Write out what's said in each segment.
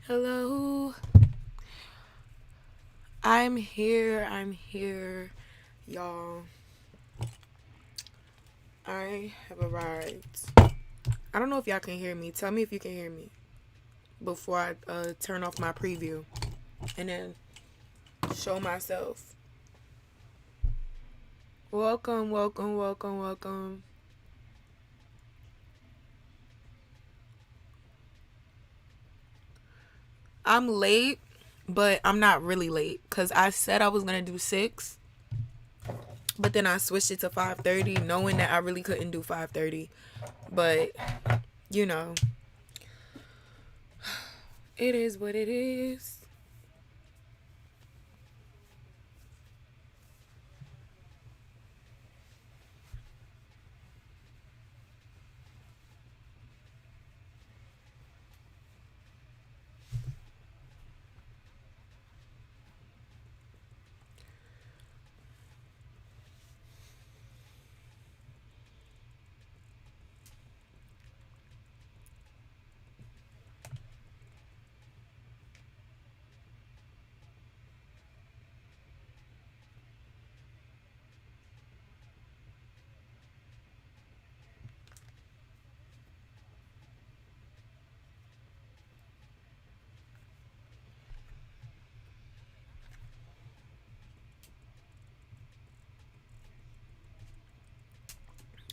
Hello. I'm here, y'all. I have arrived. I don't know if y'all can hear me. Tell me if you can hear me before I turn off my preview and then show myself. Welcome, welcome, welcome, welcome. I'm late, but I'm not really late because I said I was going to do 6, but then I switched it to 5:30 knowing that I really couldn't do 5:30. But, you know, it is what it is.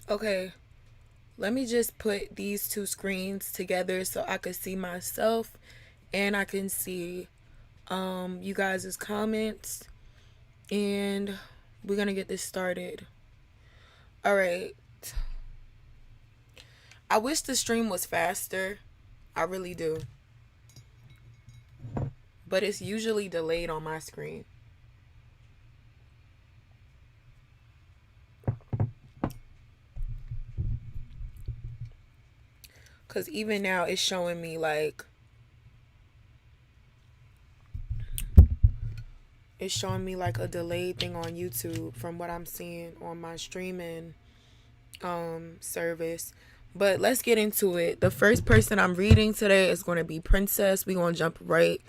Okay, let me just put these two screens together so I can see myself and I can see you guys' comments, and we're gonna get this started. All right. I wish the stream was faster. I really do. But it's usually delayed on my screen. Cause even now it's showing me like a delayed thing on YouTube from what I'm seeing on my streaming service. But let's get into it. The first person I'm reading today is going to be Princess. We're going to jump right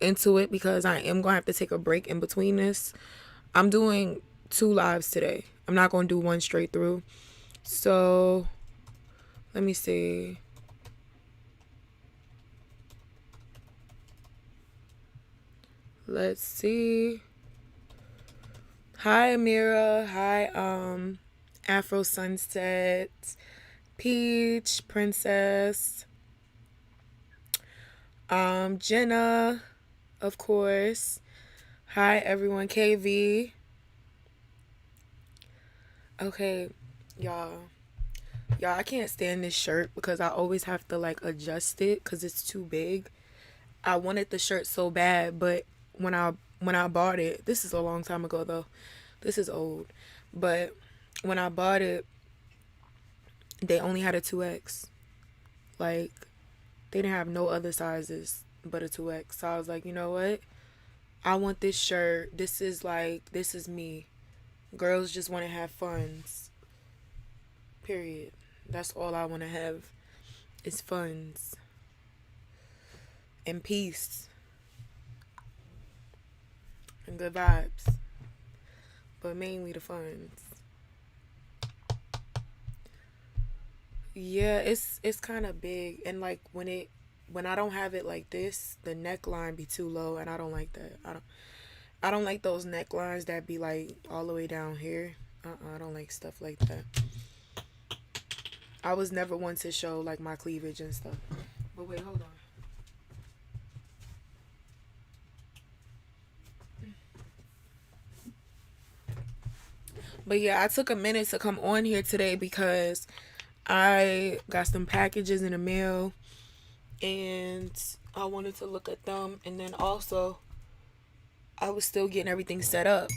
into it because I am going to have to take a break in between this. I'm doing 2 lives today. I'm not going to do one straight through. So let me see. Let's see. Hi Amira. Hi Afro Sunset. Peach, Princess. Jenna, of course. Hi everyone. KV. Okay, y'all. Y'all, I can't stand this shirt because I always have to like adjust it because it's too big. I wanted the shirt so bad, but when I bought it, this is a long time ago though. This is old. But when I bought it, they only had a 2X. Like, they didn't have no other sizes but a 2X. So I was like, you know what? I want this shirt. This is me. Girls just want to have funs. Period. That's all I want to have is funs. And peace. And good vibes. But mainly the funs. Yeah, it's kind of big, and like when I don't have it like this, the neckline be too low, and I don't like that. I don't like those necklines that be like all the way down here. I don't like stuff like that. I was never one to show like my cleavage and stuff. But wait, hold on. But yeah, I took a minute to come on here today because I got some packages in the mail and I wanted to look at them, and then also I was still getting everything set up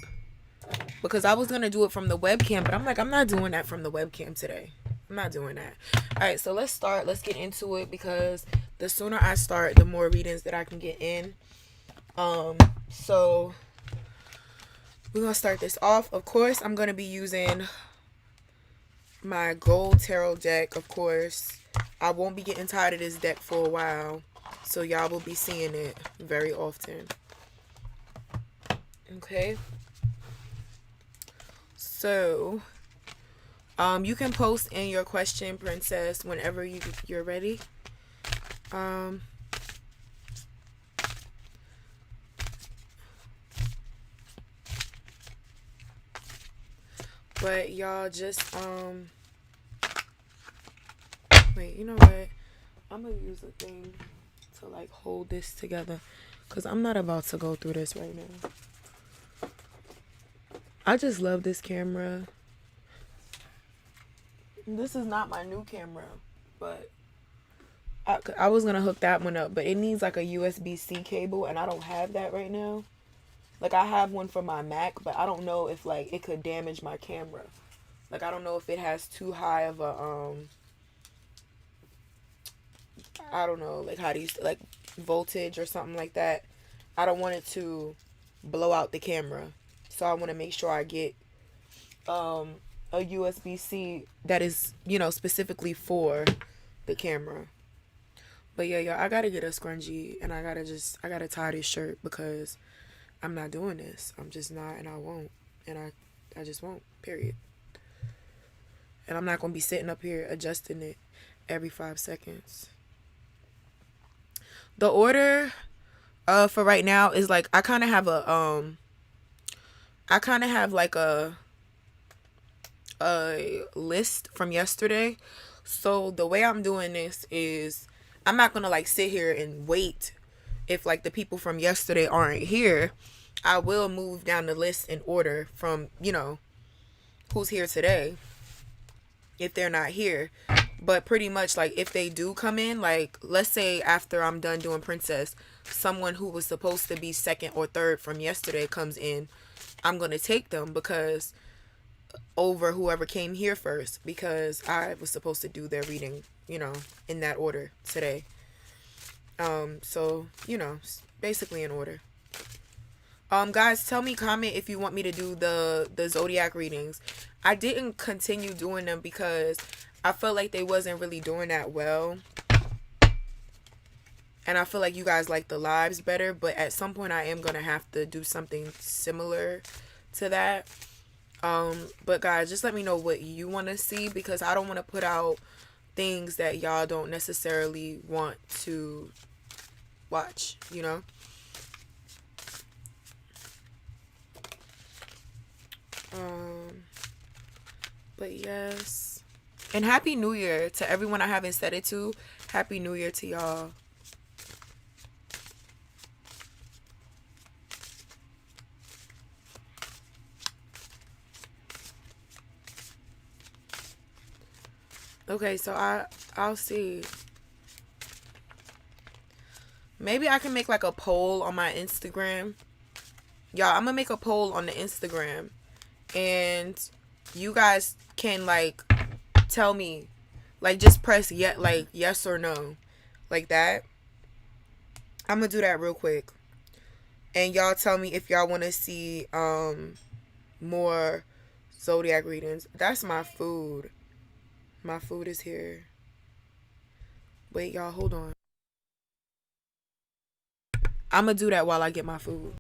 because I was going to do it from the webcam, but I'm like, I'm not doing that from the webcam today. I'm not doing that. All right, so let's start. Let's get into it because the sooner I start, the more readings that I can get in. So we're going to start this off. Of course, I'm going to be using my gold tarot deck, of course. I won't be getting tired of this deck for a while. So y'all will be seeing it very often. Okay. So, you can post in your question, Princess, whenever you're ready. Um, but y'all just wait. You know what? I'm gonna use a thing to like hold this together, cause I'm not about to go through this right now. I just love this camera. This is not my new camera, but I was gonna hook that one up, but it needs like a USB-C cable, and I don't have that right now. Like I have one for my Mac, but I don't know if like it could damage my camera. Like I don't know if it has too high of a I don't know, like how do you like voltage or something like that. I don't want it to blow out the camera. So I want to make sure I get a USB-C that is, specifically for the camera. But yeah, y'all, I gotta get a scrunchie, and I gotta tie this shirt because I'm not doing this. I'm just not, and I won't. And I just won't, period. And I'm not gonna be sitting up here adjusting it every 5 seconds. The order for right now is like I kinda have like a list from yesterday. So the way I'm doing this is I'm not gonna like sit here and wait if like the people from yesterday aren't here. I will move down the list in order from, who's here today if they're not here. But pretty much like if they do come in, like let's say after I'm done doing Princess, someone who was supposed to be second or third from yesterday comes in, I'm gonna take them because over whoever came here first, because I was supposed to do their reading, in that order today. So, basically in order. Guys, tell me, comment if you want me to do the zodiac readings. I didn't continue doing them because I felt like they wasn't really doing that well. And I feel like you guys like the lives better, but at some point I am going to have to do something similar to that. But guys, just let me know what you want to see, because I don't want to put out things that y'all don't necessarily want to watch, But yes. And Happy New Year to everyone I haven't said it to. Happy New Year to y'all. Okay, so I'll see. Maybe I can make like a poll on my Instagram. Y'all, I'm gonna make a poll on the Instagram, and you guys can like tell me, like just press yet like yes or no, like that. I'm gonna do that real quick, and y'all tell me if y'all want to see more zodiac readings. That's my food. My food is here. Wait, y'all, hold on. I'm gonna do that while I get my food.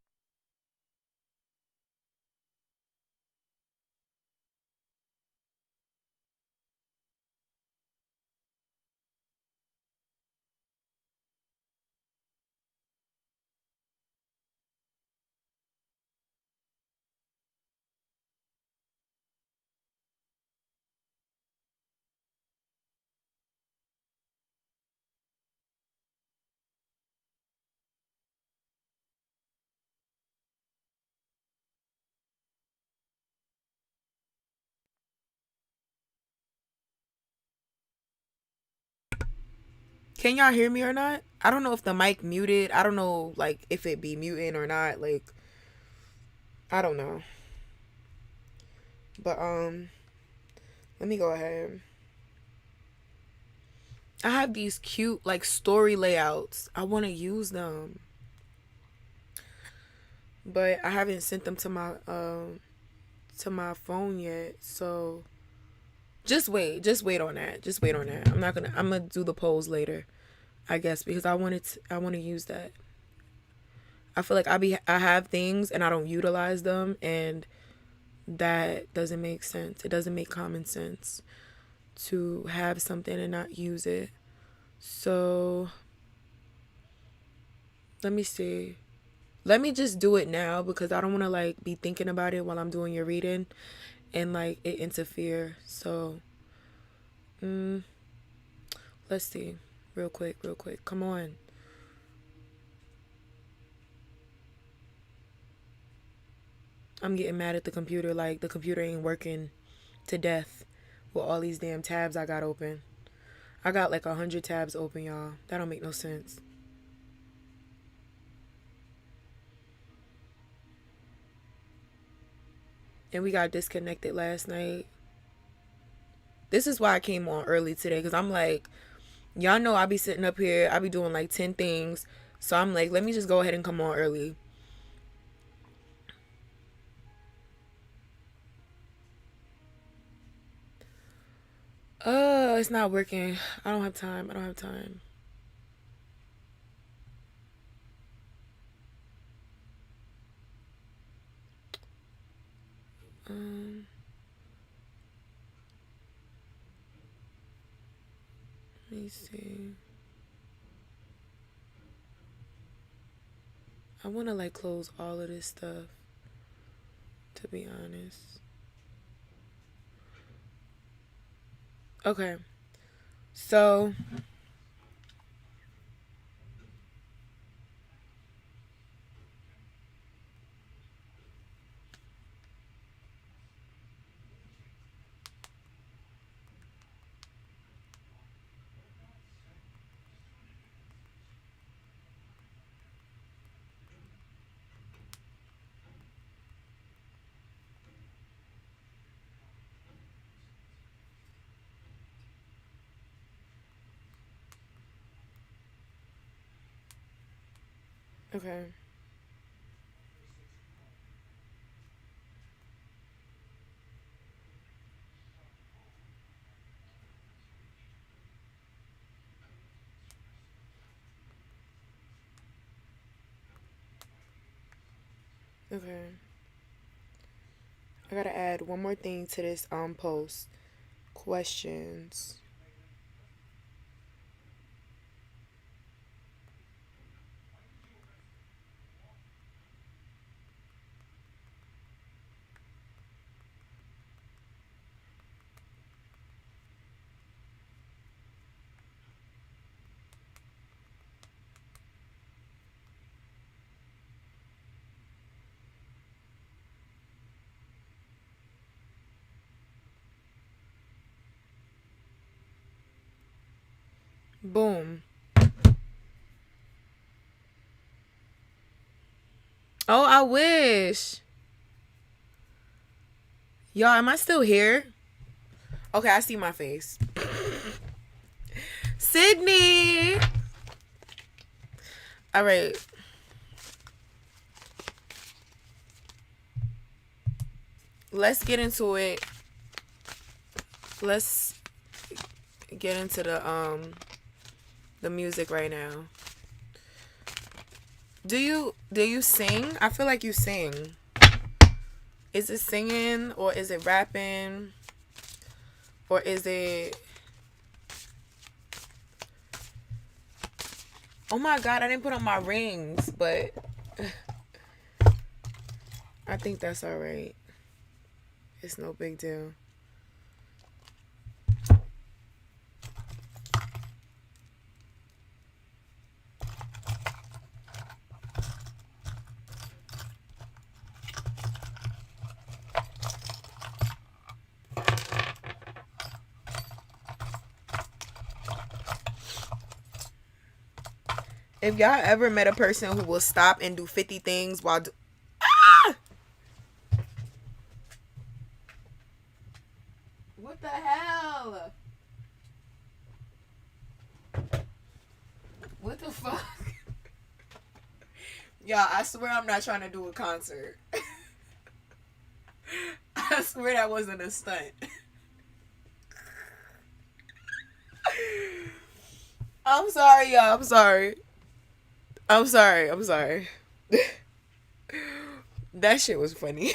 Can y'all hear me or not? I don't know if the mic muted. I don't know like if it be muting or not. Like I don't know. But let me go ahead. I have these cute like story layouts. I want to use them. But I haven't sent them to my phone yet. So just wait on that. Just wait on that. I'm not gonna I'm gonna do the polls later. I guess because I want to use that. I feel like I have things and I don't utilize them, and that doesn't make sense. It doesn't make common sense to have something and not use it. So let me see. Let me just do it now because I don't want to like be thinking about it while I'm doing your reading and like it interfere. So let's see. Real quick, real quick. Come on. I'm getting mad at the computer like the computer ain't working to death with all these damn tabs I got open. I got like 100 tabs open, y'all. That don't make no sense. And we got disconnected last night. This is why I came on early today because I'm like, y'all know I be sitting up here, I be doing like 10 things. So I'm like, let me just go ahead and come on early. It's not working. I don't have time. I don't have time. Let me see. I want to like close all of this stuff, to be honest. Okay. So, okay. Okay. I gotta add one more thing to this post. Questions. Boom. Oh, I wish. Y'all, am I still here? Okay, I see my face. Sydney. All right. Let's get into it. Let's get into the music right now. Do you sing? I feel like you sing. Is it singing or is it rapping? Or is it... Oh my god, I didn't put on my rings, but I think that's alright. It's no big deal. If y'all ever met a person who will stop and do 50 things while ah! What the hell? What the fuck? Y'all, I swear I'm not trying to do a concert. I swear that wasn't a stunt. I'm sorry, y'all. I'm sorry. I'm sorry. I'm sorry. That shit was funny.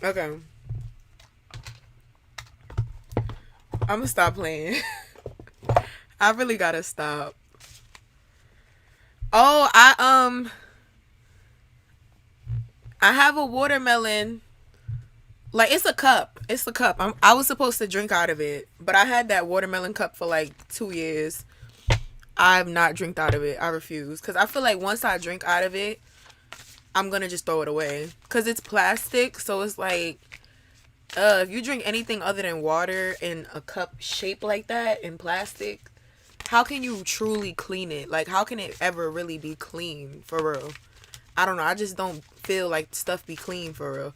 Okay. I'm gonna stop playing. I really gotta stop. Oh, I have a watermelon. Like it's a cup. It's a cup. I was supposed to drink out of it, but I had that watermelon cup for like 2 years. I've not drank out of it. I refuse because I feel like once I drink out of it, I'm gonna just throw it away because it's plastic. So it's like, if you drink anything other than water in a cup shaped like that in plastic, how can you truly clean it? Like, how can it ever really be clean for real? I don't know. I just don't feel like stuff be clean for real.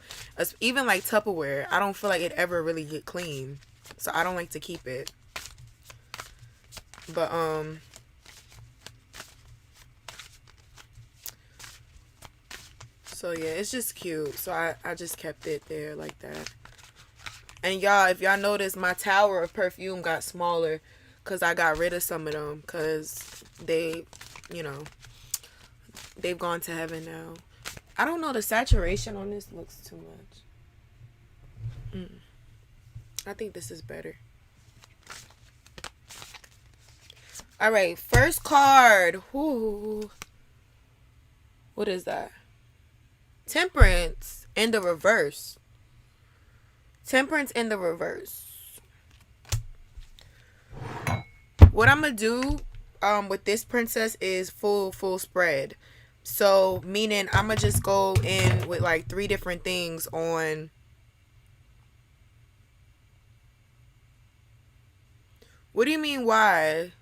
Even like Tupperware, I don't feel like it ever really get clean. So I don't like to keep it. But so yeah, it's just cute. So I just kept it there like that. And y'all, if y'all notice, my tower of perfume got smaller because I got rid of some of them because they, you know, they've gone to heaven now. I don't know. The saturation on this looks too much. I think this is better. All right, first card. Ooh. What is that? Temperance in the reverse. Temperance in the reverse. What I'm going to do with this princess is full spread. So, meaning I'm going to just go in with like 3 different things on. What do you mean, why?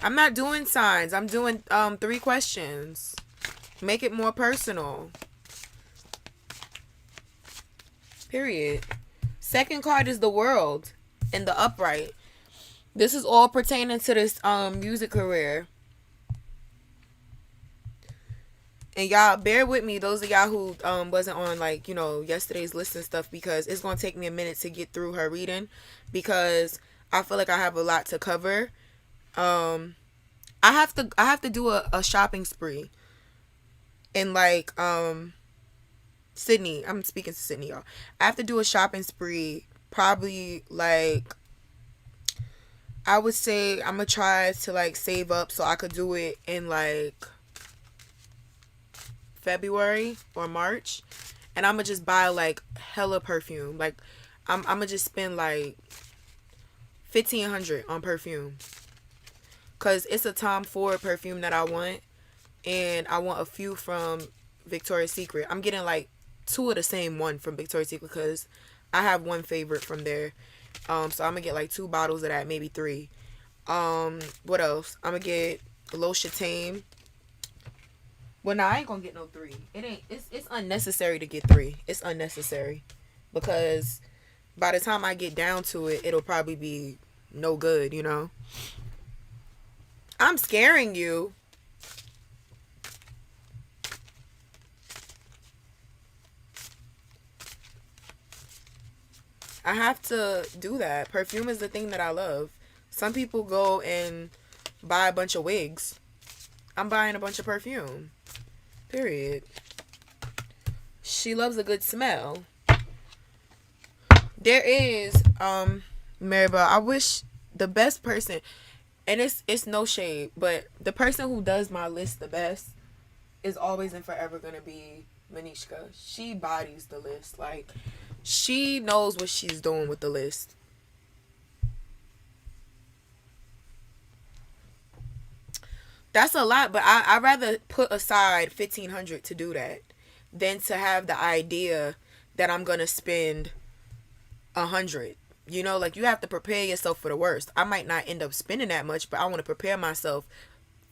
I'm not doing signs. I'm doing 3 questions. Make it more personal. Period. Second card is the world in the upright. This is all pertaining to this music career. And y'all bear with me, those of y'all who wasn't on like, you know, yesterday's list and stuff, because it's gonna take me a minute to get through her reading because I feel like I have a lot to cover. I have to do a shopping spree in like Sydney. I'm speaking to Sydney, y'all. I have to do a shopping spree probably like, I would say I'm gonna try to like save up so I could do it in like February or March, and I'm gonna just buy like hella perfume. Like I'm gonna just spend like 1,500 on perfume, cause it's a Tom Ford perfume that I want, and I want a few from Victoria's Secret. I'm getting like 2 of the same one from Victoria's Secret because I have one favorite from there. So I'm gonna get like 2 bottles of that, maybe 3. What else? I'm gonna get L'Eau Champagne. Well, nah, I ain't gonna get no 3. It ain't. It's unnecessary to get 3. It's unnecessary because by the time I get down to it, it'll probably be no good. You know. I'm scaring you. I have to do that. Perfume is the thing that I love. Some people go and buy a bunch of wigs. I'm buying a bunch of perfume. Period. She loves a good smell. There is, Maribel, I wish the best person, and it's no shade, but the person who does my list the best is always and forever gonna be Manishka. She bodies the list. Like, she knows what she's doing with the list. That's a lot, but I'd rather put aside 1,500 to do that than to have the idea that I'm gonna spend 100. You know, like, you have to prepare yourself for the worst. I might not end up spending that much, but I want to prepare myself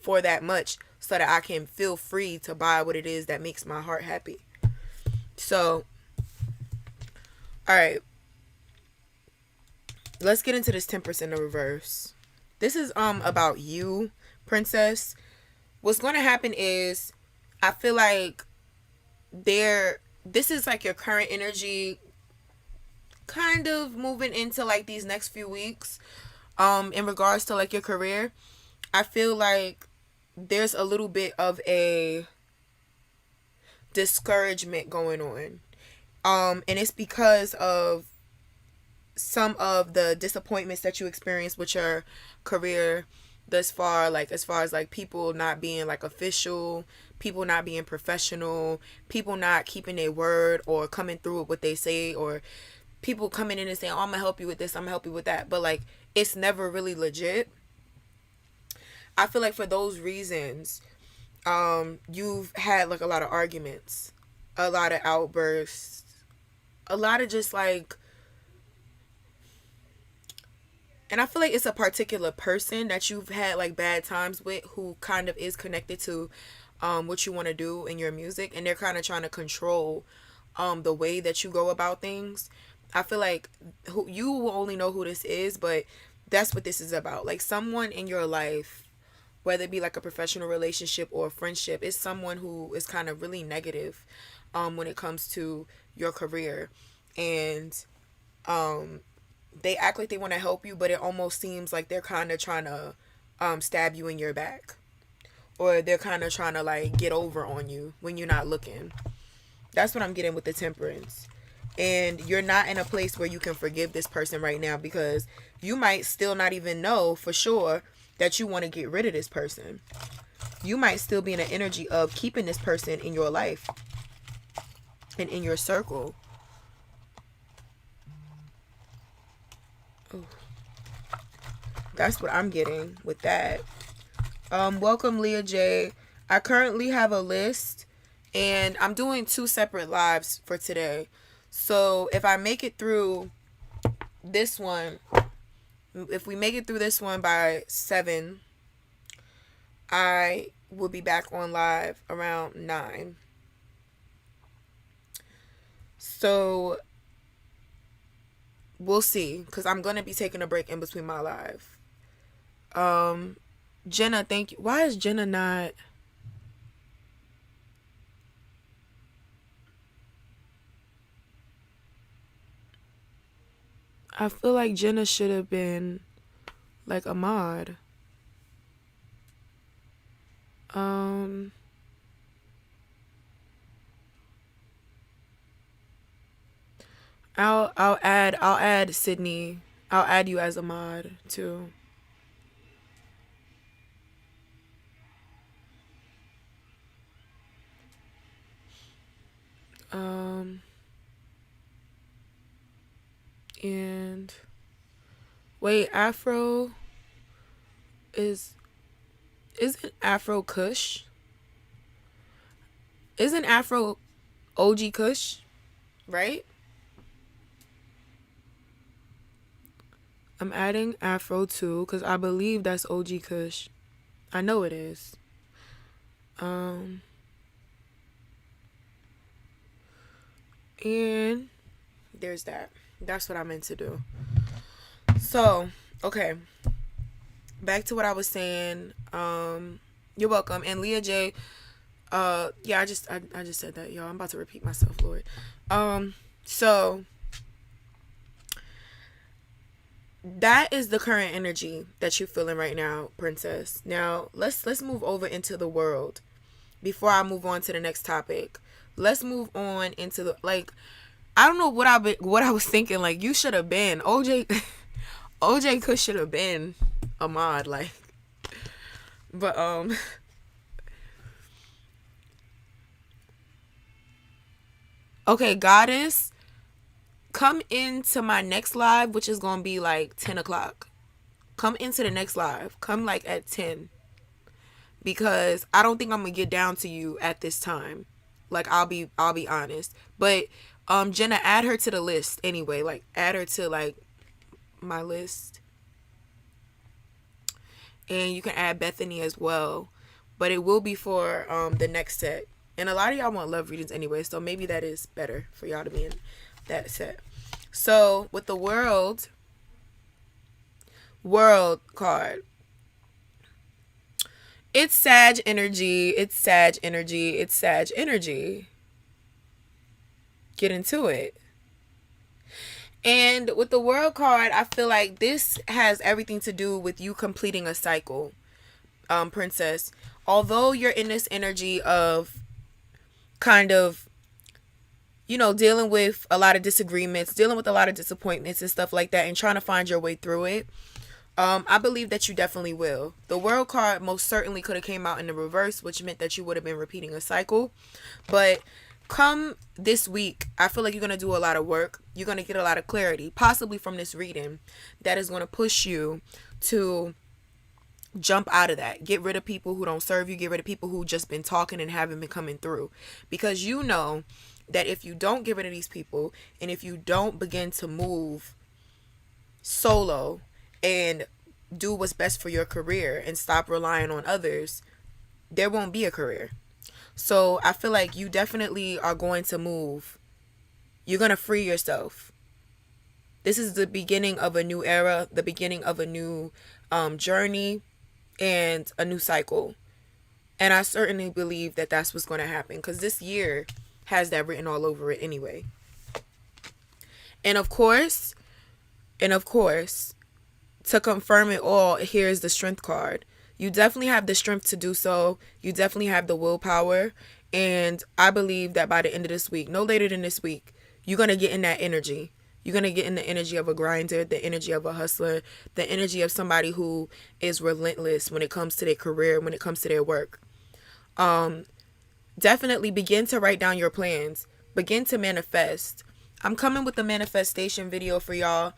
for that much so that I can feel free to buy what it is that makes my heart happy. So, all right, let's get into this temperance in the reverse. This is about you, princess. What's going to happen is, I feel like there this is like your current energy kind of moving into like these next few weeks. In regards to like your career, I feel like there's a little bit of a discouragement going on. And it's because of some of the disappointments that you experienced with your career thus far, like as far as like people not being like official, people not being professional, people not keeping their word or coming through with what they say, or people coming in and saying, oh, I'm gonna help you with this, I'm gonna help you with that, but like it's never really legit. I feel like for those reasons, you've had like a lot of arguments, a lot of outbursts, a lot of just like, and I feel like it's a particular person that you've had like bad times with who kind of is connected to what you want to do in your music, and they're kind of trying to control the way that you go about things. I feel like you will only know who this is, but that's what this is about. Like someone in your life, whether it be like a professional relationship or a friendship, is someone who is kind of really negative when it comes to your career. And they act like they want to help you, but it almost seems like they're kind of trying to stab you in your back, or they're kind of trying to like get over on you when you're not looking. That's what I'm getting with the temperance. And you're not in a place where you can forgive this person right now, because you might still not even know for sure that you want to get rid of this person. You might still be in an energy of keeping this person in your life and in your circle. Ooh. That's what I'm getting with that. Welcome, Leah J. I currently have a list, and I'm doing 2 separate lives for today. So if I make it through this one, if we make it through this one by 7, I will be back on live around 9. So we'll see, because I'm going to be taking a break in between my live. Jenna, thank you. Why is Jenna not... I feel like Jenna should have been like a mod. I'll add Sydney. I'll add you as a mod too. And wait, Afro isn't Afro Kush? Isn't Afro OG Kush, right? I'm adding Afro too, because I believe that's OG Kush. I know it is. And there's that. That's what I meant to do. So, okay. Back to what I was saying. You're welcome. And Leah J, yeah, I just said that, y'all. I'm about to repeat myself, Lord. So that is the current energy that you're feeling right now, princess. Now let's move over into the world before I move on to the next topic. Let's move on into the, like, I don't know what I was thinking. Like, you should have been OJ Kush should have been a mod, like, but okay, Goddess, come into my next live, which is gonna be like 10 o'clock. Come into the next live. Come like at 10, because I don't think I'm gonna get down to you at this time. Like, I'll be honest. But Jenna, add her to the list anyway. Like, add her to like my list. And you can add Bethany as well. But it will be for the next set. And a lot of y'all want love readings anyway, so maybe that is better for y'all to be in that set. So with the world card, it's Sag energy. It's Sag energy. It's Sag energy. get into it. And with the world card, I feel like this has everything to do with you completing a cycle, princess. Although you're in this energy of kind of, dealing with a lot of disagreements, dealing with a lot of disappointments and stuff like that, and trying to find your way through it, I believe that you definitely will. The world card most certainly could have came out in the reverse, which meant that you would have been repeating a cycle. But come this week, I feel like you're going to do a lot of work. You're going to get a lot of clarity, possibly from this reading, that is going to push you to jump out of that. Get rid of people who don't serve you. Get rid of people who just been talking and haven't been coming through. Because you know that if you don't get rid of these people, and if you don't begin to move solo and do what's best for your career and stop relying on others, there won't be a career. So I feel like you definitely are going to move. You're going to free yourself. This is the beginning of a new era, the beginning of a new journey and a new cycle. And I certainly believe that that's what's going to happen, because this year has that written all over it anyway. And of course, to confirm it all, here's the strength card. You definitely have the strength to do so. You definitely have the willpower. And I believe that by the end of this week, no later than this week, you're going to get in that energy. You're going to get in the energy of a grinder, the energy of a hustler, the energy of somebody who is relentless when it comes to their career, when it comes to their work. Definitely begin to write down your plans. Begin to manifest. I'm coming with the manifestation video for y'all.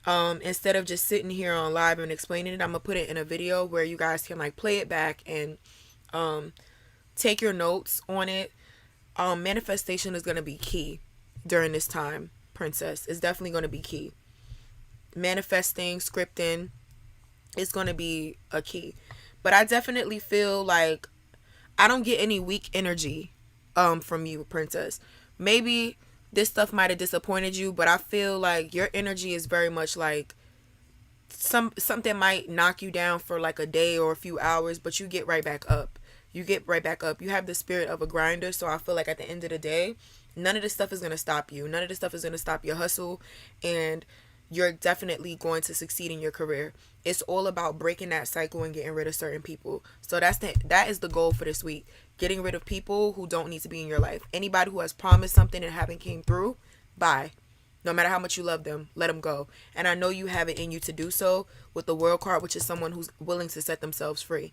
Instead of just sitting here on live and explaining it, I'm gonna put it in a video where you guys can like play it back and take your notes on it. Manifestation is gonna be key during this time, princess. It's definitely gonna be key. Manifesting, scripting is gonna be a key. But I definitely feel like I don't get any weak energy from you, princess. Maybe this stuff might have disappointed you, but I feel like your energy is very much like something might knock you down for like a day or a few hours, but you get right back up. You get right back up. You have the spirit of a grinder, so I feel like at the end of the day, none of this stuff is going to stop you. None of this stuff is going to stop your hustle, and you're definitely going to succeed in your career. It's all about breaking that cycle and getting rid of certain people. So that is the goal for this week. Getting rid of people who don't need to be in your life. Anybody who has promised something and haven't came through, bye. No matter how much you love them, let them go. And I know you have it in you to do so with the world card, which is someone who's willing to set themselves free.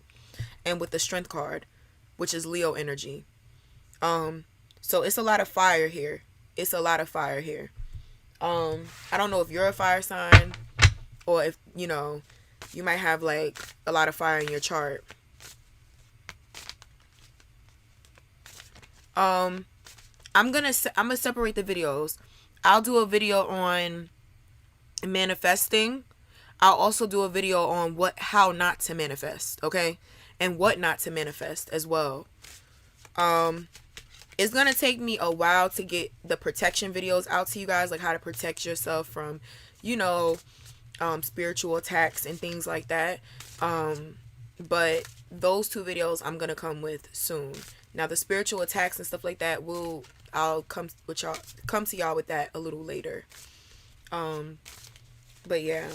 And with the strength card, which is Leo energy. So it's a lot of fire here. It's a lot of fire here. I don't know if you're a fire sign, or if, you might have like a lot of fire in your chart. I'm gonna separate the videos. I'll do a video on manifesting. I'll also do a video on how not to manifest, okay? And what not to manifest as well. It's gonna take me a while to get the protection videos out to you guys, like how to protect yourself from, spiritual attacks and things like that. But those two videos I'm gonna come with soon. Now the spiritual attacks and stuff like that I'll come to y'all with that a little later. But yeah.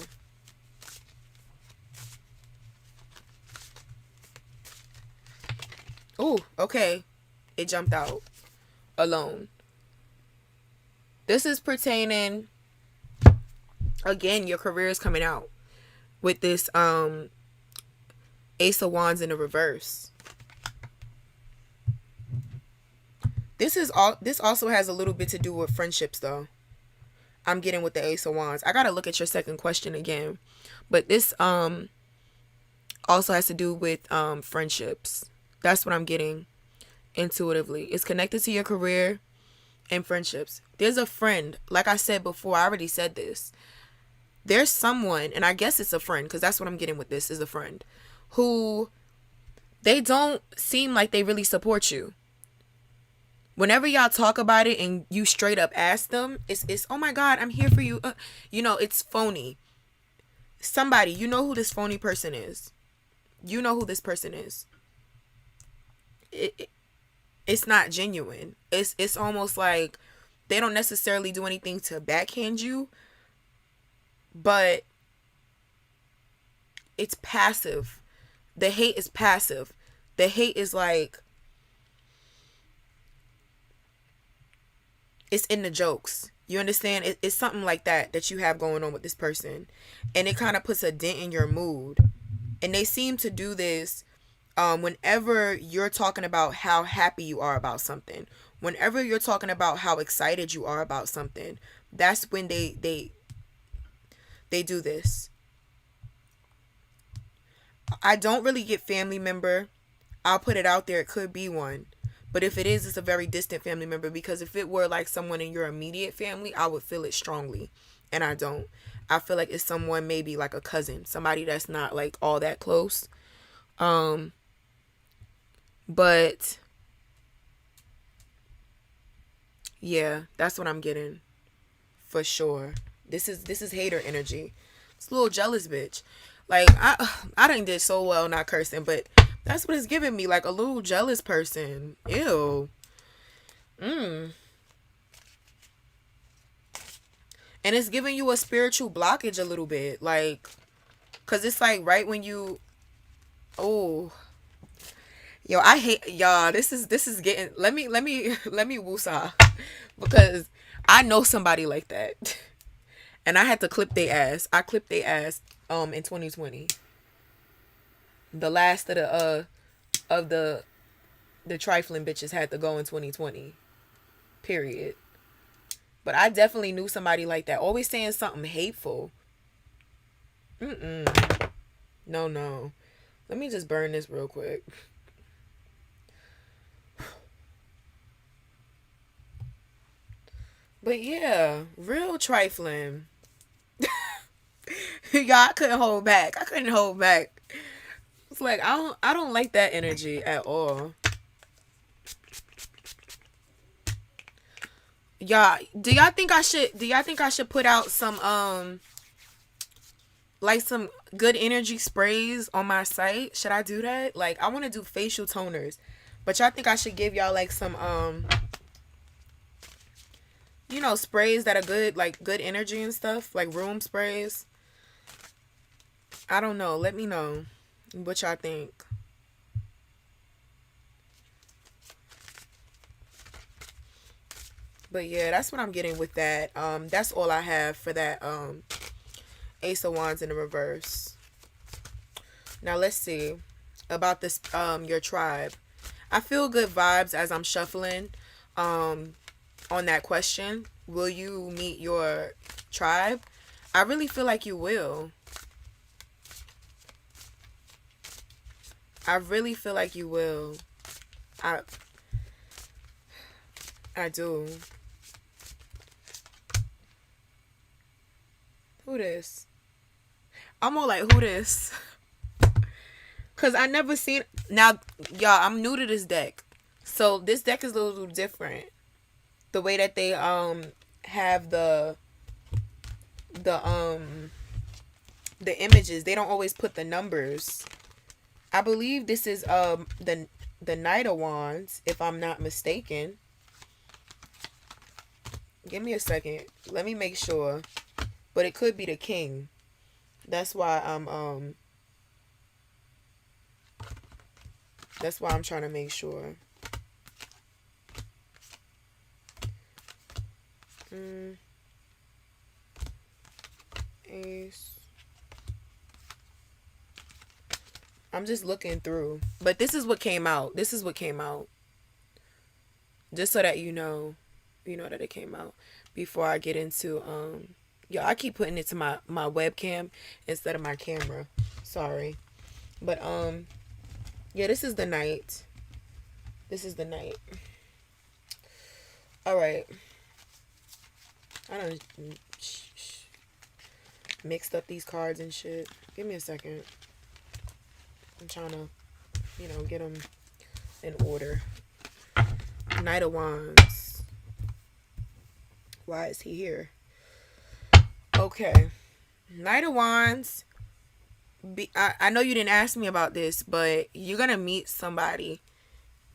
Oh, okay. It jumped out. Alone. This is pertaining, again, your career is coming out with this Ace of Wands in the reverse. This also has a little bit to do with friendships, though. I'm getting with the Ace of Wands. I gotta look at your second question again, but this also has to do with friendships. That's what I'm getting intuitively. It's connected to your career and friendships. There's a friend, like I said before. I already said this. There's someone, and I guess it's a friend, because that's what I'm getting with this, is a friend who they don't seem like they really support you. Whenever y'all talk about it and you straight up ask them, it's oh my God, I'm here for you. It's phony. Somebody, you know who this phony person is. You know who this person is. It's not genuine. It's almost like they don't necessarily do anything to backhand you, but it's passive. The hate is passive. The hate is like, it's in the jokes. You understand? It's something like that you have going on with this person, and it kind of puts a dent in your mood. And they seem to do this whenever you're talking about how happy you are about something. Whenever you're talking about how excited you are about something, that's when they do this. I don't really get family member. I'll put it out there. It could be one. But if it is, it's a very distant family member, because if it were like someone in your immediate family, I would feel it strongly. And I don't. I feel like it's someone, maybe like a cousin, somebody that's not like all that close. Um but yeah, that's what I'm getting for sure. This is hater energy. It's a little jealous bitch. Like I didn't did so well not cursing, but that's what it's giving me, like a little jealous person. Ew. Mm. And it's giving you a spiritual blockage a little bit, like, cause it's like right when you, oh, yo, I hate y'all. This is getting. Let me woosah, because I know somebody like that, and I had to clip their ass. I clipped their ass in 2020. The last of the trifling bitches had to go in 2020. Period. But I definitely knew somebody like that. Always saying something hateful. Mm-mm. No, no. Let me just burn this real quick. But yeah, real trifling. Y'all, I couldn't hold back. I couldn't hold back. It's like I don't like that energy at all. Y'all, do y'all think I should put out some like some good energy sprays on my site? Should I do that? Like, I want to do facial toners. But y'all think I should give y'all like some sprays that are good, like good energy and stuff, like room sprays? I don't know. Let me know what y'all think. But yeah, that's what I'm getting with that. That's all I have for that Ace of Wands in the reverse. Now let's see about this your tribe. I feel good vibes as I'm shuffling on that question. Will you meet your tribe? I really feel like you will. I really feel like you will. I I do. Who this? I'm more like, who this? Cause I never seen. Now, y'all, I'm new to this deck, so this deck is a little different. The way that they have the the images, they don't always put the numbers. I believe this is the Knight of Wands, if I'm not mistaken. Give me a second. Let me make sure. But it could be the King. That's why I'm trying to make sure. Ace. I'm just looking through. But this is what came out. This is what came out. Just so that you know that it came out before I get into I keep putting it to my webcam instead of my camera. Sorry. But yeah, this is the Knight. This is the Knight. All right. I don't mixed up these cards and shit. Give me a second. I'm trying to, get them in order. Knight of Wands. Why is he here? Okay. Knight of Wands. I know you didn't ask me about this, but you're going to meet somebody.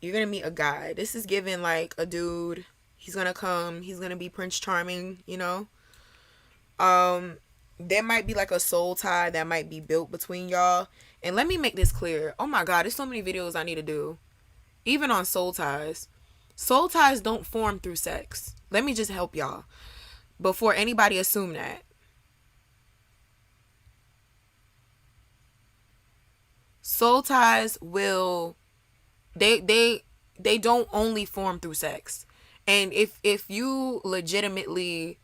You're going to meet a guy. This is giving like a dude. He's gonna come. He's gonna be Prince Charming. Um, there might be like a soul tie that might be built between y'all. And let me make this clear. Oh my God, there's so many videos I need to do. Even on soul ties. Soul ties don't form through sex. Let me just help y'all before anybody assume that. Soul ties will they don't only form through sex. And if you legitimately,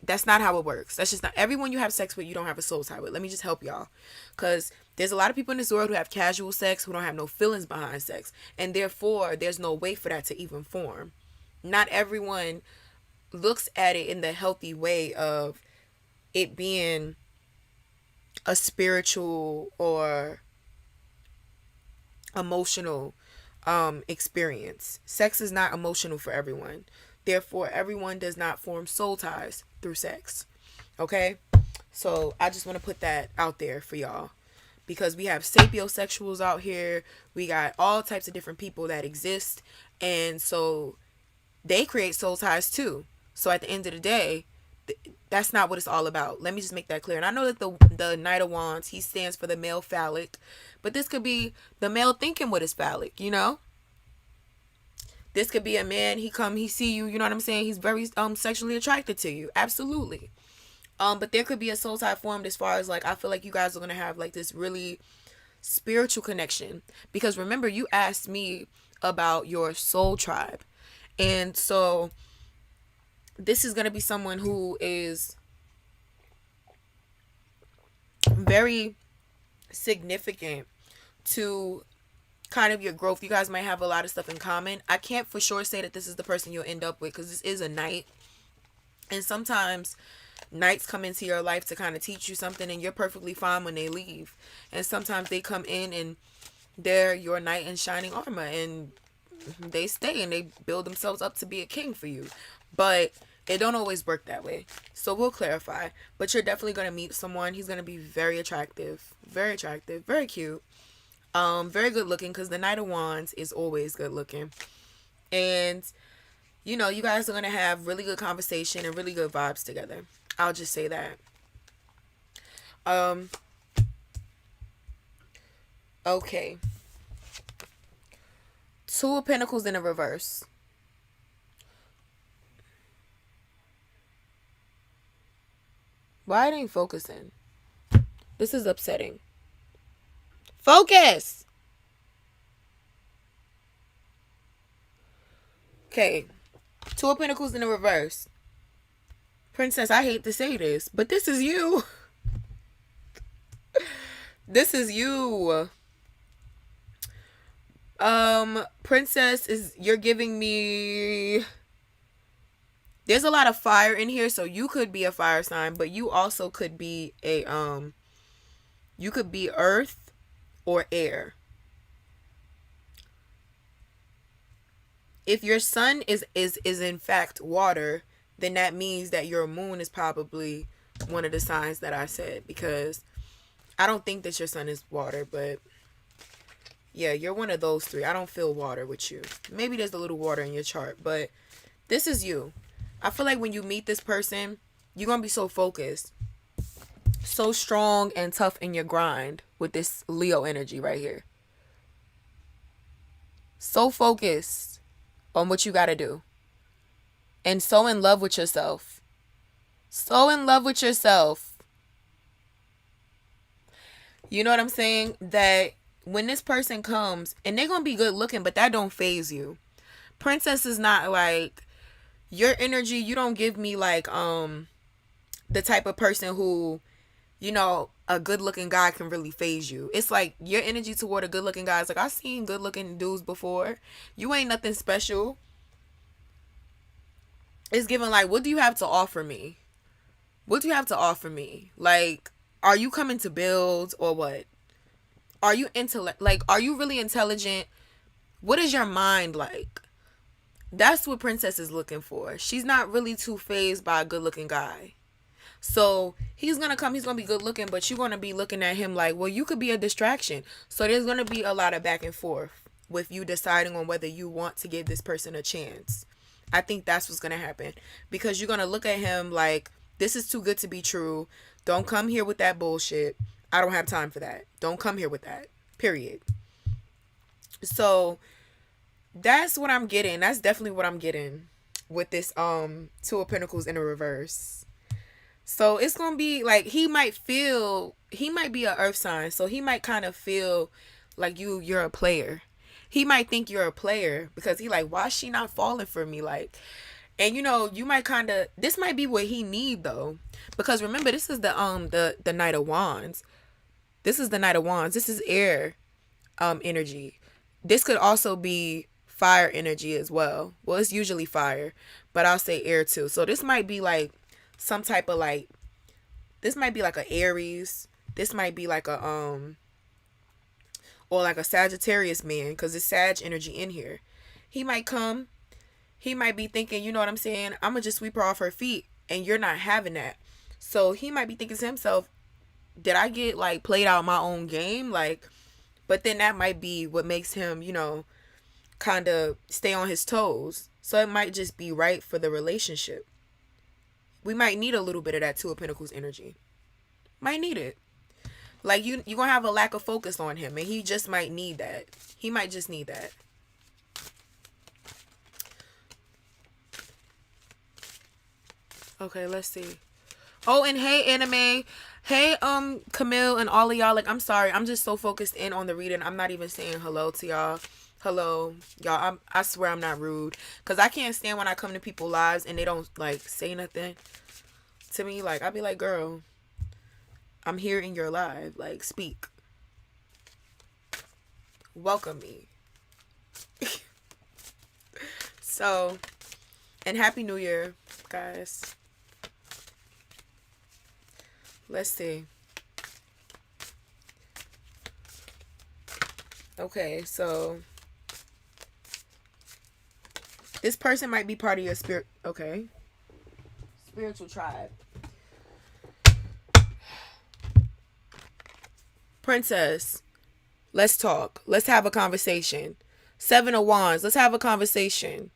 that's not how it works. That's just not everyone you have sex with, you don't have a soul tie with. Let me just help y'all. Because there's a lot of people in this world who have casual sex, who don't have no feelings behind sex. And therefore, there's no way for that to even form. Not everyone looks at it in the healthy way of it being a spiritual or emotional experience. Sex is not emotional for everyone. Therefore, everyone does not form soul ties through sex. Okay? So I just want to put that out there for y'all. Because we have sapiosexuals out here. We got all types of different people that exist. And so they create soul ties too. So at the end of the day, that's not what it's all about. Let me just make that clear. And I know that the Knight of Wands, he stands for the male phallic. But this could be the male thinking what is phallic, This could be a man, he see you, you know what I'm saying? He's very sexually attracted to you. Absolutely. But there could be a soul tie formed as far as like, I feel like you guys are going to have like this really spiritual connection. Because remember, you asked me about your soul tribe. And so this is going to be someone who is very significant to kind of your growth. You guys might have a lot of stuff in common. I can't for sure say that this is the person you'll end up with because this is a knight. And sometimes knights come into your life to kind of teach you something and you're perfectly fine when they leave. And sometimes they come in and they're your knight in shining armor and they stay and they build themselves up to be a king for you. But it don't always work that way. So we'll clarify. But you're definitely going to meet someone. He's going to be very attractive, very cute. Very good looking because the Knight of Wands is always good looking. And, you guys are going to have really good conversation and really good vibes together. I'll just say that. Okay. Two of Pentacles in a reverse. Why it ain't focusing? This is upsetting. Focus! Okay. Two of Pentacles in the reverse. Princess, I hate to say this, but this is you. This is you. Princess, you're giving me... There's a lot of fire in here, so you could be a fire sign, but you also could be you could be earth or air. If your sun is in fact water, then that means that your moon is probably one of the signs that I said, because I don't think that your sun is water, but yeah, you're one of those three. I don't feel water with you. Maybe there's a little water in your chart, but this is you. I feel like when you meet this person, you're going to be so focused, so strong and tough in your grind with this Leo energy right here. So focused on what you got to do. And so in love with yourself. So in love with yourself. You know what I'm saying? That when this person comes, and they're going to be good looking, but that don't faze you. Princess is not like... Your energy, you don't give me like the type of person who, a good looking guy can really phase you. It's like your energy toward a good looking guy is like, I've seen good looking dudes before. You ain't nothing special. It's given like, what do you have to offer me? What do you have to offer me? Like, are you coming to build or what? Are you are you really intelligent? What is your mind like? That's what Princess is looking for. She's not really too fazed by a good looking guy. So he's going to come, he's going to be good looking, but you're going to be looking at him like, well, you could be a distraction. So there's going to be a lot of back and forth with you deciding on whether you want to give this person a chance. I think that's what's gonna happen, because you're gonna look at him like, this is too good to be true. Don't come here with that bullshit. I don't have time for that. Don't come here with that. Period. So that's what I'm getting. That's definitely what I'm getting with this Two of Pentacles in a reverse. So it's gonna be like, he might be a earth sign, so he might kind of feel like you're a player. He might think you're a player because he like, why is she not falling for me? Like, and you might kind of, this might be what he need though, because remember, this is the Knight of Wands. This is the Knight of Wands. This is air energy. This could also be fire energy as well. Well, it's usually fire, but I'll say air too. So this might be like some type of like, this might be like a Aries. This might be like a or like a Sagittarius man, because it's Sag energy in here. He might come, he might be thinking, you know what I'm saying, I'm gonna just sweep her off her feet, and you're not having that. So he might be thinking to himself, did I get like played out my own game? Like, but then that might be what makes him, kind of stay on his toes. So it might just be right for the relationship. We might need a little bit of that Two of Pentacles energy. Might need it. Like, you're gonna have a lack of focus on him, and he just might need that. He might just need that. Okay, let's see. Oh, and hey, anime. Hey, Camille and all of y'all. Like, I'm sorry. I'm just so focused in on the reading. I'm not even saying hello to y'all. Hello, y'all. I swear I'm not rude. Because I can't stand when I come to people's lives and they don't, like, say nothing to me. Like, I'll be like, girl, I'm here in your live. Like, speak. Welcome me. So, and Happy New Year, guys. Let's see. Okay, so this person might be part of your spirit. Okay. Spiritual tribe. Princess, let's talk. Let's have a conversation. Seven of Wands, let's have a conversation.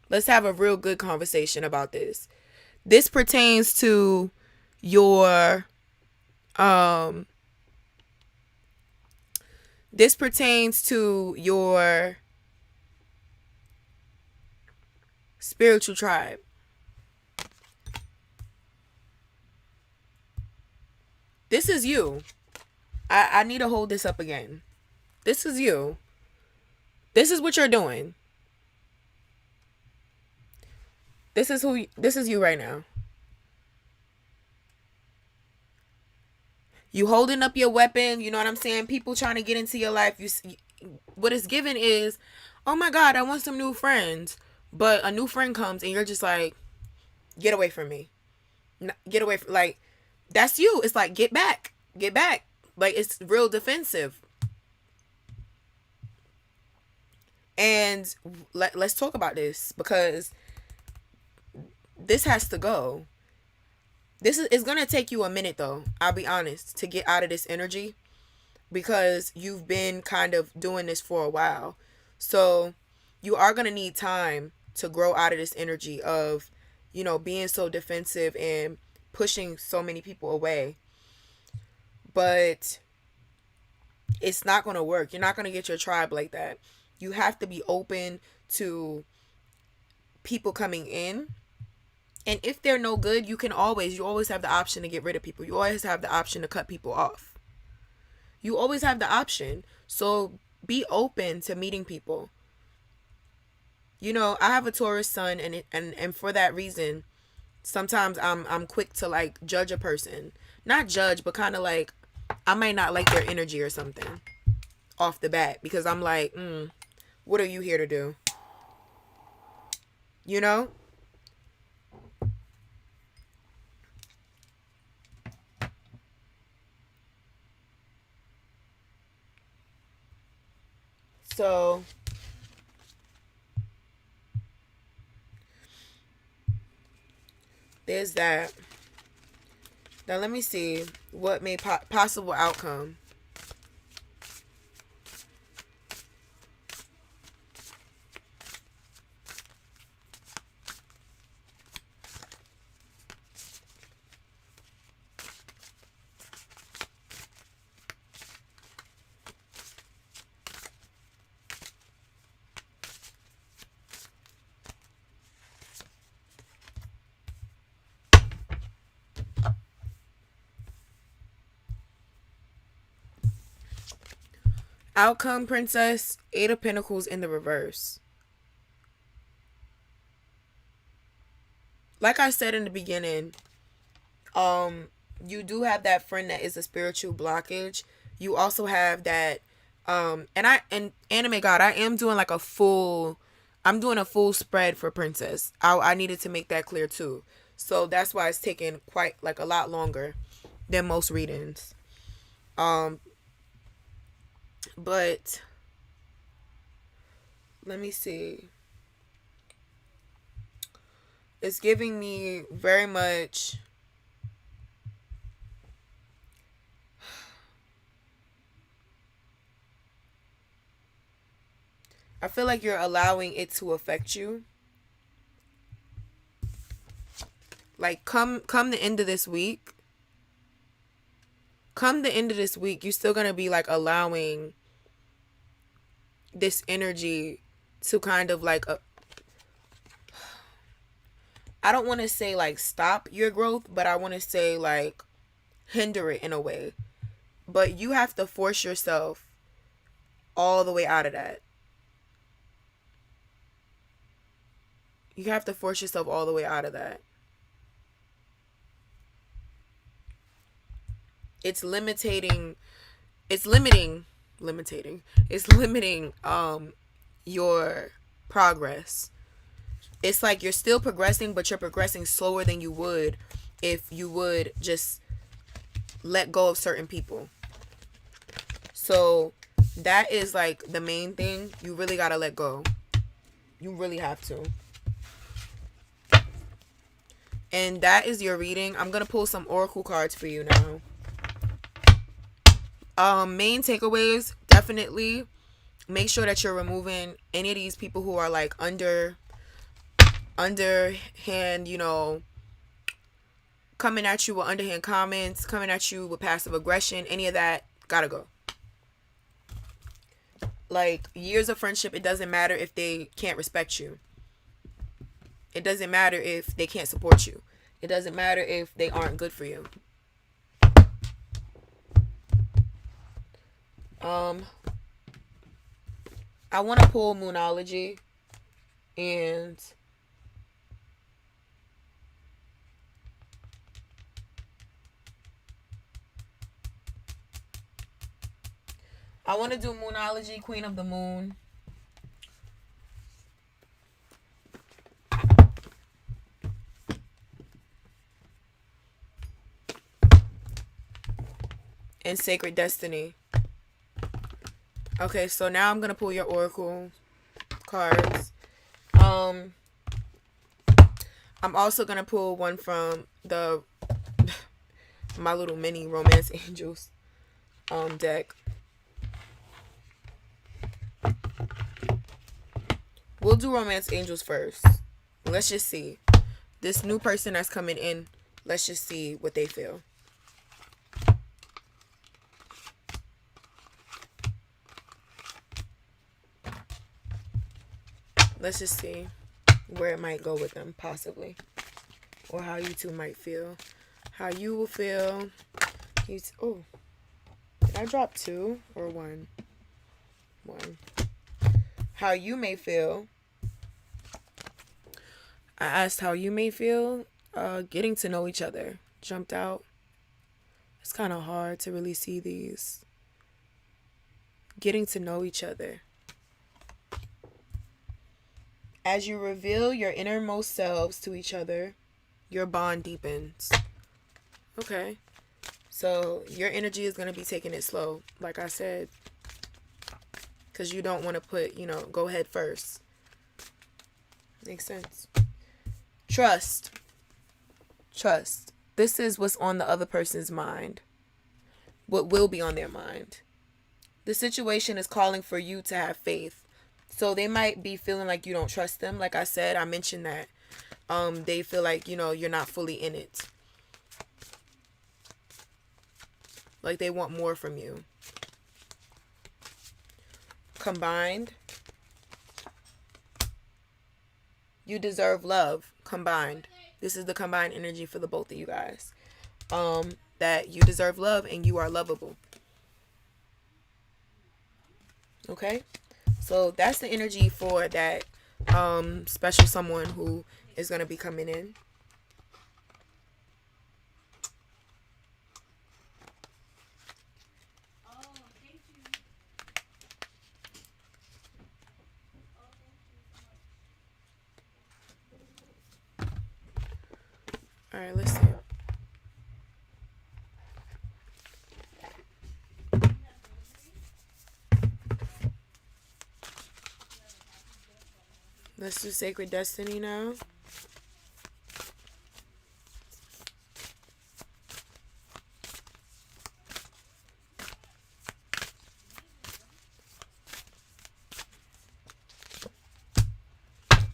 Let's have a real good conversation about this. This pertains to your this pertains to your spiritual tribe. This is you. I need to hold this up again. This is you. This is what you're doing. This is you right now. You holding up your weapon, you know what I'm saying? People trying to get into your life. What is given is, oh my God, I want some new friends. But a new friend comes and you're just like, get away from me. Get away from, like, that's you. It's like, get back. Get back. Like, it's real defensive. And let's talk about this, because this has to go. This is going to take you a minute, though. I'll be honest, to get out of this energy, because you've been kind of doing this for a while. So you are going to need time to grow out of this energy of, being so defensive and pushing so many people away. But it's not going to work. You're not going to get your tribe like that. You have to be open to people coming in. And if they're no good, you always have the option to get rid of people. You always have the option to cut people off. You always have the option. So be open to meeting people. I have a Taurus sun, and for that reason, sometimes I'm quick to like judge a person. Not judge, but kind of like, I might not like their energy or something off the bat, because I'm like, what are you here to do? So there's that. Now let me see what may possible outcome. Outcome, princess, Eight of Pentacles in the reverse. Like I said in the beginning, you do have that friend that is a spiritual blockage. You also have that, and anime god, I am doing like a full, I'm doing a full spread for princess. I needed to make that clear too. So that's why it's taking quite like a lot longer than most readings. But let me see. It's giving me very much. I feel like you're allowing it to affect you. Like come the end of this week. Come the end of this week, you're still gonna be like allowing this energy to kind of like I don't want to say like stop your growth, but I want to say like hinder it in a way. But you have to force yourself all the way out of that. You have to force yourself all the way out of that. It's limiting it's limiting your progress. It's like you're still progressing, but you're progressing slower than you would if you would just let go of certain people. So that is like the main thing. You really gotta let go. You really have to. And that is your reading. I'm gonna pull some oracle cards for you now. Main takeaways, definitely make sure that you're removing any of these people who are like underhand, coming at you with underhand comments, coming at you with passive aggression. Any of that gotta go. Like years of friendship, it doesn't matter if they can't respect you. It doesn't matter if they can't support you. It doesn't matter if they aren't good for you. I want to pull Moonology, and I want to do Moonology, Queen of the Moon. And Sacred Destiny. Okay, so now I'm going to pull your oracle cards. I'm also going to pull one from my little mini Romance Angels deck. We'll do Romance Angels first. Let's just see. This new person that's coming in, let's just see what they feel. Let's just see where it might go with them, possibly. Or how you two might feel. How you will feel. Oh, did I drop two or one? One. How you may feel. I asked how you may feel. Getting to know each other. Jumped out. It's kind of hard to really see these. Getting to know each other. As you reveal your innermost selves to each other, your bond deepens. Okay. So your energy is going to be taking it slow, like I said. Because you don't want to put, go head first. Makes sense. Trust. Trust. This is what's on the other person's mind. What will be on their mind. The situation is calling for you to have faith. So they might be feeling like you don't trust them. Like I said, I mentioned that. They feel like, you're not fully in it. Like they want more from you. Combined. You deserve love. Combined. This is the combined energy for the both of you guys. That you deserve love and you are lovable. Okay? So that's the energy for that special someone who is going to be coming in. All right, let's see. Let's do Sacred Destiny now.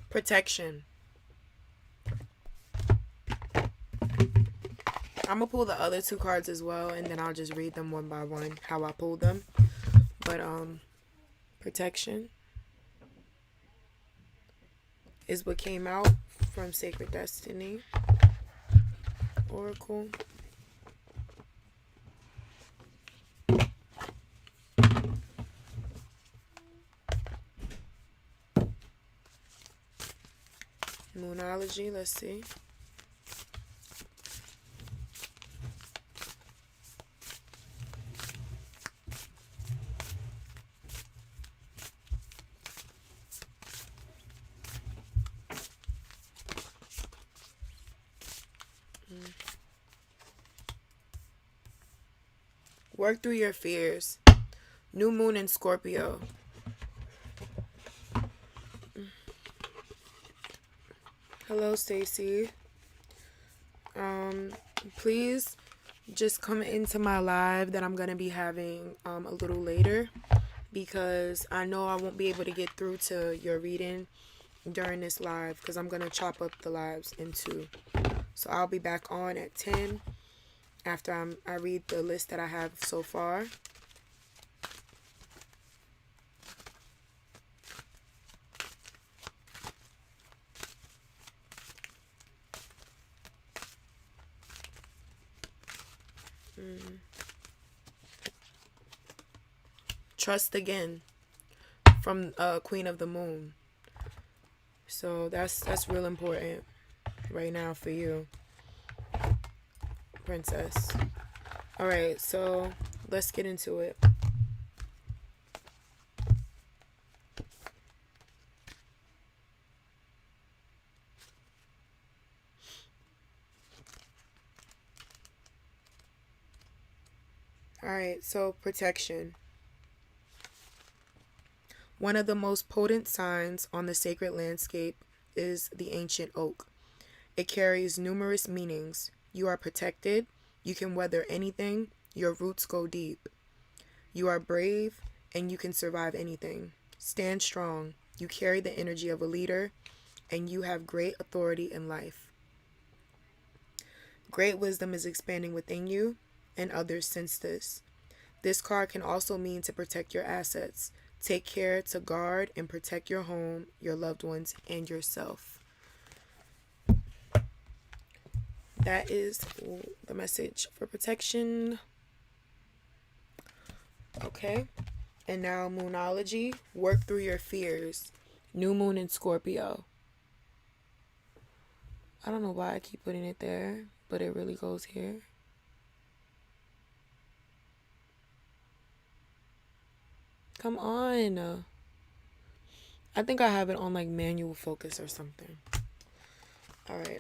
Protection. I'm gonna pull the other two cards as well, and then I'll just read them one by one how I pulled them. But protection is what came out from Sacred Destiny Oracle. Moonology, let's see. Work through your fears. New moon in Scorpio. Hello, Stacy. Please just come into my live that I'm gonna be having a little later, because I know I won't be able to get through to your reading during this live because I'm gonna chop up the lives in two. So I'll be back on at 10 after I read the list that I have so far. Trust again from Queen of the Moon. So that's real important right now for you, Princess. All right, so let's get into it. All right, so protection. One of the most potent signs on the sacred landscape is the ancient oak. It carries numerous meanings. You are protected. You can weather anything. Your roots go deep. You are brave and you can survive anything. Stand strong. You carry the energy of a leader and you have great authority in life. Great wisdom is expanding within you and others sense this. This card can also mean to protect your assets. Take care to guard and protect your home, your loved ones, and yourself. That is the message for protection. Okay. And now Moonology. Work through your fears. New moon in Scorpio. I don't know why I keep putting it there, but it really goes here. Come on. I think I have it on like manual focus or something. All right.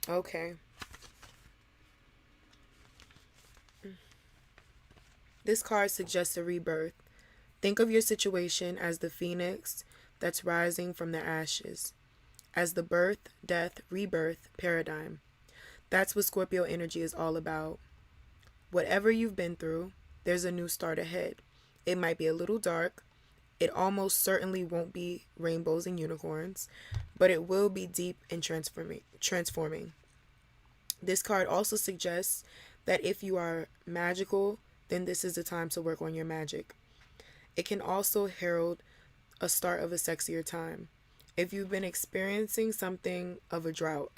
Okay. This card suggests a rebirth. Think of your situation as the phoenix that's rising from the ashes, as the birth, death, rebirth paradigm. That's what Scorpio energy is all about. Whatever you've been through, there's a new start ahead. It might be a little dark. It almost certainly won't be rainbows and unicorns, but it will be deep and transforming. This card also suggests that if you are magical, then this is the time to work on your magic. It can also herald a start of a sexier time. If you've been experiencing something of a drought,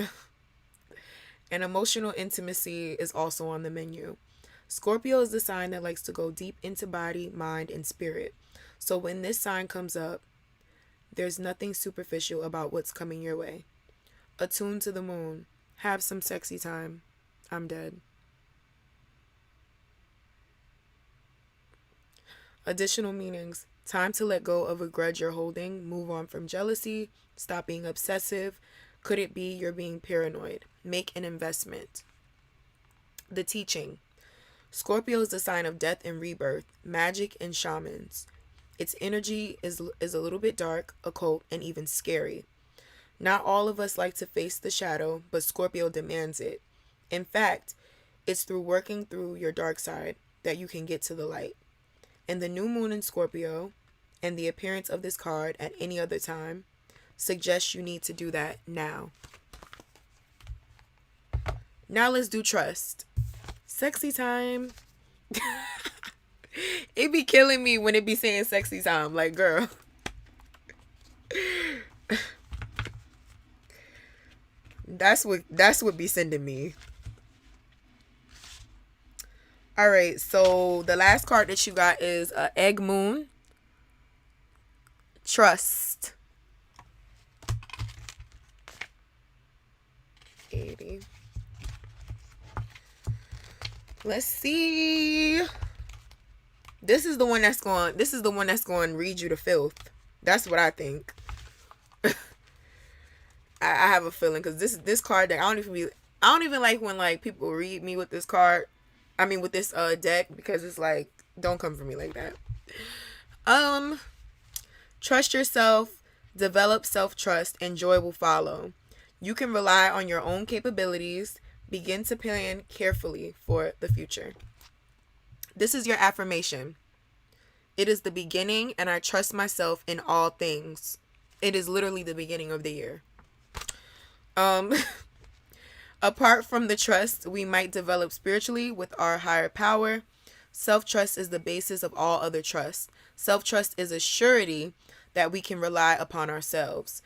And emotional intimacy is also on the menu. Scorpio is the sign that likes to go deep into body, mind, and spirit. So when this sign comes up, there's nothing superficial about what's coming your way. Attune to the moon. Have some sexy time. I'm dead. Additional meanings. Time to let go of a grudge you're holding. Move on from jealousy. Stop being obsessive. Could it be you're being paranoid? Make an investment. The teaching. Scorpio is the sign of death and rebirth, magic and shamans. Its energy is a little bit dark, occult, and even scary. Not all of us like to face the shadow, but Scorpio demands it. In fact, it's through working through your dark side that you can get to the light. And the new moon in Scorpio and the appearance of this card at any other time suggests you need to do that now. Now let's do trust. Sexy time. It be killing me when it be saying sexy time. Like, girl. That's what be sending me. All right, so the last card that you got is Egg Moon. Trust. 80. Let's see. This is the one that's going to read you to filth. That's what I think. I have a feeling because this card deck, I don't even like when like people read me with this card. I mean with this deck, because it's like, don't come for me like that. Trust yourself, develop self-trust, and joy will follow. You can rely on your own capabilities. Begin to plan carefully for the future. This is your affirmation. It is the beginning, and I trust myself in all things. It is literally the beginning of the year. Apart from the trust we might develop spiritually with our higher power, self-trust is the basis of all other trust. Self-trust is a surety that we can rely upon ourselves,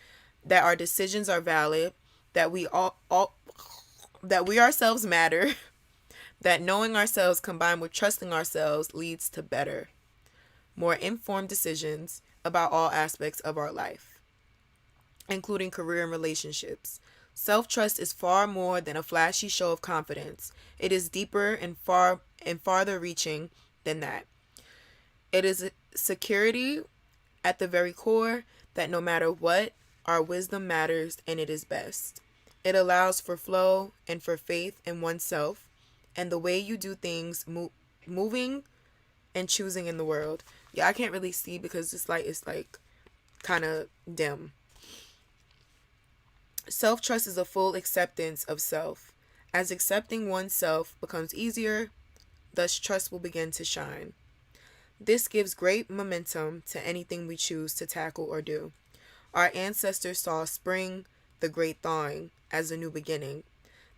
that our decisions are valid, that we ourselves matter, that knowing ourselves combined with trusting ourselves leads to better, more informed decisions about all aspects of our life, including career and relationships. Self-trust is far more than a flashy show of confidence. It is deeper and farther reaching than that. It is a security at the very core that no matter what, our wisdom matters and it is best. It allows for flow and for faith in oneself and the way you do things, moving and choosing in the world. Yeah, I can't really see because this light is like kind of dim. Self-trust is a full acceptance of self. As accepting oneself becomes easier, thus trust will begin to shine. This gives great momentum to anything we choose to tackle or do. Our ancestors saw spring, the great thawing, as a new beginning.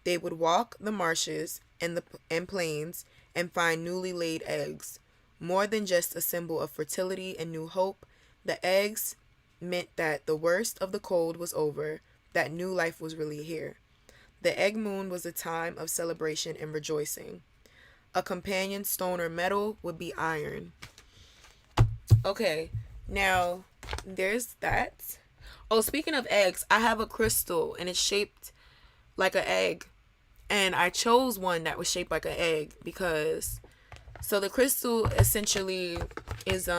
They would walk the marshes and plains and find newly laid eggs. More than just a symbol of fertility and new hope, the eggs meant that the worst of the cold was over, that new life was really here. The egg moon was a time of celebration and rejoicing. A companion stone or metal would be iron. Okay, now there's that. Oh, speaking of eggs, I have a crystal and it's shaped like an egg. And I chose one that was shaped like an egg because, so the crystal essentially is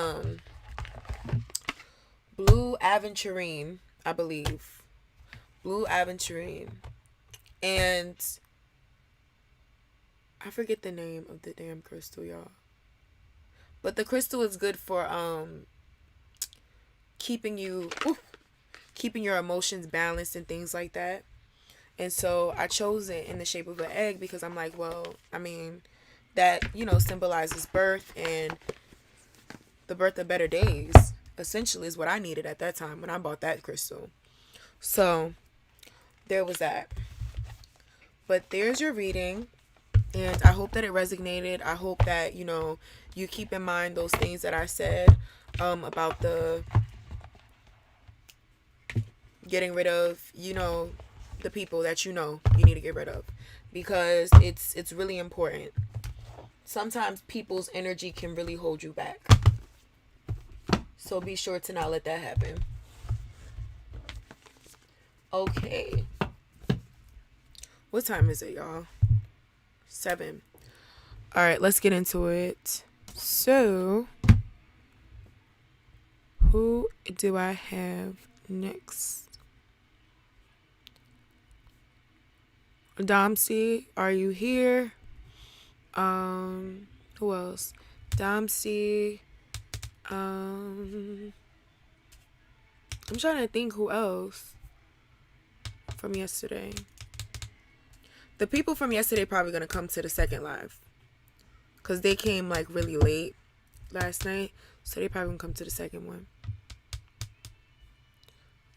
blue aventurine, I believe. Blue aventurine. And I forget the name of the damn crystal, y'all. But the crystal is good for keeping your emotions balanced and things like that. And so I chose it in the shape of an egg because I'm like, well, I mean, that, symbolizes birth and the birth of better days, essentially, is what I needed at that time when I bought that crystal. So there was that. But there's your reading. And I hope that it resonated. I hope that, you keep in mind those things that I said about the getting rid of, the people that you need to get rid of. because it's really important. Sometimes people's energy can really hold you back. So be sure to not let that happen. Okay. What time is it, y'all? 7. All right, let's get into it. So, who do I have next? Domsey, are you here? Who else? Domsey. I'm trying to think who else from yesterday. The people from yesterday probably gonna come to the second live, cause they came like really late last night, so they probably gonna come to the second one.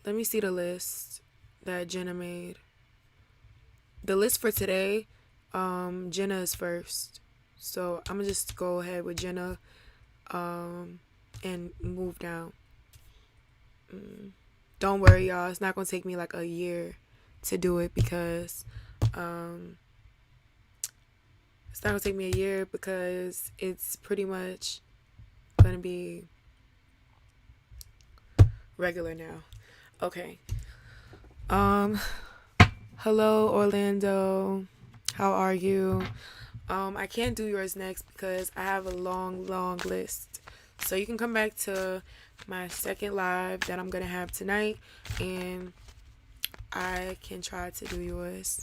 Let me see the list that Jenna made. The list for today, Jenna is first, so I'm gonna just go ahead with Jenna, and move down. Don't worry, y'all. It's not gonna take me like a year to do it because it's not gonna take me a year because it's pretty much gonna be regular now. Okay. Hello Orlando. How are you? I can't do yours next because I have a long list. So you can come back to my second live that I'm gonna have tonight, and I can try to do yours.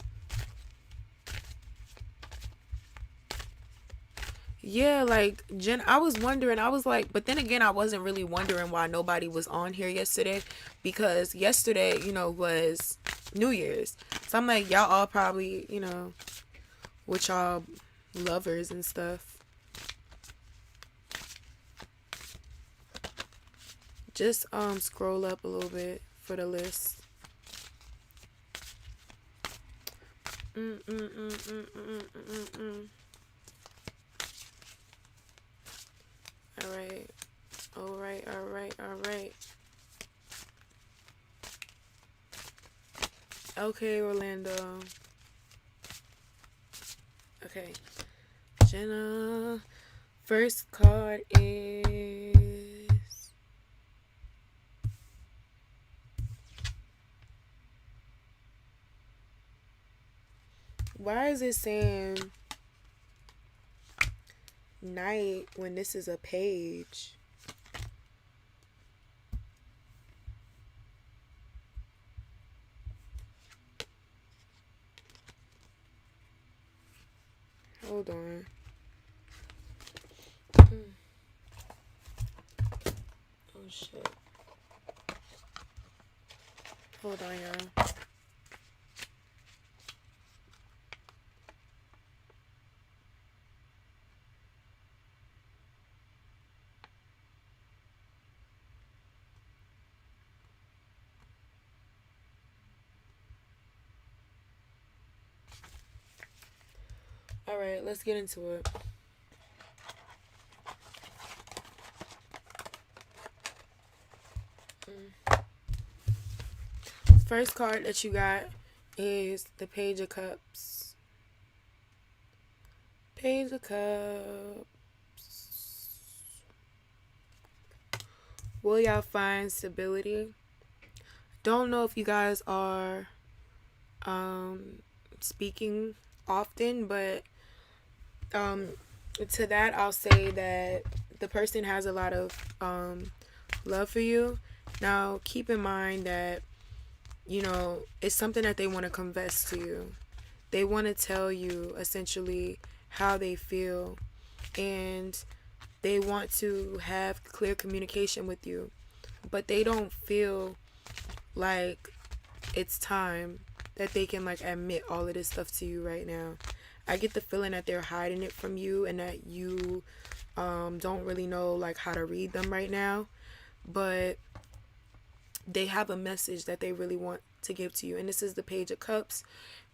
Yeah, like Jen, I was wondering. I was like, but then again, I wasn't really wondering why nobody was on here yesterday, because yesterday, was New Year's. So I'm like, y'all all probably, with y'all lovers and stuff. Just scroll up a little bit for the list. All right. Okay, Orlando. Okay. Jenna. First card is... Why is it saying night when this is a page? Hold on. Oh shit. Hold on, y'all. All right, let's get into it. First card that you got is the Page of Cups. Page of Cups. Will y'all find stability? Don't know if you guys are speaking often, but to that I'll say that the person has a lot of love for you. Now keep in mind that it's something that they want to confess to you. They want to tell you essentially how they feel, and they want to have clear communication with you, but they don't feel like it's time that they can like admit all of this stuff to you right now. I get the feeling that they're hiding it from you and that you don't really know like how to read them right now, but they have a message that they really want to give to you. And this is the Page of Cups.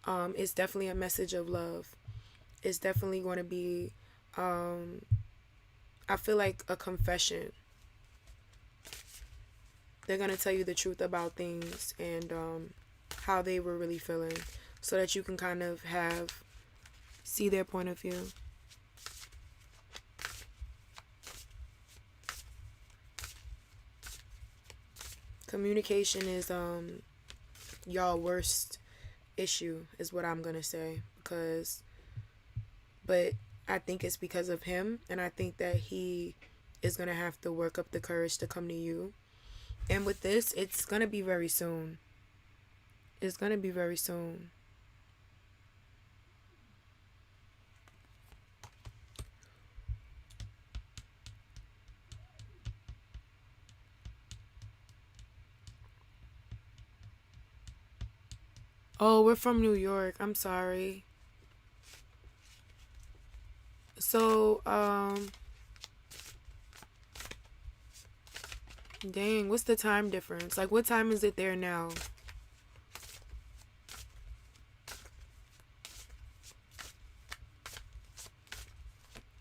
It's definitely a message of love. It's definitely going to be I feel like a confession. They're going to tell you the truth about things and how they were really feeling, so that you can kind of have see their point of view. Communication is y'all worst issue is what I'm gonna say, but I think it's because of him, and I think that he is gonna have to work up the courage to come to you. And with this, it's gonna be very soon. It's gonna be very soon. Oh, we're from New York. I'm sorry. So, dang, what's the time difference? Like, what time is it there now?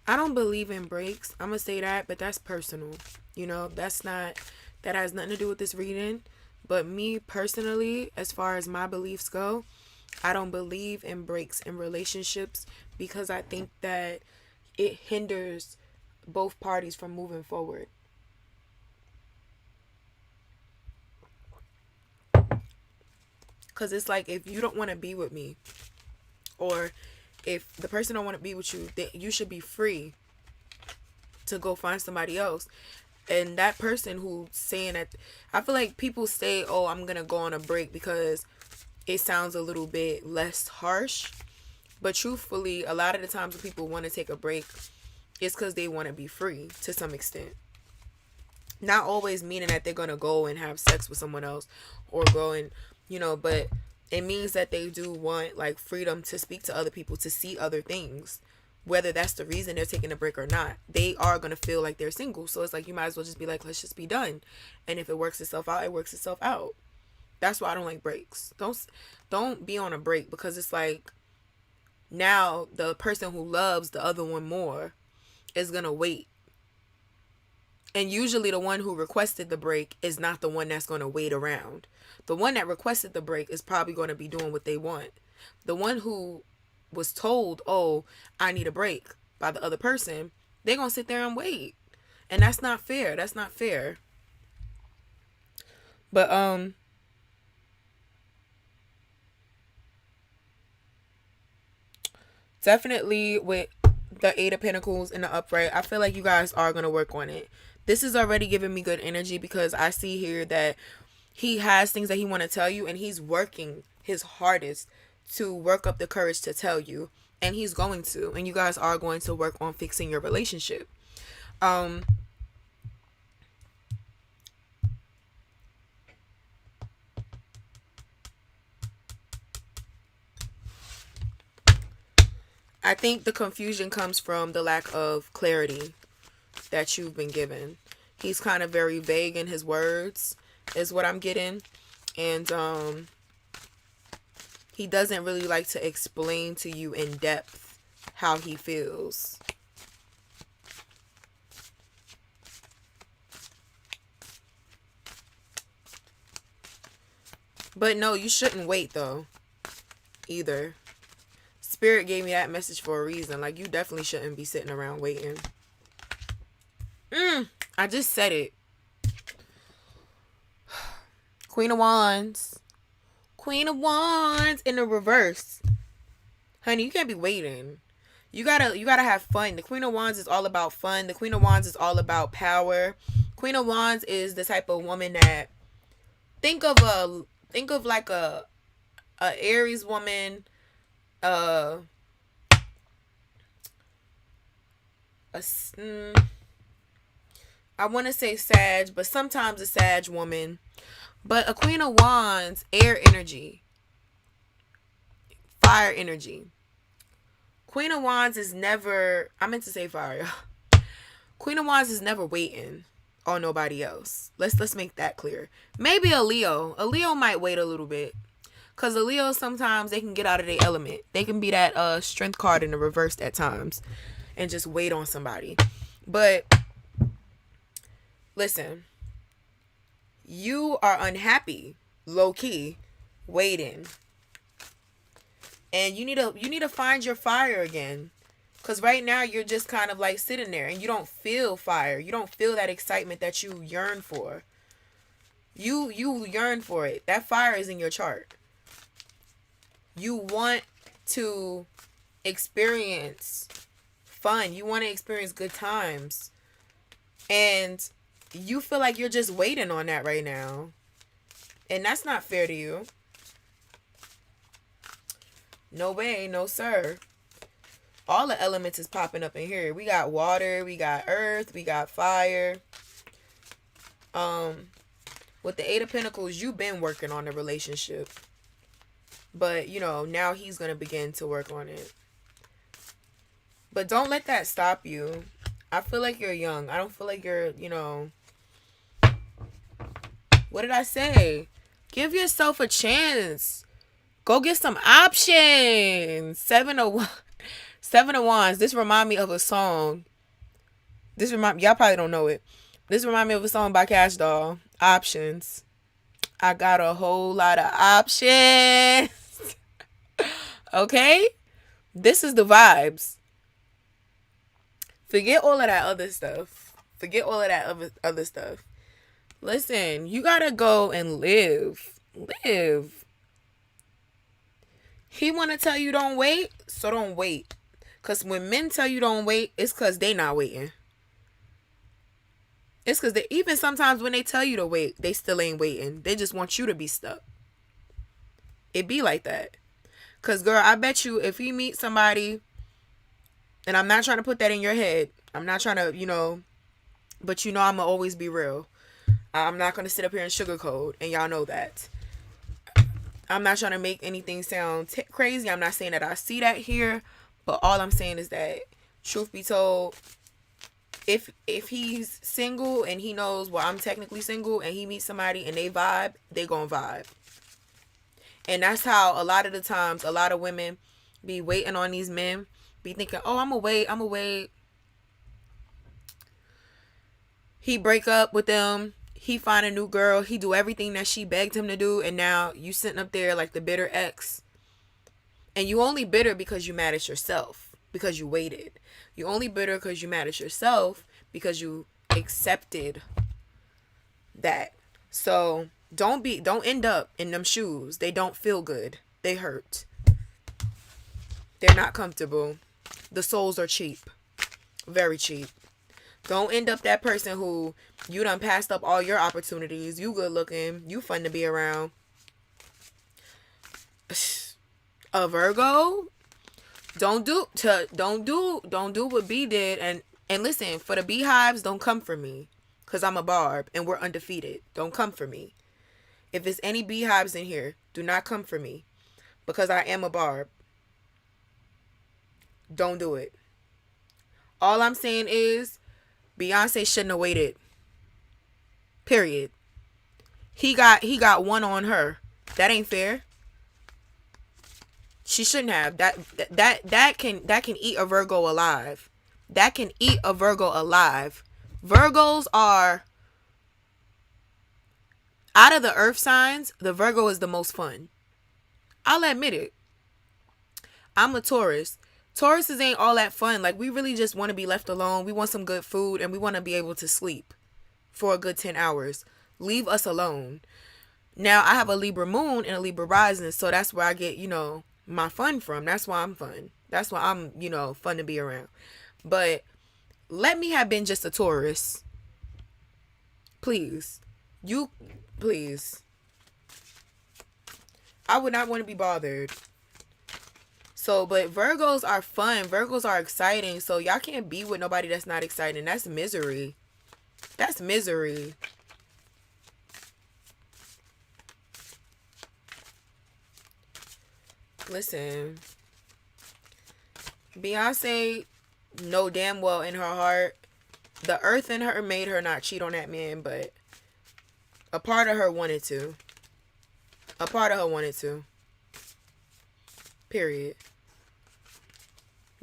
I don't believe in breaks. I'm gonna say that, but that's personal. That has nothing to do with this reading. But me personally, as far as my beliefs go, I don't believe in breaks in relationships because I think that it hinders both parties from moving forward. Because it's like, if you don't want to be with me, or if the person don't want to be with you, then you should be free to go find somebody else. And that person who's saying that, I feel like people say, oh, I'm gonna go on a break because it sounds a little bit less harsh. But truthfully, a lot of the times when people want to take a break, it's because they want to be free to some extent. Not always meaning that they're gonna go and have sex with someone else, or go and, but it means that they do want like freedom to speak to other people, to see other things. Whether that's the reason they're taking a break or not, they are gonna feel like they're single. So it's like, you might as well just be like, let's just be done. And if it works itself out, it works itself out. That's why I don't like breaks. Don't be on a break, because it's like, now the person who loves the other one more is gonna wait. And usually the one who requested the break is not the one that's gonna wait around. The one that requested the break is probably gonna be doing what they want. The one who was told, oh, I need a break, by the other person, they're gonna sit there and wait. And that's not fair. That's not fair. But definitely with the Eight of Pentacles in the upright, I feel like you guys are gonna work on it. This is already giving me good energy, because I see here that he has things that he want to tell you, and he's working his hardest to work up the courage to tell you, and he's going to, and you guys are going to work on fixing your relationship. I think the confusion comes from the lack of clarity that you've been given. He's kind of very vague in his words, is what I'm getting. And he doesn't really like to explain to you in depth how he feels. But no, you shouldn't wait though, either. Spirit gave me that message for a reason. Like, you definitely shouldn't be sitting around waiting. I just said it. Queen of Wands. Queen of Wands in the reverse. Honey, you can't be waiting. You gotta have fun. The Queen of Wands is all about fun. The Queen of Wands is all about power. Queen of Wands is the type of woman that, think of like a Aries woman, I want to say Sag, but sometimes a Sag woman. But a Queen of Wands, air energy, fire energy. Queen of Wands is never, I meant to say fire. Queen of Wands is never waiting on nobody else. Let's make that clear. Maybe a Leo. A Leo might wait a little bit. Because a Leo, sometimes they can get out of their element. They can be that strength card in the reverse at times and just wait on somebody. But listen, you are unhappy, low key, waiting. And you need to find your fire again. Cause right now you're just kind of like sitting there and you don't feel fire. You don't feel that excitement that you yearn for. You yearn for it. That fire is in your chart. You want to experience fun. You want to experience good times. And you feel like you're just waiting on that right now. And that's not fair to you. No way, no sir. All the elements is popping up in here. We got water, we got earth, we got fire. With the Eight of Pentacles, you've been working on the relationship. But, now he's going to begin to work on it. But don't let that stop you. I feel like you're young. I don't feel like you're, what did I say? Give yourself a chance. Go get some options. Seven of Wands. This remind me of a song. Y'all probably don't know it. This remind me of a song by Cash Doll. Options. I got a whole lot of options. Okay? This is the vibes. Forget all of that other stuff. Forget all of that other stuff. Listen, you gotta go and live. Live. He wanna tell you don't wait, so don't wait. Cause when men tell you don't wait, it's cause they not waiting. It's cause even sometimes when they tell you to wait, they still ain't waiting. They just want you to be stuck. It be like that. Cause girl, I bet you if you meet somebody, and I'm not trying to put that in your head. I'm not trying to, but I'm gonna always be real. I'm not gonna sit up here and sugarcoat, and y'all know that. I'm not trying to make anything sound crazy. I'm not saying that I see that here, but all I'm saying is that, truth be told, if he's single and he knows, well, I'm technically single, and he meets somebody and they vibe, they gonna vibe. And that's how a lot of the times a lot of women be waiting on these men, be thinking, oh, I'm gonna wait. He break up with them. He find a new girl. He do everything that she begged him to do. And now you sitting up there like the bitter ex. And you only bitter because you mad at yourself. Because you waited. You only bitter because you mad at yourself. Because you accepted that. So don't end up in them shoes. They don't feel good. They hurt. They're not comfortable. The souls are cheap. Very cheap. Don't end up that person who you done passed up all your opportunities. You good looking. You fun to be around. A Virgo? Don't do what B did. And listen, for the beehives, don't come for me. Because I'm a barb and we're undefeated. Don't come for me. If there's any beehives in here, do not come for me. Because I am a barb. Don't do it. All I'm saying is, Beyonce shouldn't have waited. Period. He got one on her. That ain't fair. She shouldn't have. That can eat a Virgo alive. That can eat a Virgo alive. Virgos are, out of the earth signs, the Virgo is the most fun. I'll admit it. I'm a Taurus. Tauruses ain't all that fun. Like, we really just want to be left alone. We want some good food and we want to be able to sleep for a good 10 hours. Leave us alone. Now, I have a Libra moon and a Libra rising, so that's where I get, my fun from. That's why I'm fun. That's why I'm, fun to be around. But let me have been just a Taurus. Please. Please. I would not want to be bothered. So, but Virgos are fun. Virgos are exciting. So, y'all can't be with nobody that's not exciting. That's misery. That's misery. Listen. Beyonce know damn well in her heart, the earth in her made her not cheat on that man, but a part of her wanted to. A part of her wanted to. Period.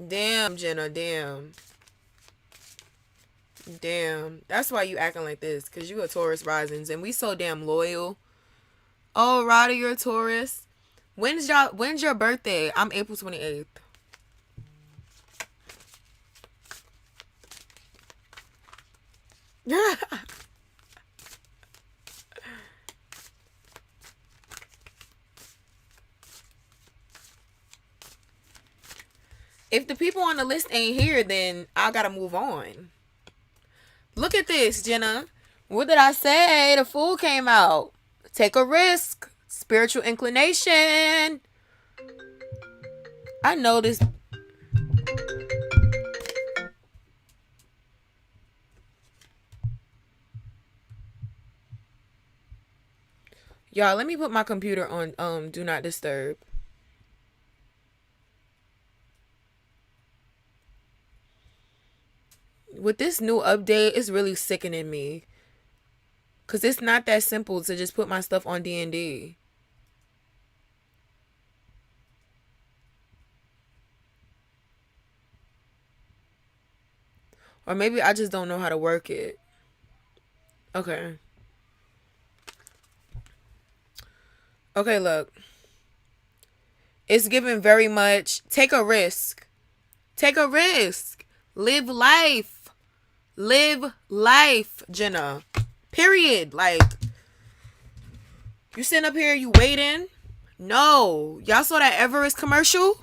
Damn, Jenna, damn. Damn. That's why you acting like this, because you a Taurus risings, and we so damn loyal. Oh, Rada, you're a Taurus. When's your birthday? I'm April 28th. If the people on the list ain't here, then I gotta move on. Look at this, Jenna. What did I say? The fool came out. Take a risk. Spiritual inclination. I know this. Y'all, let me put my computer on do not disturb. With this new update, it's really sickening me. Cause it's not that simple to just put my stuff on D&D. Or maybe I just don't know how to work it. Okay. Okay, look. It's given very much. Take a risk. Take a risk. Live life. Live life, Jenna. Period. Like, you sitting up here, you waiting? No. Y'all saw that Everest commercial?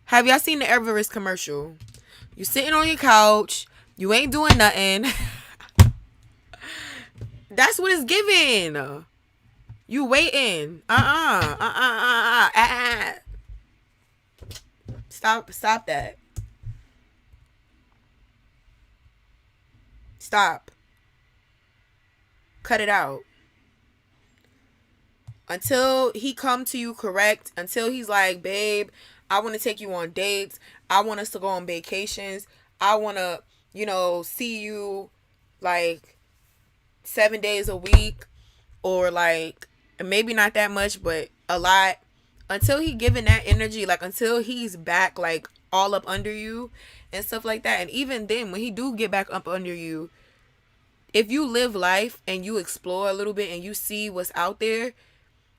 Have y'all seen the Everest commercial? You sitting on your couch. You ain't doing nothing. That's what it's giving. You waiting. Stop that. Stop. Cut it out. Until he come to you correct, until he's like, babe, I want to take you on dates. I want us to go on vacations. I want to, see you like 7 days a week, or like maybe not that much, but a lot. Until he giving that energy, like until he's back like all up under you and stuff like that. And even then, when he do get back up under you, if you live life and you explore a little bit and you see what's out there,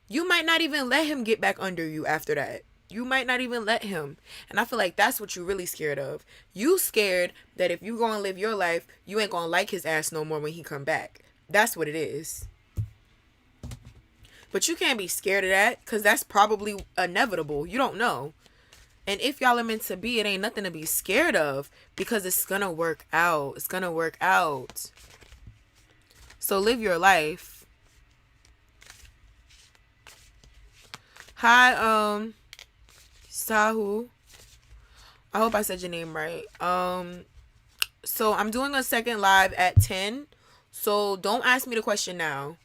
you might not even let him get back under you after that. You might not even let him. And I feel like that's what you're really scared of. You scared that if you go and live your life, you ain't gonna like his ass no more when he come back. That's what it is. But you can't be scared of that, because that's probably inevitable. You don't know. And if y'all are meant to be, it ain't nothing to be scared of, because it's gonna work out. It's gonna work out. So live your life. Hi, Sahu. I hope I said your name right. So I'm doing a second live at 10. So don't ask me the question now.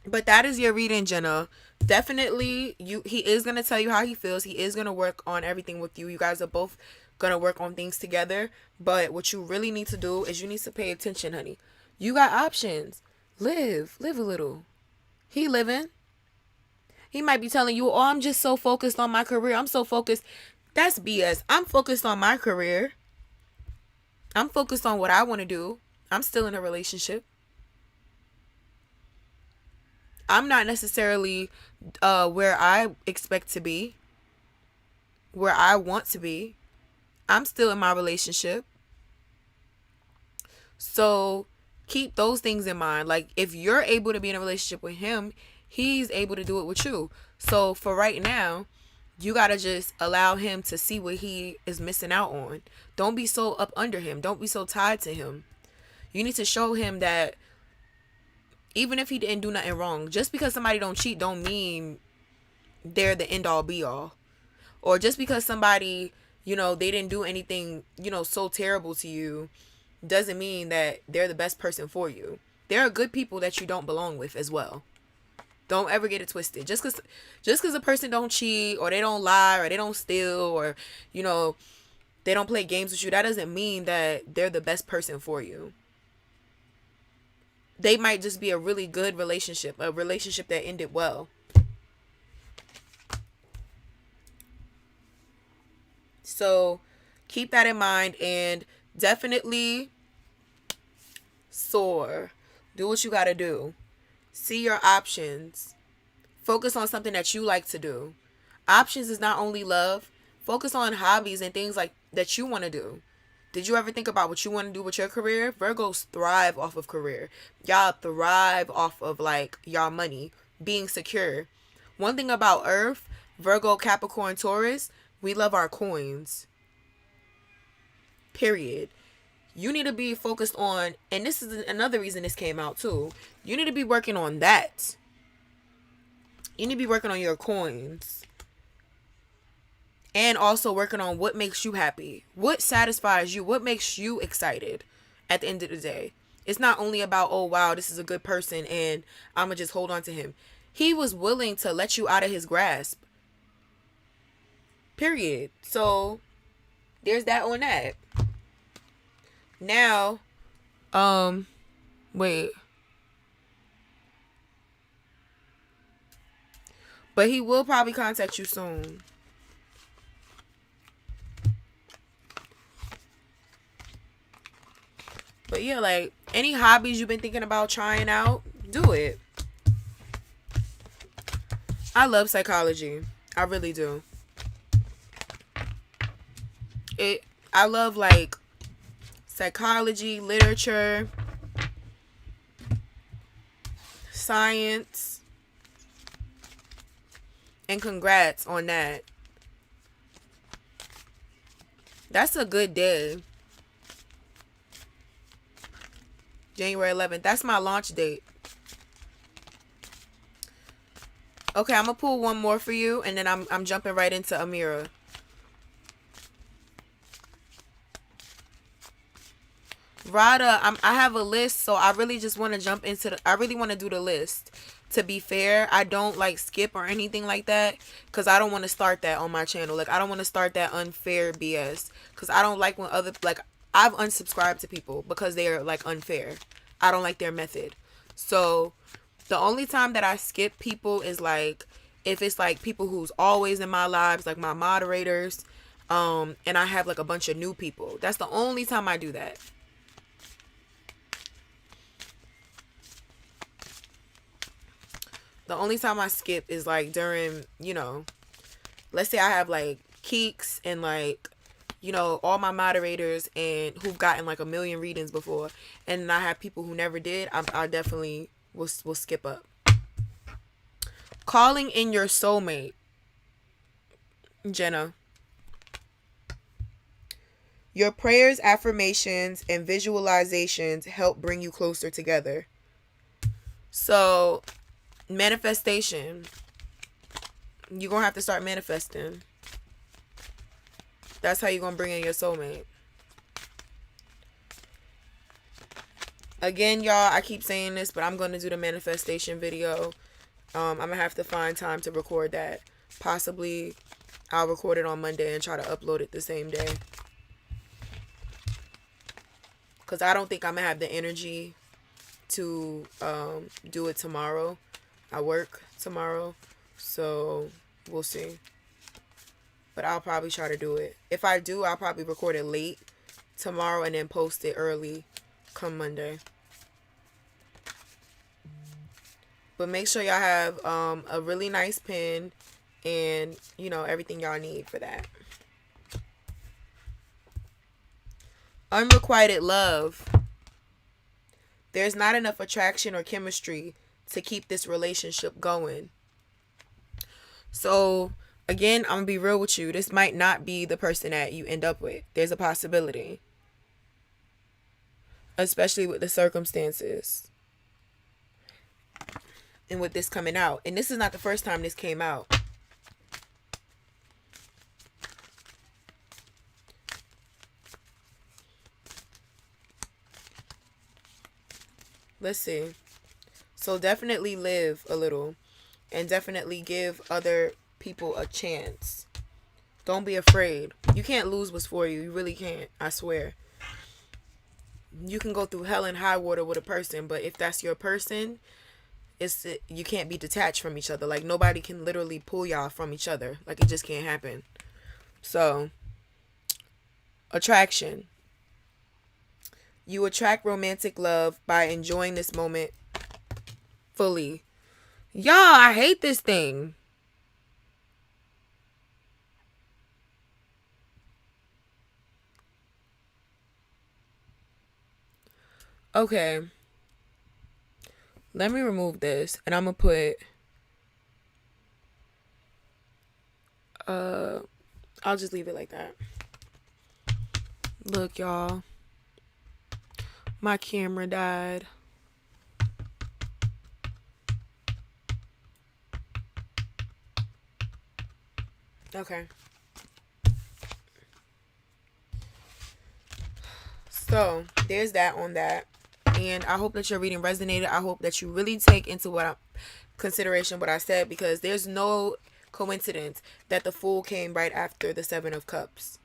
But that is your reading, Jenna. Definitely, he is gonna tell you how he feels. He is gonna work on everything with you. You guys are both gonna work on things together. But what you really need to do is you need to pay attention, honey. You got options. Live a little. He living. He might be telling you, oh, I'm just so focused on my career. I'm so focused. That's BS. I'm focused on my career. I'm focused on what I want to do. I'm still in a relationship. I'm not necessarily where I expect to be, where I want to be. I'm still in my relationship. So keep those things in mind. Like, if you're able to be in a relationship with him, he's able to do it with you. So for right now, you got to just allow him to see what he is missing out on. Don't be so up under him. Don't be so tied to him. You need to show him that even if he didn't do nothing wrong, just because somebody don't cheat don't mean they're the end all be all. Or just because somebody, they didn't do anything, so terrible to you, doesn't mean that they're the best person for you. There are good people that you don't belong with as well. Don't ever get it twisted. Just because a person don't cheat, or they don't lie, or they don't steal, or, they don't play games with you, that doesn't mean that they're the best person for you. They might just be a really good relationship, a relationship that ended well. So keep that in mind, and definitely soar. Do what you got to do. See your options. Focus on something that you like to do. Options is not only love. Focus on hobbies and things like that you want to do. Did you ever think about what you want to do with your career? Virgos thrive off of career. Y'all thrive off of like y'all money, being secure. One thing about Earth, Virgo, Capricorn, Taurus, we love our coins. Period. You need to be focused on, and this is another reason this came out too. You need to be working on that. You need to be working on your coins. And also working on what makes you happy. What satisfies you? What makes you excited at the end of the day? It's not only about, oh, wow, this is a good person and I'm going to just hold on to him. He was willing to let you out of his grasp. Period. So, there's that on that. Now, wait. But he will probably contact you soon. But yeah, like any hobbies you've been thinking about trying out, do it. I love psychology. I really do. I love like psychology, literature, science. And congrats on that. That's a good day. January 11th. That's my launch date. Okay, I'm going to pull one more for you, and then I'm jumping right into Amira. Rada, I have a list, so I really just want to jump into I really want to do the list. To be fair, I don't like skip or anything like that, because I don't want to start that on my channel. Like, I don't want to start that unfair BS, because I don't like when I've unsubscribed to people because they are like unfair. I don't like their method. So the only time that I skip people is like if it's like people who's always in my lives, like my moderators, and I have like a bunch of new people. That's the only time I do that. The only time I skip is like during, let's say I have like Keeks and like all my moderators and who've gotten like 1 million readings before, and I have people who never did. I definitely will skip up. Calling in your soulmate, Jenna. Your prayers, affirmations, and visualizations help bring you closer together. So, manifestation. You're gonna have to start manifesting. That's how you're going to bring in your soulmate. Again, y'all, I keep saying this, but I'm going to do the manifestation video. I'm going to have to find time to record that. Possibly, I'll record it on Monday and try to upload it the same day. Because I don't think I'm going to have the energy to do it tomorrow. I work tomorrow, so we'll see. But I'll probably try to do it. If I do, I'll probably record it late tomorrow and then post it early come Monday. But make sure y'all have a really nice pen and, everything y'all need for that. Unrequited love. There's not enough attraction or chemistry to keep this relationship going. So, again, I'm going to be real with you. This might not be the person that you end up with. There's a possibility. Especially with the circumstances. And with this coming out. And this is not the first time this came out. Let's see. So definitely live a little. And definitely give other people a chance. Don't be afraid. You can't lose what's for you. You really can't. I swear. You can go through hell and high water with a person, but if that's your person, you can't be detached from each other. Like, nobody can literally pull y'all from each other. Like, it just can't happen. So, attraction. You attract romantic love by enjoying this moment fully. Y'all, I hate this thing. Okay. Let me remove this and I'm gonna put I'll just leave it like that. Look, y'all. My camera died. Okay. So, there's that on that. And I hope that your reading resonated. I hope that you really take into consideration what I said, because there's no coincidence that the Fool came right after the Seven of Cups.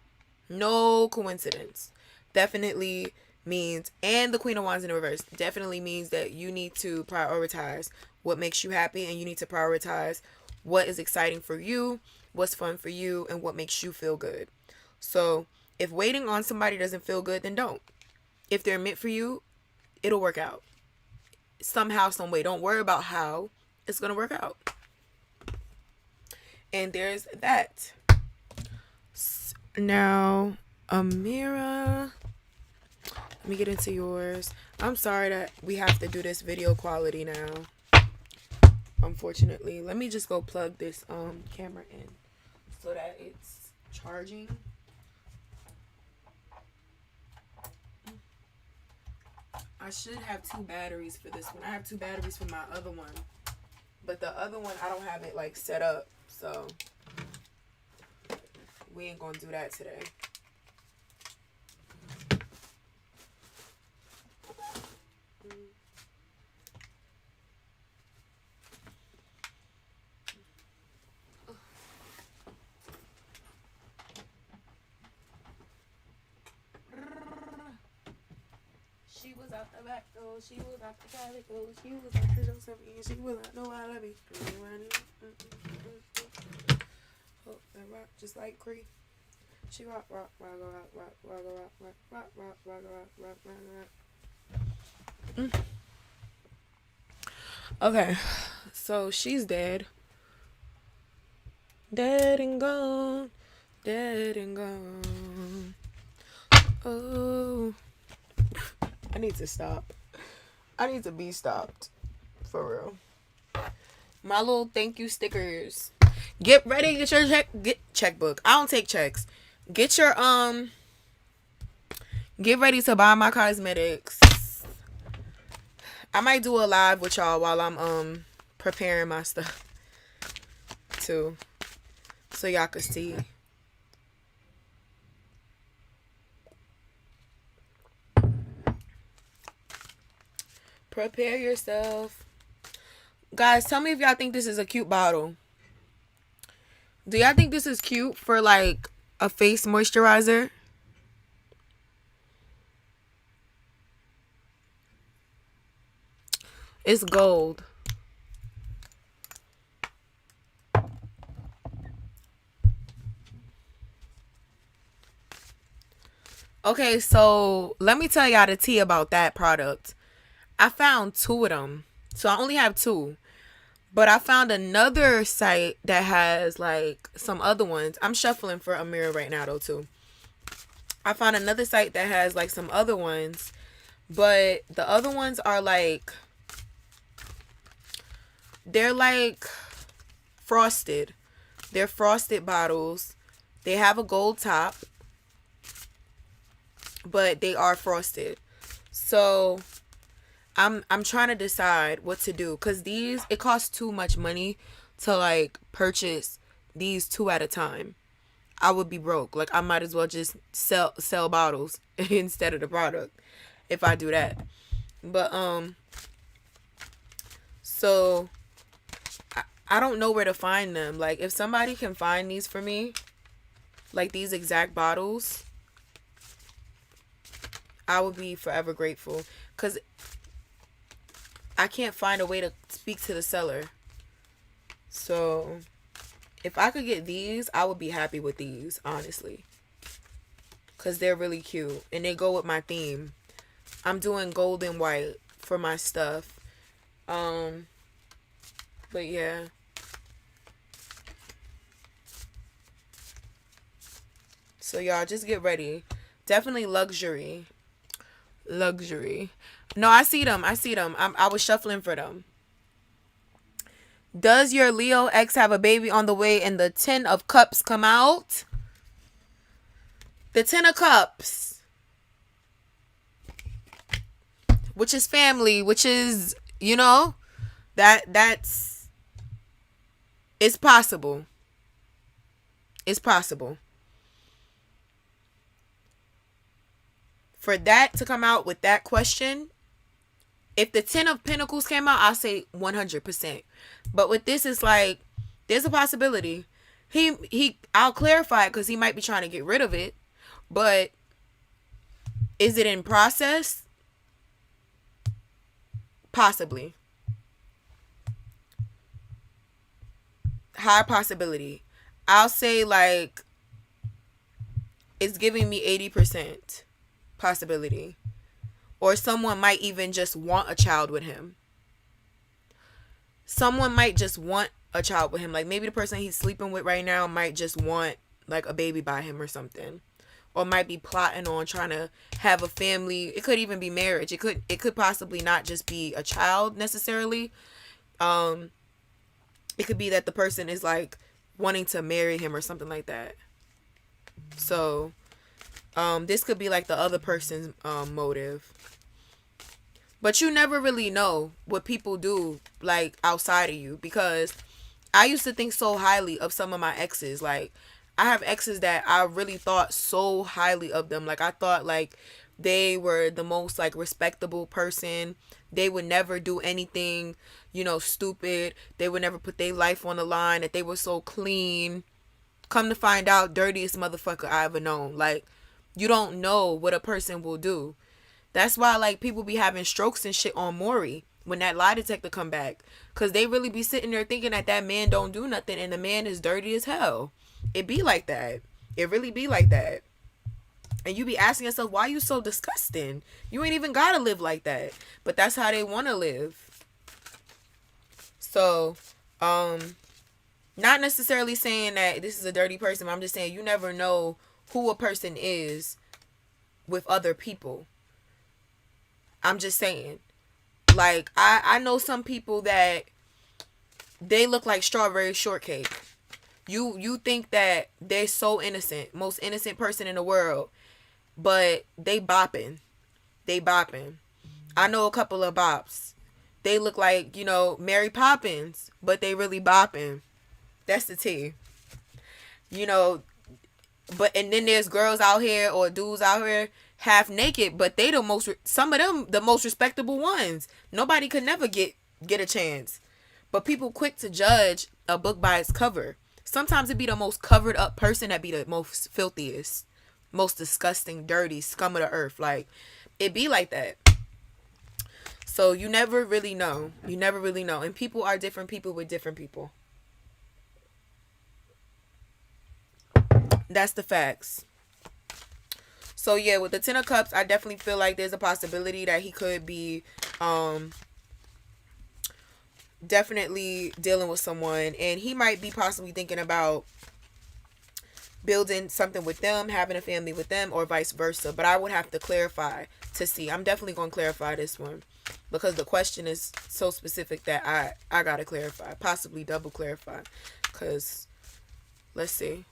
No coincidence. Definitely means, and the Queen of Wands in the reverse, definitely means that you need to prioritize what makes you happy, and you need to prioritize what is exciting for you, what's fun for you, and what makes you feel good. So if waiting on somebody doesn't feel good, then don't. If they're meant for you, it'll work out. Somehow, some way. Don't worry about how. It's going to work out. And there's that. Now, Amira, let me get into yours. I'm sorry that we have to do this video quality now. Unfortunately, let me just go plug this camera in so that it's charging. I should have 2 batteries for this one. I have 2 batteries for my other one, but the other one I don't have it like set up, so we ain't gonna do that today. She was out the back door, she was out the calico, she was out the Joseph, and she was out no I love you. Oh, that rock just like Cree. She rock, rock, rock, rock, rock, rock, rock, rock, rock, rock, rock, rock, rock, rock, rock. Okay, so she's dead. Dead and gone. Dead and gone. Oh. I need to stop. I need to be stopped. For real. My little thank you stickers. Get ready, get your checkbook. I don't take checks. Get your get ready to buy my cosmetics. I might do a live with y'all while I'm preparing my stuff too, so y'all can see. Prepare yourself. Guys, tell me if y'all think this is a cute bottle. Do y'all think this is cute for like a face moisturizer? It's gold. Okay, so let me tell y'all the tea about that product. I found 2 of them. So I only have 2. But I found another site that has like some other ones. I'm shuffling for Amira right now though too. I found another site that has like some other ones. But the other ones are like, they're like frosted. They're frosted bottles. They have a gold top, but they are frosted. So I'm trying to decide what to do, cuz these, it costs too much money to like purchase these 2 at a time. I would be broke. Like I might as well just sell bottles instead of the product if I do that. But so I don't know where to find them. Like if somebody can find these for me, like these exact bottles, I would be forever grateful, cuz I can't find a way to speak to the seller. So if I could get these, I would be happy with these, honestly, because they're really cute and they go with my theme. I'm doing gold and white for my stuff. But yeah. So y'all just get ready. Definitely luxury. Luxury. No, I see them. I see them. I was shuffling for them. Does your Leo ex have a baby on the way and the 10 of cups come out? The 10 of cups, which is family, which is, that's it's possible. It's possible. For that to come out with that question, if the 10 of Pentacles came out, I'll say 100%. But with this, it's like, there's a possibility. I'll clarify it because he might be trying to get rid of it. But is it in process? Possibly. High possibility. I'll say like it's giving me 80% possibility. Or someone might even just want a child with him. Someone might just want a child with him. Like maybe the person he's sleeping with right now might just want like a baby by him or something. Or might be plotting on trying to have a family. It could even be marriage. It could possibly not just be a child necessarily. It could be that the person is like wanting to marry him or something like that. So this could be like the other person's motive. But you never really know what people do like outside of you, because I used to think so highly of some of my exes. Like I have exes that I really thought so highly of them. Like I thought like they were the most like respectable person. They would never do anything, stupid. They would never put their life on the line. That they were so clean. Come to find out, dirtiest motherfucker I ever known. Like you don't know what a person will do. That's why like people be having strokes and shit on Maury when that lie detector come back, cause they really be sitting there thinking that man don't do nothing and the man is dirty as hell. It be like that. It really be like that. And you be asking yourself, why you so disgusting? You ain't even gotta live like that. But that's how they want to live. So, not necessarily saying that this is a dirty person. But I'm just saying you never know who a person is with other people. I'm just saying. Like, I know some people that they look like strawberry shortcake. You think that they're so innocent, most innocent person in the world, but they bopping. They bopping. I know a couple of bops. They look like, Mary Poppins, but they really bopping. That's the tea. But and then there's girls out here or dudes out here half naked, but they some of them the most respectable ones. Nobody could never get a chance. But people quick to judge a book by its cover. Sometimes it be the most covered up person that be the most filthiest, most disgusting, dirty, scum of the earth. Like, it be like that. So you never really know. You never really know. And people are different people with different people. That's the facts. So yeah, with the 10 of Cups, I definitely feel like there's a possibility that he could be definitely dealing with someone, and he might be possibly thinking about building something with them, having a family with them, or vice versa. But I would have to clarify to see. I'm definitely going to clarify this one because the question is so specific that I got to clarify, possibly double clarify, because let's see.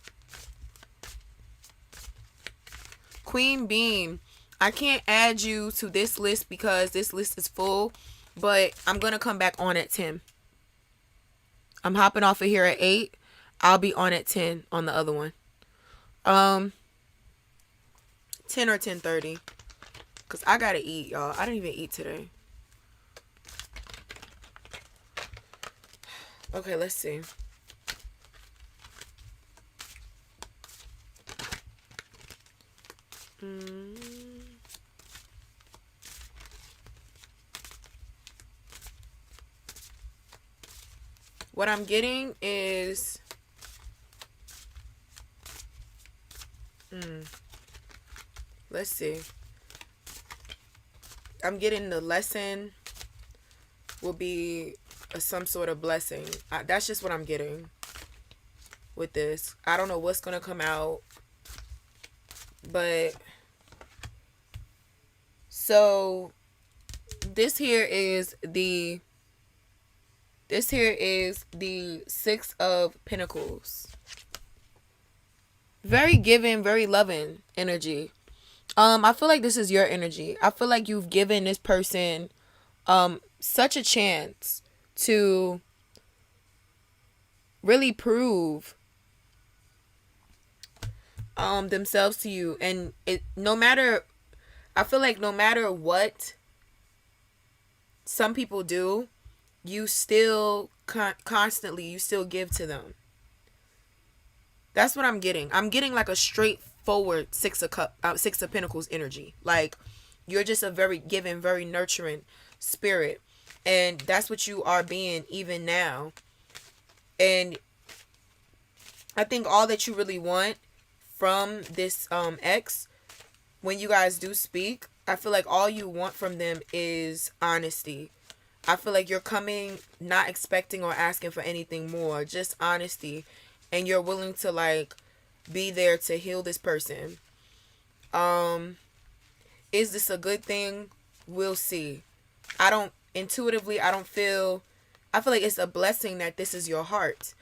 Queen Bean, I can't add you to this list because this list is full, but I'm going to come back on at 10. I'm hopping off of here at 8. I'll be on at 10 on the other one. 10 or 10:30. Because I got to eat, y'all. I didn't even eat today. Okay, let's see. What I'm getting is let's see. I'm getting the lesson will be some sort of blessing. That's just what I'm getting with this. I don't know what's gonna come out, but so this here is the Six of Pentacles. Very giving, very loving energy. I feel like this is your energy. I feel like you've given this person such a chance to really prove themselves to you, and it no matter I feel like no matter what some people do, you still constantly you still give to them. That's what I'm getting. I'm getting like a straightforward Six of Pentacles energy. Like you're just a very giving, very nurturing spirit, and that's what you are being even now. And I think all that you really want from this ex, when you guys do speak, I feel like all you want from them is honesty. I feel like you're coming not expecting or asking for anything more, just honesty, and you're willing to like be there to heal this person. Is this a good thing? We'll see. I feel like it's a blessing that this is your heart.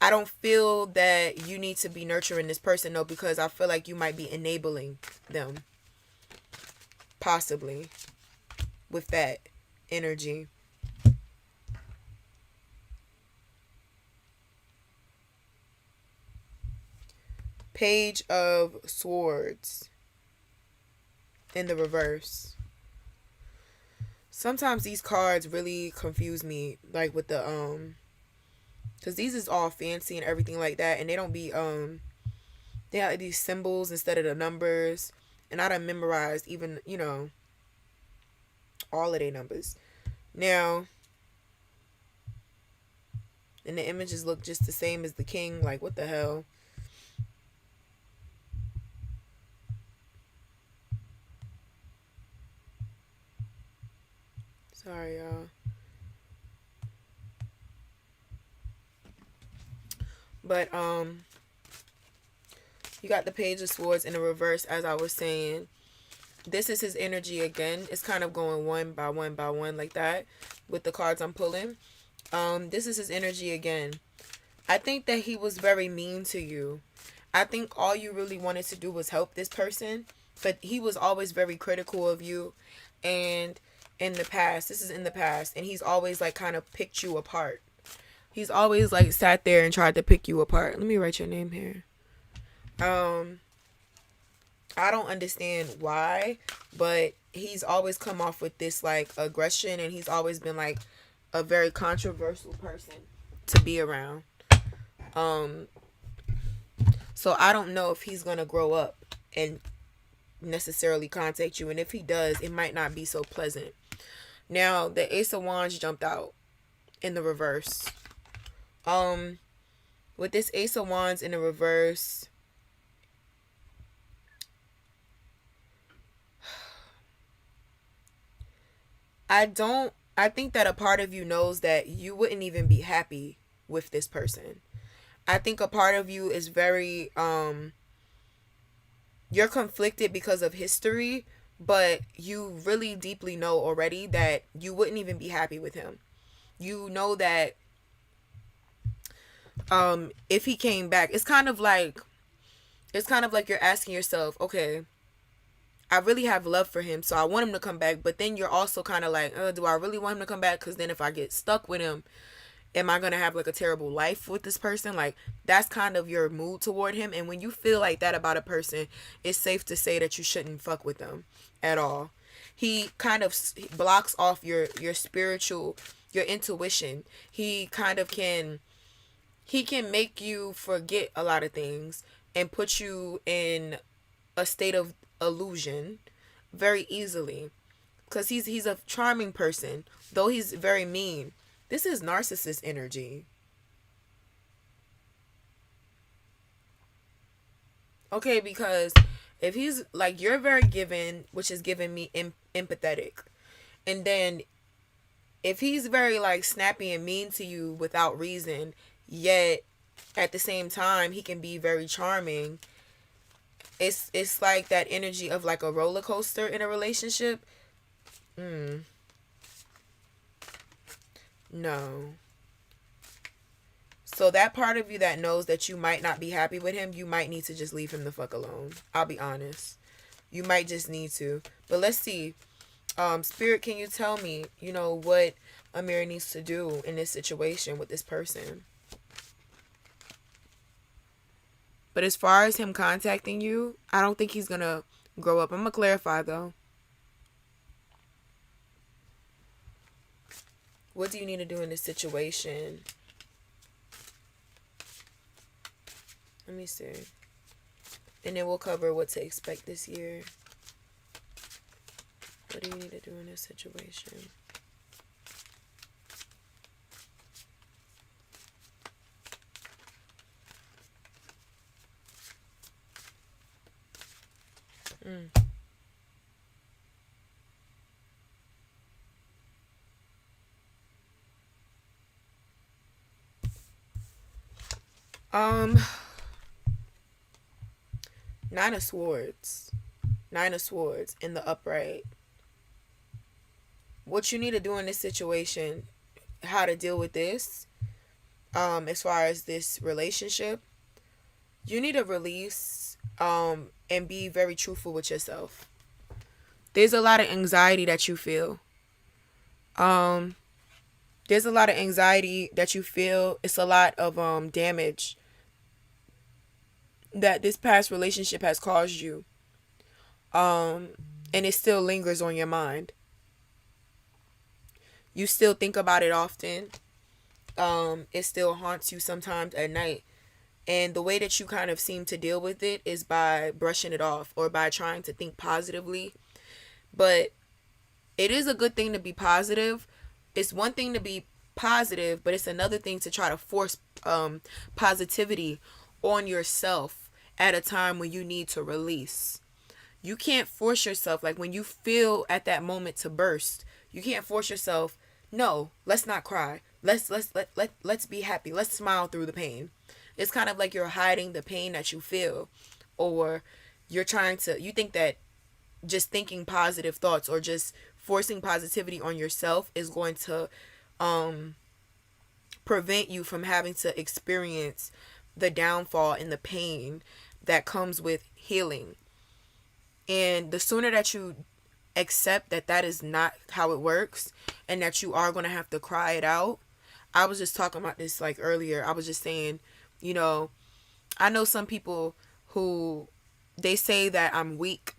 I don't feel that you need to be nurturing this person, though, because I feel like you might be enabling them. Possibly. With that energy. Page of Swords. In the reverse. Sometimes these cards really confuse me. Like with the, because these is all fancy and everything like that. And they don't be, they have like these symbols instead of the numbers. And I done memorized even, all of their numbers. Now, and the images look just the same as the king. Like, what the hell? Sorry, y'all. But, you got the Page of Swords in the reverse, as I was saying. This is his energy again. It's kind of going one by one by one like that with the cards I'm pulling. This is his energy again. I think that he was very mean to you. I think all you really wanted to do was help this person, but he was always very critical of you. And in the past, this is in the past, and he's always like kind of picked you apart. He's always like sat there and tried to pick you apart. Let me write your name here. I don't understand why, but he's always come off with this like aggression, and he's always been like a very controversial person to be around. So I don't know if he's gonna grow up and necessarily contact you, and if he does, it might not be so pleasant. Now the Ace of Wands jumped out in the reverse. With this Ace of Wands in the reverse, I think that a part of you knows that you wouldn't even be happy with this person. I think a part of you is very you're conflicted because of history, but you really deeply know already that you wouldn't even be happy with him. You know that if he came back, it's kind of like you're asking yourself, okay, I really have love for him, so I want him to come back. But then you're also kind of like, do I really want him to come back? Because then if I get stuck with him, am I going to have like a terrible life with this person? Like, that's kind of your mood toward him. And when you feel like that about a person, it's safe to say that you shouldn't fuck with them at all. He kind of blocks off your spiritual, your intuition. He kind of can make you forget a lot of things and put you in a state of illusion very easily, because he's a charming person, though he's very mean. This is narcissist energy. Okay, because if he's like, you're very giving, which is giving me empathetic, and then If he's very like snappy and mean to you without reason, yet at the same time he can be very charming, it's like that energy of like a roller coaster in a relationship. Mm, no. So that part of you that knows that you might not be happy with him, you might need to just leave him the fuck alone. I'll be honest. You might just need to. But let's see. Spirit, can you tell me, what Amir needs to do in this situation with this person? But as far as him contacting you, I don't think he's gonna grow up. I'm gonna clarify though. What do you need to do in this situation? Let me see. And then we'll cover what to expect this year. What do you need to do in this situation? Mm. Um, Nine of Swords. Nine of Swords in the upright. What you need to do in this situation, how to deal with this, as far as this relationship, you need to release, and be very truthful with yourself. There's a lot of anxiety that you feel. Um, there's a lot of anxiety that you feel. It's a lot of damage that this past relationship has caused you. Um, and it still lingers on your mind. You still think about it often. It still haunts you sometimes at night. And the way that you kind of seem to deal with it is by brushing it off or by trying to think positively. But it is a good thing to be positive. It's one thing to be positive, but it's another thing to try to force positivity on yourself at a time when you need to release. You can't force yourself, like when you feel at that moment to burst, you can't force yourself, no, let's not cry. Let's be happy. Let's smile through the pain. It's kind of like you're hiding the pain that you feel, or you think that just thinking positive thoughts or just forcing positivity on yourself is going to um prevent you from having to experience the downfall and the pain that comes with healing. And the sooner that you accept that that is not how it works and that you are going to have to cry it out. I was just talking about this like earlier. I was just saying, you know, I know some people who they say that I'm weak.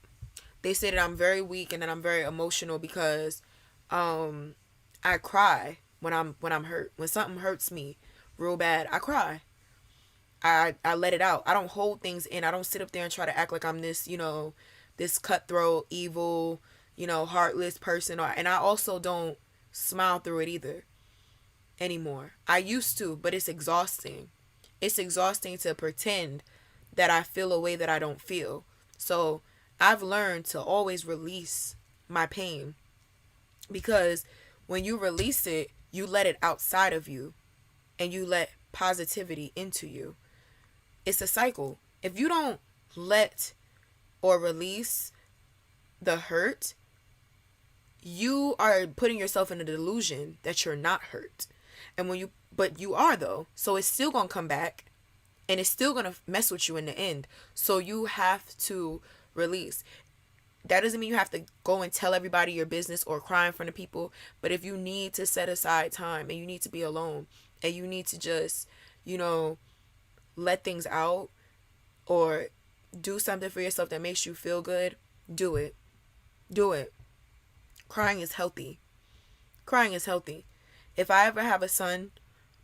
They say that I'm very weak and that I'm very emotional because I cry when I'm hurt. When something hurts me real bad, I cry. I let it out. I don't hold things in. I don't sit up there and try to act like I'm this, this cutthroat, evil, heartless person. And I also don't smile through it either anymore. I used to, but it's exhausting. It's exhausting to pretend that I feel a way that I don't feel. So I've learned to always release my pain, because when you release it, you let it outside of you and you let positivity into you. It's a cycle. If you don't let or release the hurt, you are putting yourself in a delusion that you're not hurt. But you are though. So it's still going to come back and it's still going to mess with you in the end. So you have to release. That doesn't mean you have to go and tell everybody your business or cry in front of people. But if you need to set aside time and you need to be alone and you need to just, let things out or do something for yourself that makes you feel good, do it. Do it. Crying is healthy. Crying is healthy. If I ever have a son,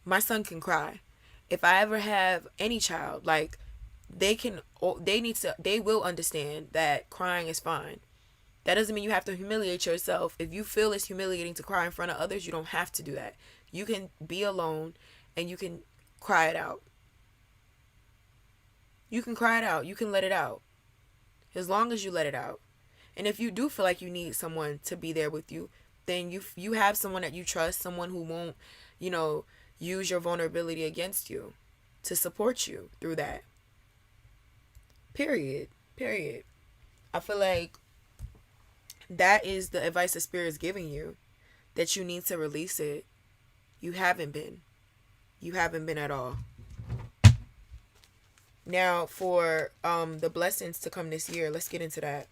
my son can cry. If I ever have any child, like they will understand that crying is fine. That doesn't mean you have to humiliate yourself. If you feel it's humiliating to cry in front of others, you don't have to do that. You can be alone and you can cry it out. You can cry it out. You can let it out. As long as you let it out. And if you do feel like you need someone to be there with you, then you have someone that you trust, someone who won't, you know, use your vulnerability against you, to support you through that. Period. Period. I feel like that is the advice the spirit is giving you, that you need to release it. You haven't been. You haven't been at all. Now for the blessings to come this year, let's get into that.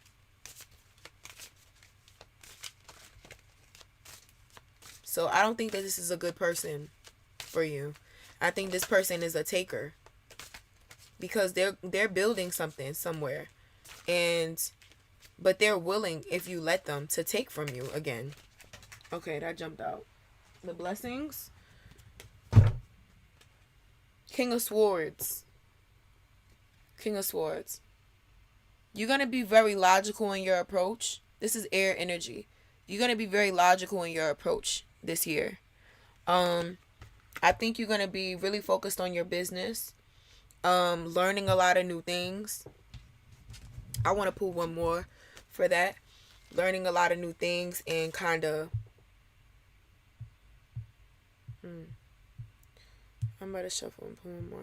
So I don't think that this is a good person for you. I think this person is a taker, because they're building something somewhere, and but they're willing, if you let them, to take from you again. Okay, that jumped out. The blessings. King of Swords. King of Swords. You're going to be very logical in your approach. This is air energy. You're going to be very logical in your approach this year. I think you're going to be really focused on your business. Learning a lot of new things. I want to pull one more for that. Learning a lot of new things and kind of... I'm about to shuffle and pull one more.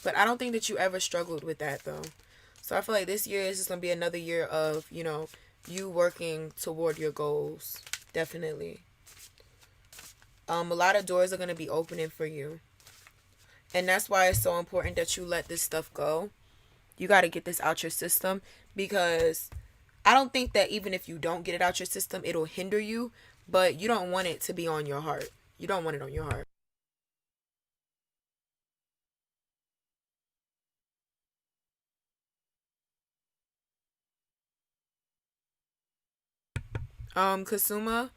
But I don't think that you ever struggled with that, though. So I feel like this year is just going to be another year of, you know, you working toward your goals. Definitely. A lot of doors are going to be opening for you. And that's why it's so important that you let this stuff go. You got to get this out your system, because I don't think that even if you don't get it out your system, it'll hinder you. But you don't want it to be on your heart. You don't want it on your heart. Kasuma,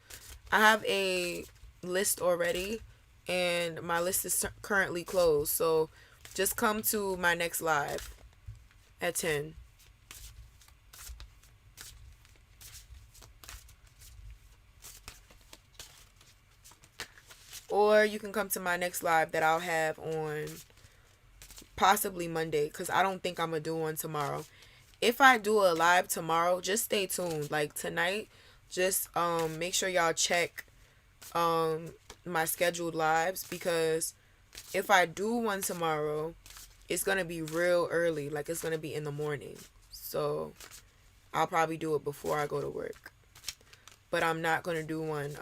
I have a list already, and my list is currently closed. So just come to my next live at 10. Or you can come to my next live that I'll have on possibly Monday, because I don't think I'm going to do one tomorrow. If I do a live tomorrow, just stay tuned. Like tonight, just make sure y'all check my scheduled lives, because if I do one tomorrow, it's going to be real early. Like, it's going to be in the morning. So I'll probably do it before I go to work. But I'm not going to do one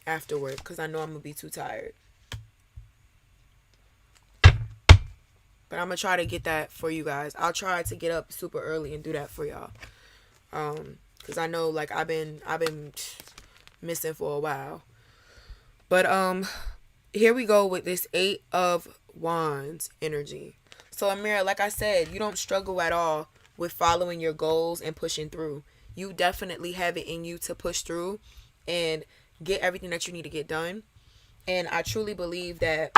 after work, because I know I'm going to be too tired. But I'm going to try to get that for you guys. I'll try to get up super early and do that for y'all. Because I know, like, I've been missing for a while. But here we go with this 8 of Wands energy. So Amira, like I said, you don't struggle at all with following your goals and pushing through. You definitely have it in you to push through and get everything that you need to get done. And I truly believe that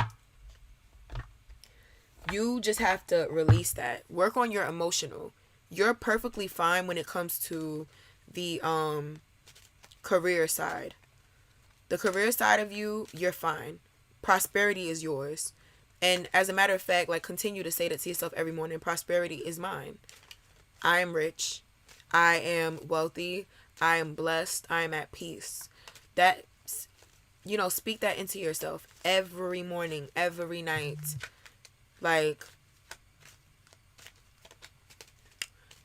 you just have to release that. Work on your emotional. You're perfectly fine when it comes to the career side. The career side of you, you're fine. Prosperity is yours. And as a matter of fact, like, continue to say that to yourself every morning. Prosperity is mine. I am rich. I am wealthy. I am blessed. I am at peace. That, you know, speak that into yourself every morning, every night. Like,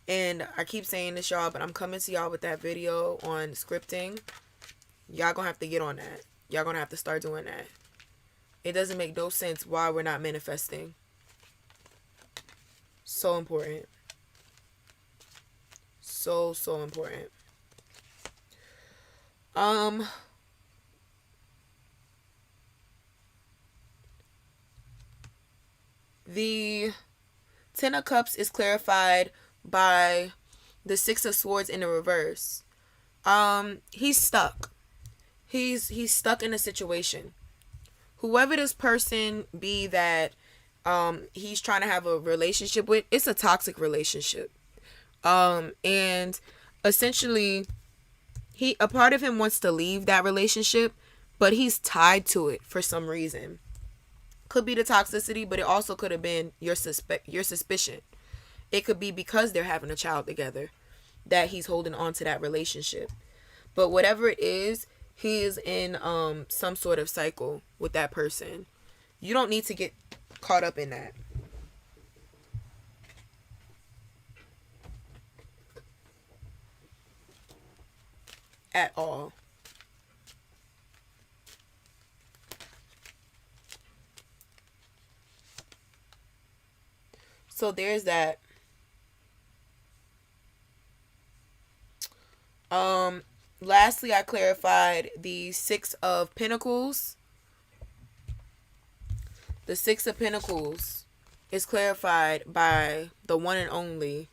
and I keep saying this, y'all, but I'm coming to y'all with that video on scripting. Y'all gonna have to get on that. Y'all gonna have to start doing that. It doesn't make no sense why we're not manifesting. So important. So important. The 10 of Cups is clarified by the 6 of Swords in the reverse. He's stuck. He's stuck in a situation. Whoever this person be that he's trying to have a relationship with, it's a toxic relationship. And essentially a part of him wants to leave that relationship, but he's tied to it for some reason. Could be the toxicity, but it also could have been your suspicion. It could be because they're having a child together that he's holding on to that relationship. But whatever it is, he is in some sort of cycle with that person. You don't need to get caught up in that at all. So there's that. Lastly, I clarified the 6 of Pentacles. The 6 of Pentacles is clarified by the one and only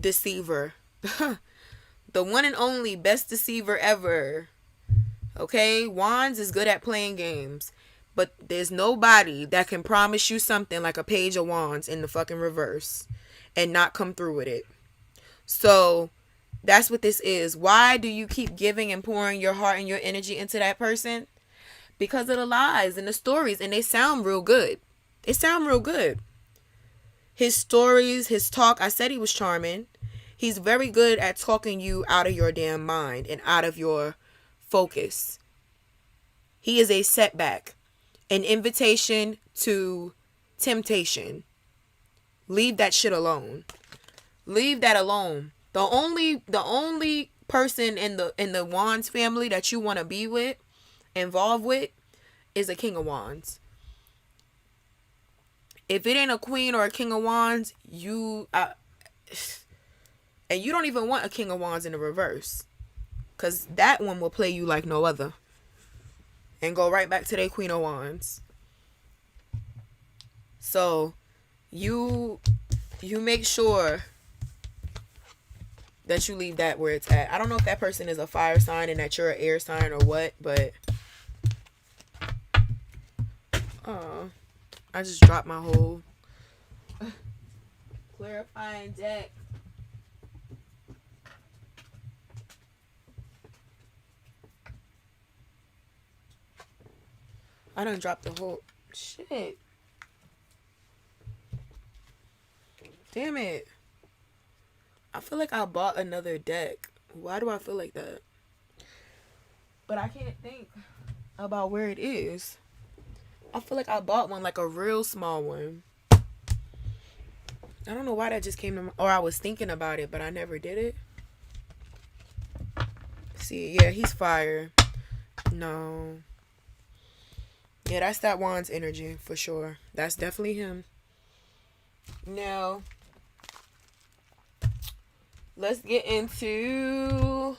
deceiver. The one and only best deceiver ever. Okay? Wands is good at playing games. But there's nobody that can promise you something like a Page of Wands in the fucking reverse and not come through with it. So that's what this is. Why do you keep giving and pouring your heart and your energy into that person? Because of the lies and the stories, and they sound real good. They sound real good. His stories, his talk, I said he was charming. He's very good at talking you out of your damn mind and out of your focus. He is a setback, an invitation to temptation. Leave that shit alone. Leave that alone. The only person in the Wands family that you want to be with, involved with, is a King of Wands. If it ain't a Queen or a King of Wands, and you don't even want a King of Wands in the reverse, because that one will play you like no other and go right back to their Queen of Wands. So you make sure that you leave that where it's at. I don't know if that person is a fire sign and that you're an air sign or what, but I just dropped my whole clarifying deck. I done dropped the whole shit. Damn it. I feel like I bought another deck. Why do I feel like that? But I can't think about where it is. I feel like I bought one, like a real small one. I don't know why that just came to my, or I was thinking about it, but I never did it. See, yeah, he's fire. No. Yeah, that's that Wands energy for sure. That's definitely him. Now, let's get into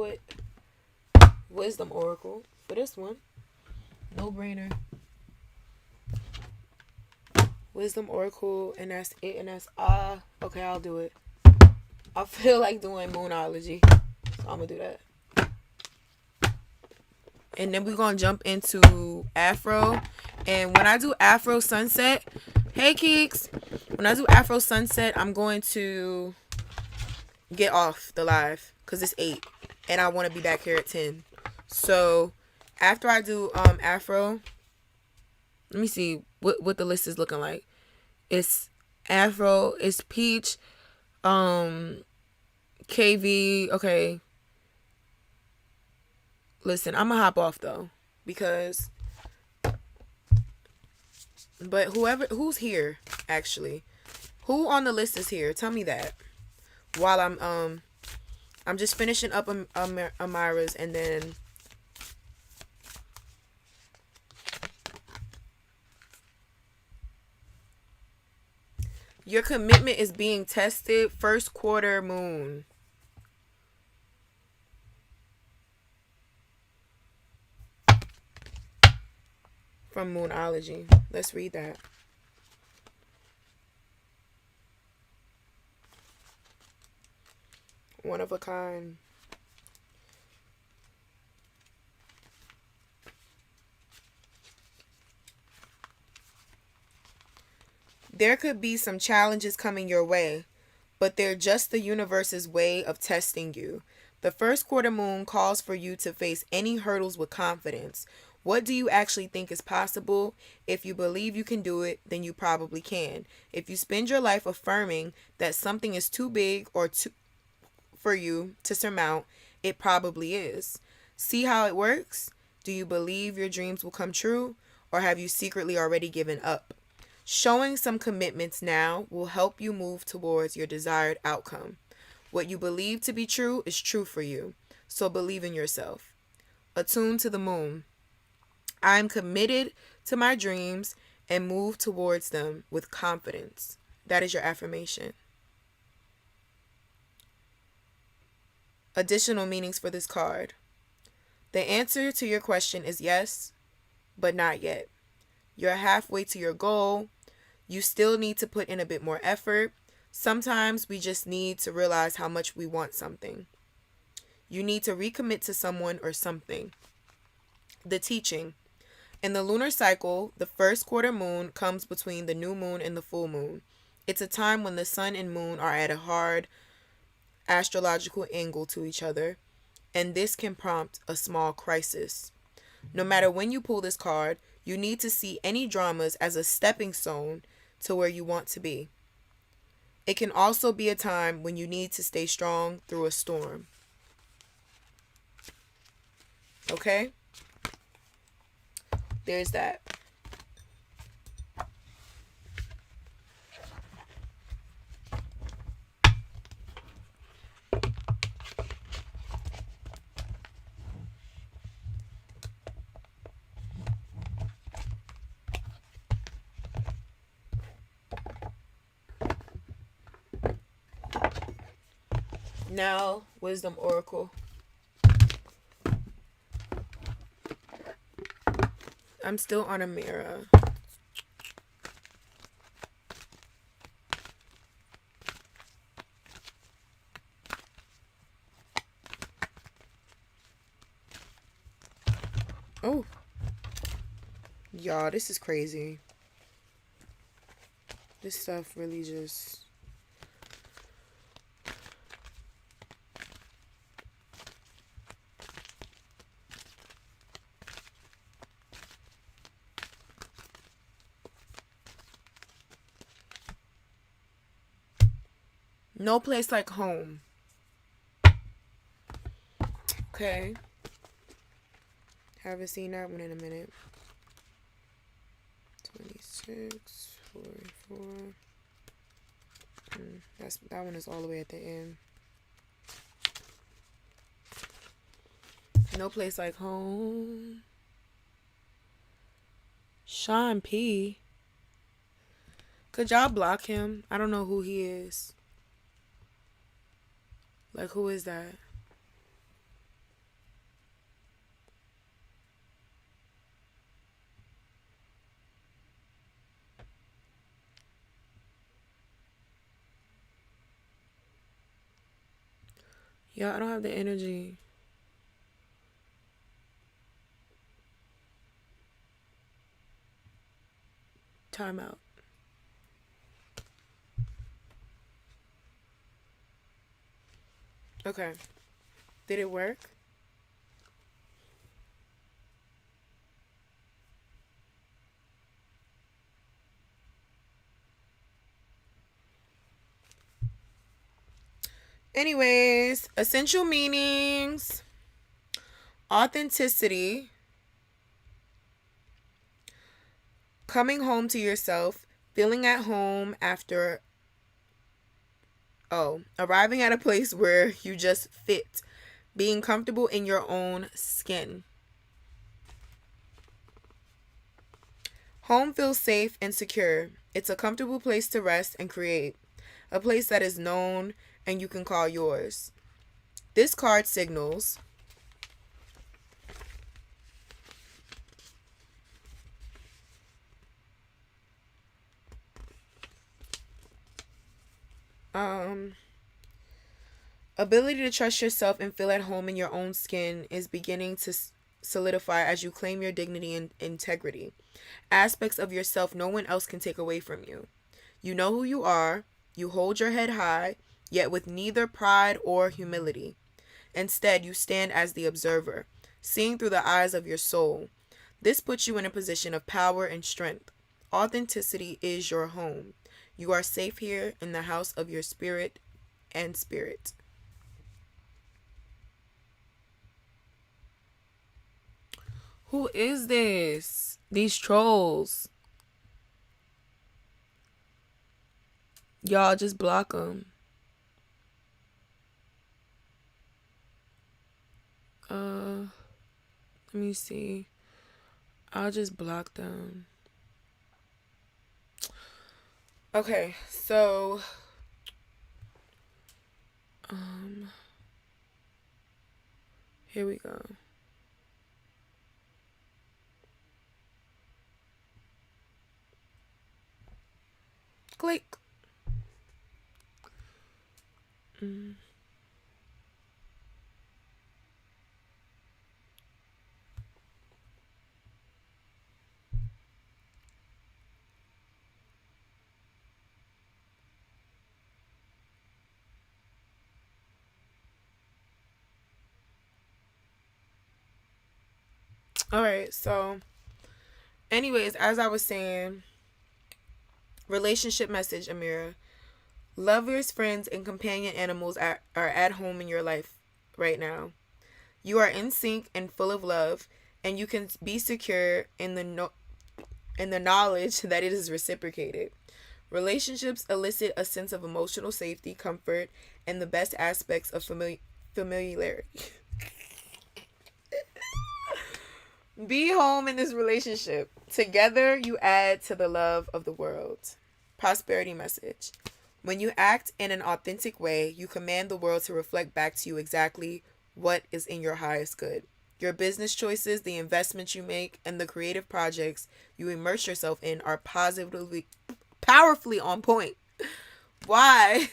it. Wisdom Oracle for this one. No brainer. Wisdom Oracle, and that's it, and that's okay, I'll do it. I feel like doing Moonology, so I'm gonna do that. And then we're gonna jump into Afro. And when I do Afro Sunset, hey Keeks, when I do Afro Sunset, I'm going to get off the live because it's 8 and I want to be back here at 10. So after I do Afro, let me see what the list is looking like. It's Afro, it's Peach, KV. Okay, listen, I'm gonna hop off though, because but who's here actually, who on the list is here? Tell me that while I'm just finishing up Amira's, and then your commitment is being tested. First quarter moon. From Moonology. Let's read that. One of a kind. There could be some challenges coming your way, but they're just the universe's way of testing you. The first quarter moon calls for you to face any hurdles with confidence. What do you actually think is possible? If you believe you can do it, then you probably can. If you spend your life affirming that something is too big or too for you to surmount, it probably is. See how it works? Do you believe your dreams will come true, or have you secretly already given up? Showing some commitments now will help you move towards your desired outcome. What you believe to be true is true for you, so believe in yourself. Attune to the moon. I am committed to my dreams and move towards them with confidence. That is your affirmation. Additional meanings for this card. The answer to your question is yes, but not yet. You're halfway to your goal. You still need to put in a bit more effort. Sometimes we just need to realize how much we want something. You need to recommit to someone or something. The teaching. In the lunar cycle, the first quarter moon comes between the new moon and the full moon. It's a time when the sun and moon are at a hard astrological angle to each other, and this can prompt a small crisis. No matter when you pull this card, you need to see any dramas as a stepping stone to where you want to be. It can also be a time when you need to stay strong through a storm. Okay? There's that. Now, Wisdom Oracle. I'm still on a mirror. Oh. Y'all, this is crazy. This stuff really just... No place like home. Okay. Haven't seen that one in a minute. 26, 44. That one is all the way at the end. No place like home. Sean P. Could y'all block him? I don't know who he is. Like, who is that? Yeah, I don't have the energy. Time out. Okay. Did it work? Anyways, essential meanings. Authenticity. Coming home to yourself. Feeling at home after... arriving at a place where you just fit. Being comfortable in your own skin. Home feels safe and secure. It's a comfortable place to rest and create. A place that is known and you can call yours. This card signals ability to trust yourself and feel at home in your own skin is beginning to solidify as you claim your dignity and integrity. Aspects of yourself no one else can take away from you. You know who you are. You hold your head high, yet with neither pride or humility. Instead, you stand as the observer, seeing through the eyes of your soul. This puts you in a position of power and strength. Authenticity is your home. You are safe here in the house of your spirit and spirit. Who is this? These trolls. Y'all just block them. Let me see. I'll just block them. Okay, so here we go. Click. All right, so anyways, as I was saying, relationship message, Amira. Lovers, friends, and companion animals are at home in your life right now. You are in sync and full of love, and you can be secure in the knowledge that it is reciprocated. Relationships elicit a sense of emotional safety, comfort, and the best aspects of familiarity. Be home in this relationship. Together, you add to the love of the world. Prosperity message. When you act in an authentic way, you command the world to reflect back to you exactly what is in your highest good. Your business choices, the investments you make, and the creative projects you immerse yourself in are powerfully on point. Why?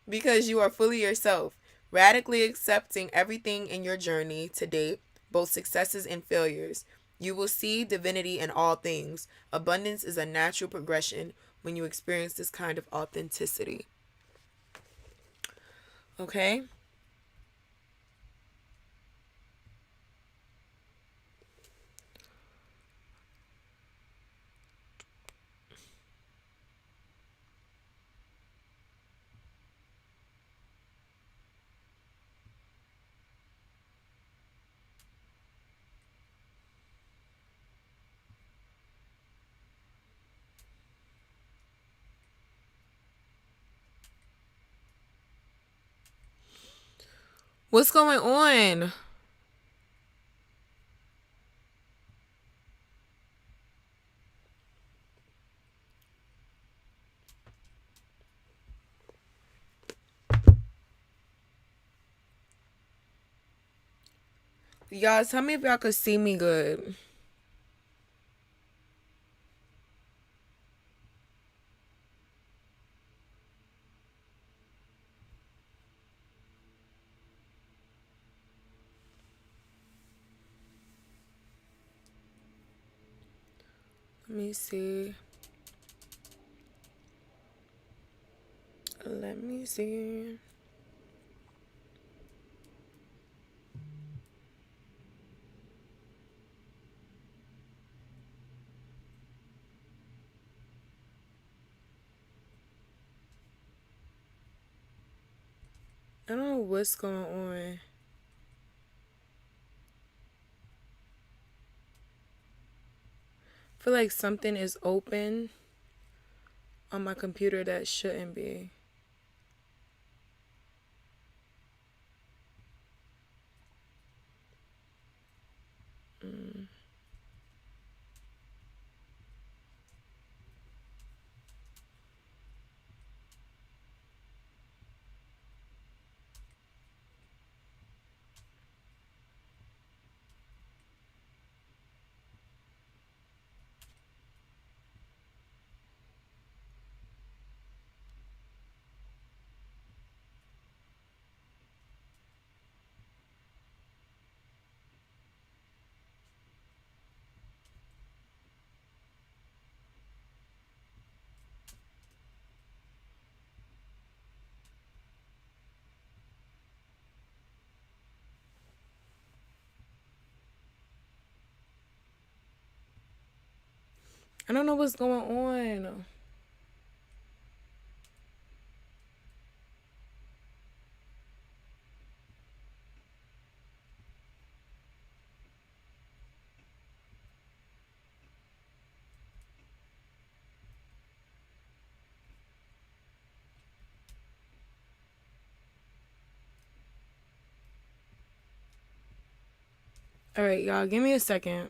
Because you are fully yourself, radically accepting everything in your journey to date, both successes and failures. You will see divinity in all things. Abundance is a natural progression when you experience this kind of authenticity. Okay? What's going on? Y'all, tell me if y'all could see me good. Let me see. Let me see. I don't know what's going on. I feel like something is open on my computer that shouldn't be. I don't know what's going on. All right, y'all, give me a second.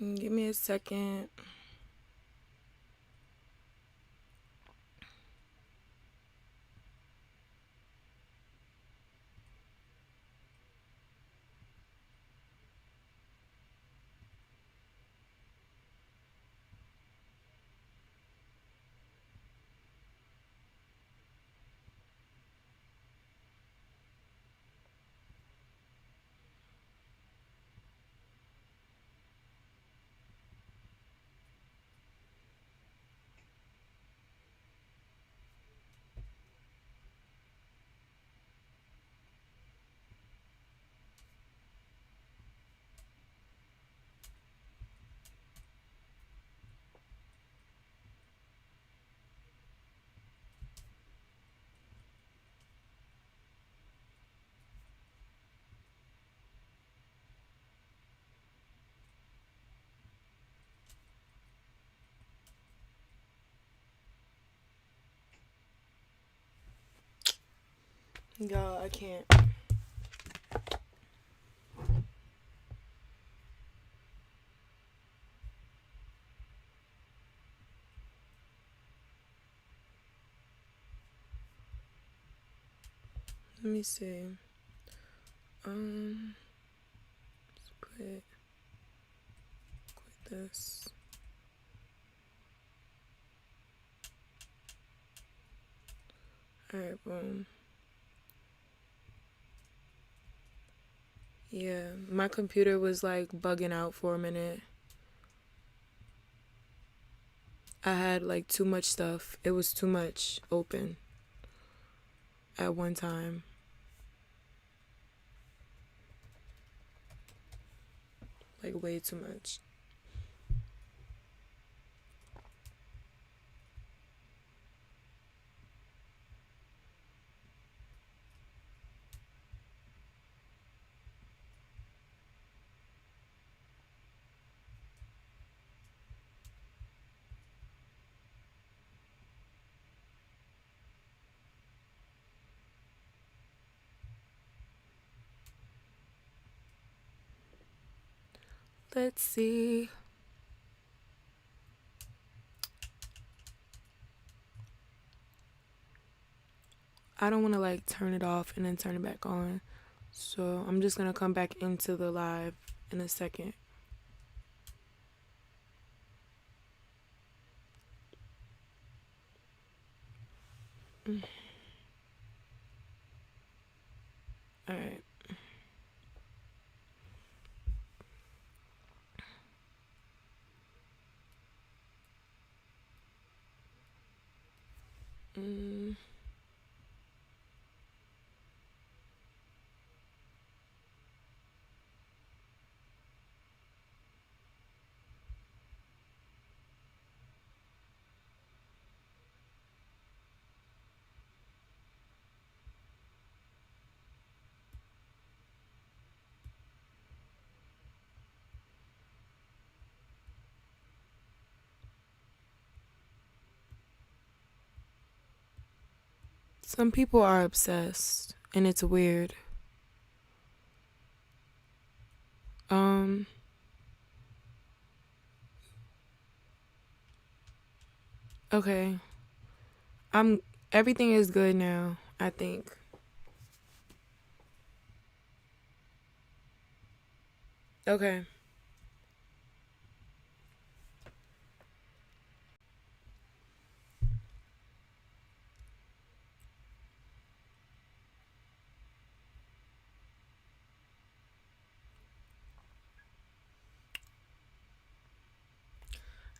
Give me a second. Y'all, I can't. Let me see. Let's quit this. Alright, boom. Yeah, my computer was like bugging out for a minute. I had like too much stuff. It was too much open at one time. Like way too much. Let's see. I don't want to like turn it off and then turn it back on. So I'm just going to come back into the live in a second. All right. Some people are obsessed, and it's weird. Um, okay. I'm Everything is good now, I think. Okay.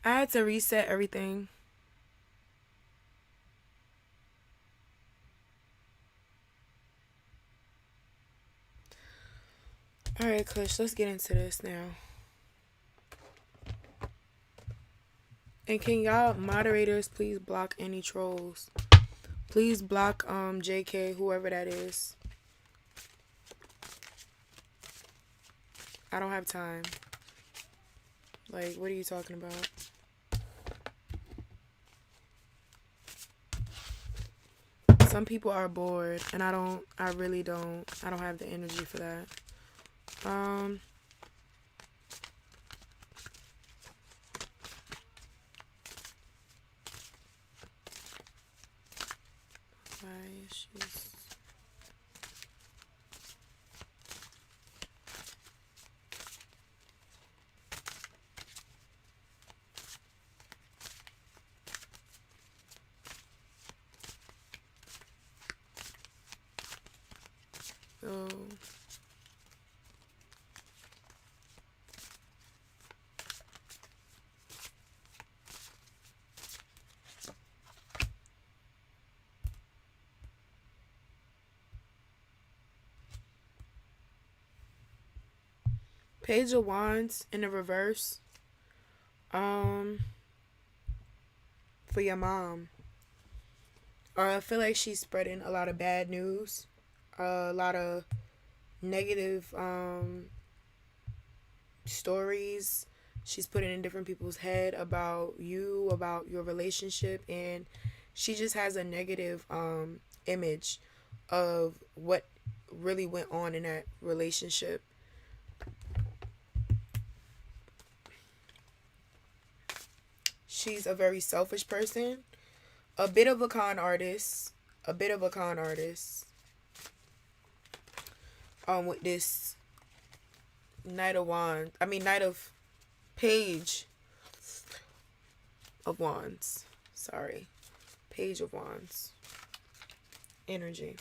I had to reset everything. All right, Kush, let's get into this now. And can y'all moderators please block any trolls? Please block JK, whoever that is. I don't have time. Like, what are you talking about? Some people are bored, and I really don't. I don't have the energy for that. Um, why issues? Oh, Page of Wands in the reverse. Um, for your mom. Or I feel like she's spreading a lot of bad news, a lot of negative stories she's putting in different people's head about you, about your relationship, and she just has a negative image of what really went on in that relationship. She's a very selfish person, a bit of a con artist, a bit of a con artist. With this Knight of Wands, Knight of Page of Wands. Sorry, Page of Wands energy.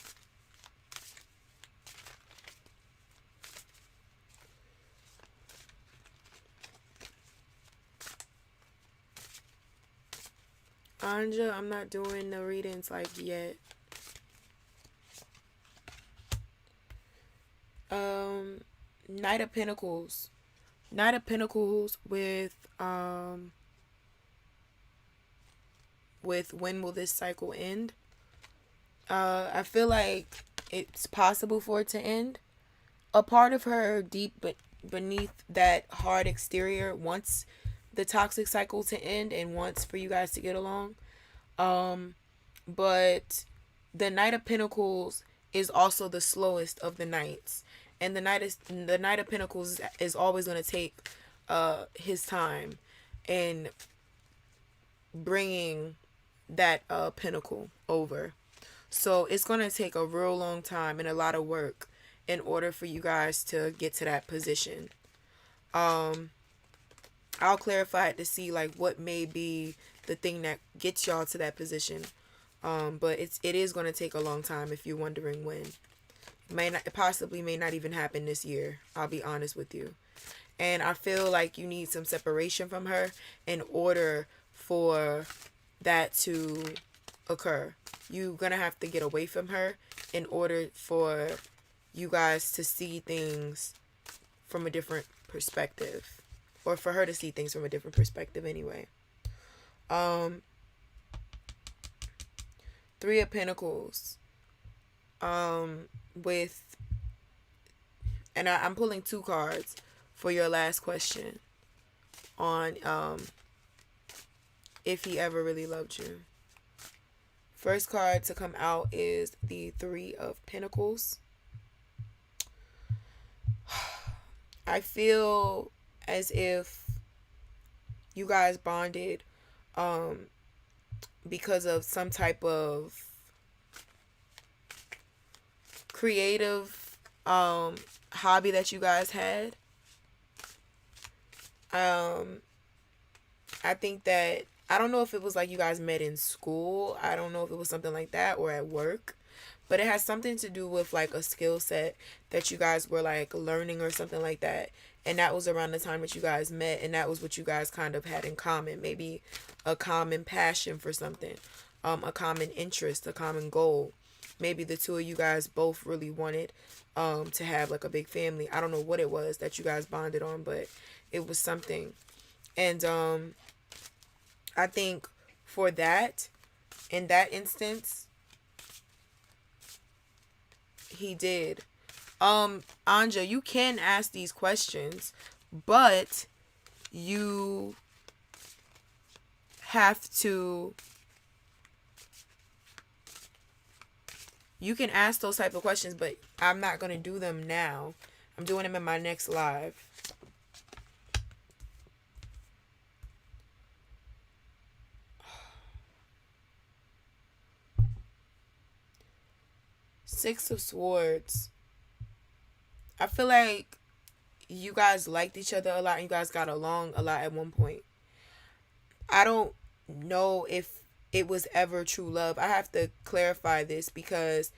Anja, I'm not doing the readings like yet. Knight of Pentacles. Knight of Pentacles with when will this cycle end? I feel like it's possible for it to end. A part of her deep but beneath that hard exterior wants the toxic cycle to end and wants for you guys to get along. But the Knight of Pentacles is also the slowest of the knights, and the Knight of Pentacles is always going to take his time in bringing that pentacle over. So it's going to take a real long time and a lot of work in order for you guys to get to that position. I'll clarify it to see like what may be the thing that gets y'all to that position. But it is going to take a long time if you're wondering when. It possibly may not even happen this year. I'll be honest with you. And I feel like you need some separation from her in order for that to occur. You're going to have to get away from her in order for you guys to see things from a different perspective. Or for her to see things from a different perspective anyway. Three of Pentacles. With, and I'm pulling two cards for your last question on if he ever really loved you. First card to come out is the Three of Pentacles. I feel as if you guys bonded um, because of some type of creative hobby that you guys had. Um, I think that I don't know if it was like you guys met in school. I don't know if it was something like that or at work. But it has something to do with like a skill set that you guys were like learning or something like that. And that was around the time that you guys met, and that was what you guys kind of had in common. Maybe a common passion for something, a common interest, a common goal. Maybe the two of you guys both really wanted to have like a big family. I don't know what it was that you guys bonded on, but it was something. And I think for that, in that instance, he did. Anja, you can ask these questions, but you have to, you can ask those type of questions, but I'm not going to do them now. I'm doing them in my next live. Six of Swords. I feel like you guys liked each other a lot and you guys got along a lot at one point. I don't know if it was ever true love. I have to clarify this because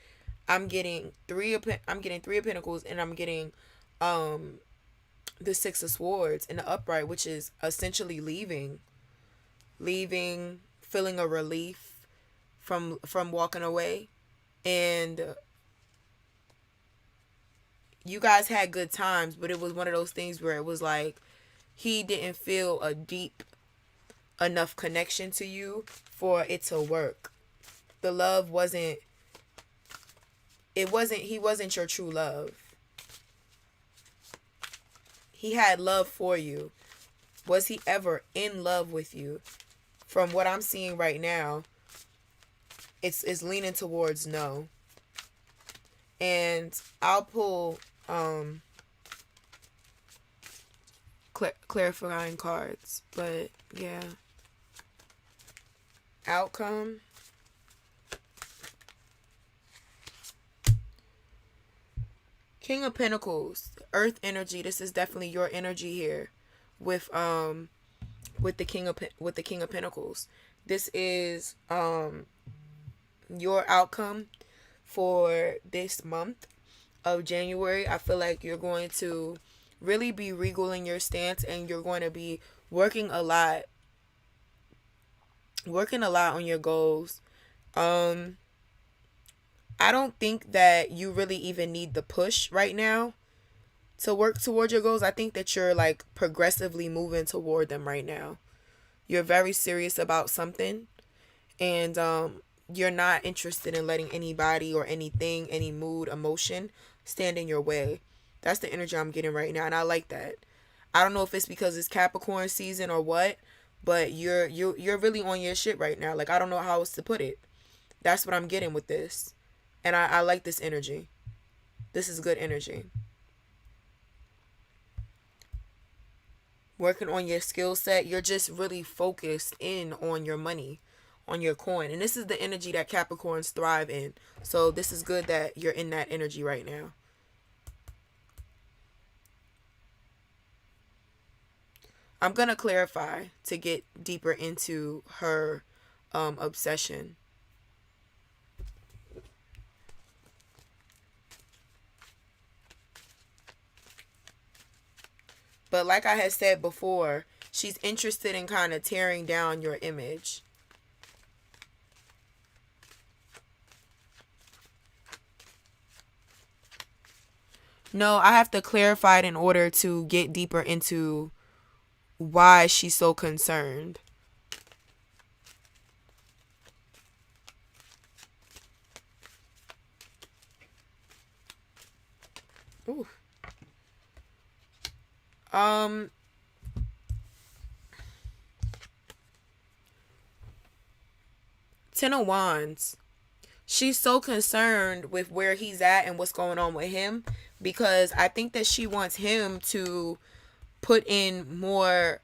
I'm getting three of Pentacles, and I'm getting the Six of Swords in the upright, which is essentially leaving, feeling a relief from walking away. And you guys had good times, but it was one of those things where it was like he didn't feel a deep enough connection to you for it to work. The love wasn't, he wasn't your true love. He had love for you. Was he ever in love with you? From what I'm seeing right now, it's leaning towards no. And I'll pull clarifying cards, but yeah. Outcome. King of Pentacles, Earth energy. This is definitely your energy here with the King of Pentacles. This is your outcome for this month of January. I feel like you're going to really be regal in your stance, and you're going to be working a lot on your goals. I don't think that you really even need the push right now to work toward your goals. I think that you're like progressively moving toward them right now. You're very serious about something, and you're not interested in letting anybody or anything, any mood, emotion stand in your way. That's the energy I'm getting right now, and I like that. I don't know if it's because it's Capricorn season or what, but you're really on your shit right now. Like, I don't know how else to put it. That's what I'm getting with this. And I like this energy. This is good energy. Working on your skill set. You're just really focused in on your money, on your coin. And this is the energy that Capricorns thrive in. So this is good that you're in that energy right now. I'm going to clarify to get deeper into her obsession. But like I had said before, she's interested in kind of tearing down your image. No, I have to clarify it in order to get deeper into why she's so concerned. Ooh. Ten of Wands. She's so concerned with where he's at and what's going on with him, because I think that she wants him to put in more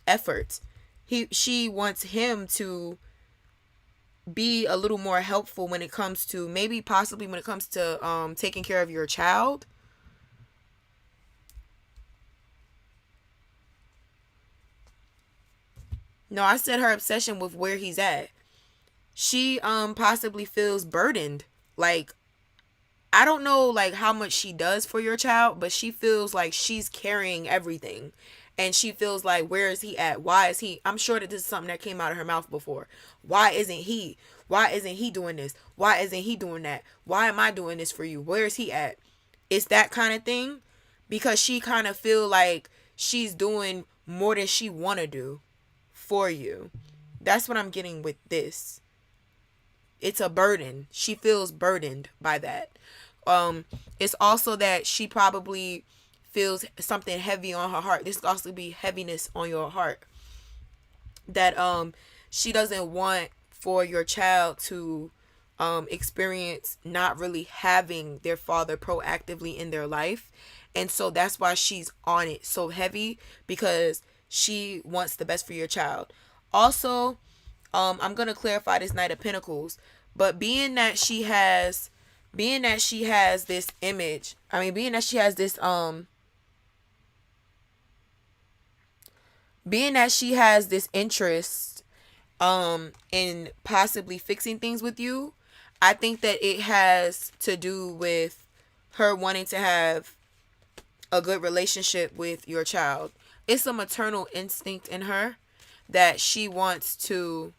effort. She wants him to be a little more helpful when it comes to, maybe possibly when it comes to taking care of your child. No, I said her obsession with where he's at. She possibly feels burdened. Like, I don't know like how much she does for your child, but she feels like she's carrying everything. And she feels like, where is he at? Why is he? I'm sure that this is something that came out of her mouth before. Why isn't he? Why isn't he doing this? Why isn't he doing that? Why am I doing this for you? Where is he at? It's that kind of thing, because she kind of feel like she's doing more than she want to do for you. That's what I'm getting with this. It's a burden. She feels burdened by that. It's also that she probably feels something heavy on her heart. This could also be heaviness on your heart, that she doesn't want for your child to experience not really having their father proactively in their life. And so that's why she's on it so heavy, because she wants the best for your child. Also, I'm gonna clarify this Knight of Pentacles, but being that she has this image, being that she has this being that she has this interest in possibly fixing things with you, I think that it has to do with her wanting to have a good relationship with your child. It's a maternal instinct in her that she wants to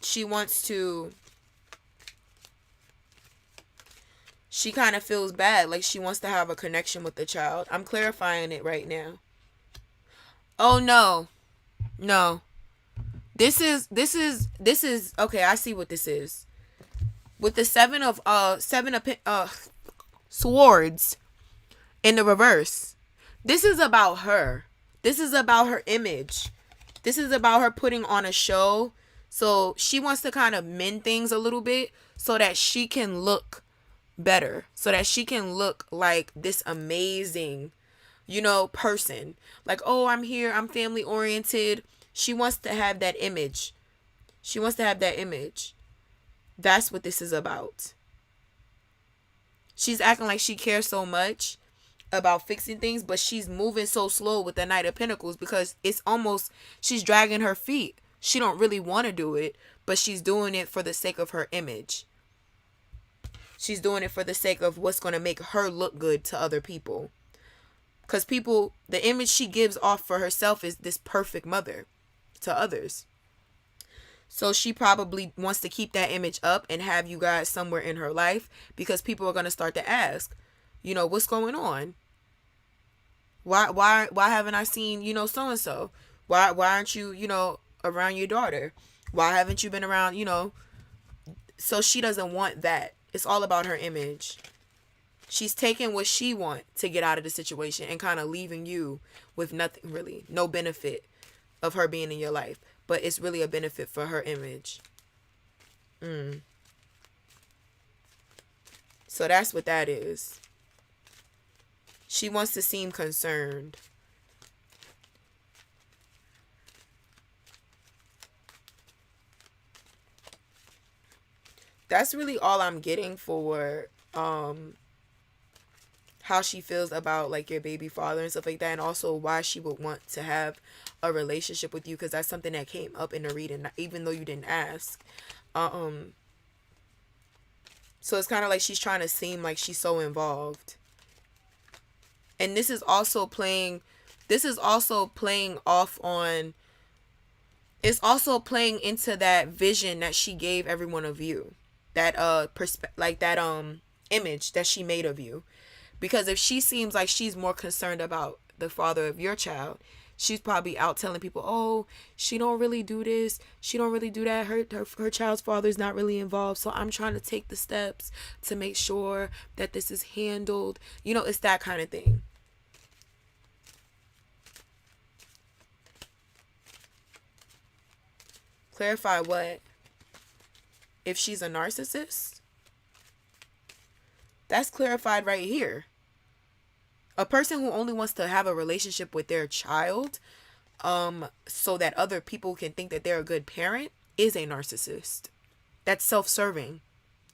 she wants to she kind of feels bad, like she wants to have a connection with the child. I'm clarifying it right now. Oh no. No. This is okay, I see what this is. With the seven of swords in the reverse. This is about her. This is about her image. This is about her putting on a show. So she wants to kind of mend things a little bit so that she can look better. So that she can look like this amazing, person. Like, oh, I'm here. I'm family oriented. She wants to have that image. She wants to have that image. That's what this is about. She's acting like she cares so much about fixing things, but she's moving so slow with the Knight of Pentacles, because it's almost, she's dragging her feet. She don't really want to do it, but she's doing it for the sake of her image. She's doing it for the sake of what's going to make her look good to other people. Because the image she gives off for herself is this perfect mother to others. So she probably wants to keep that image up and have you guys somewhere in her life, because people are going to start to ask, what's going on? Why haven't I seen, so and so? Why aren't you, around your daughter? Why haven't you been around, So she doesn't want that. It's all about her image. She's taking what she wants to get out of the situation and kind of leaving you with nothing really, no benefit of her being in your life, but it's really a benefit for her image. So that's what that is. She wants to seem concerned. That's really all I'm getting for how she feels about like your baby father and stuff like that, and also why she would want to have a relationship with you, because that's something that came up in the reading even though you didn't ask. So it's kind of like she's trying to seem like she's so involved. And this is also playing off on, it's also playing into that vision that she gave every one of you, that image that she made of you. Because if she seems like she's more concerned about the father of your child, she's probably out telling people, oh, she don't really do this, she don't really do that, her child's father's not really involved, so I'm trying to take the steps to make sure that this is handled. It's that kind of thing. Clarify what? If she's a narcissist? That's clarified right here. A person who only wants to have a relationship with their child, so that other people can think that they're a good parent, is a narcissist. That's self-serving.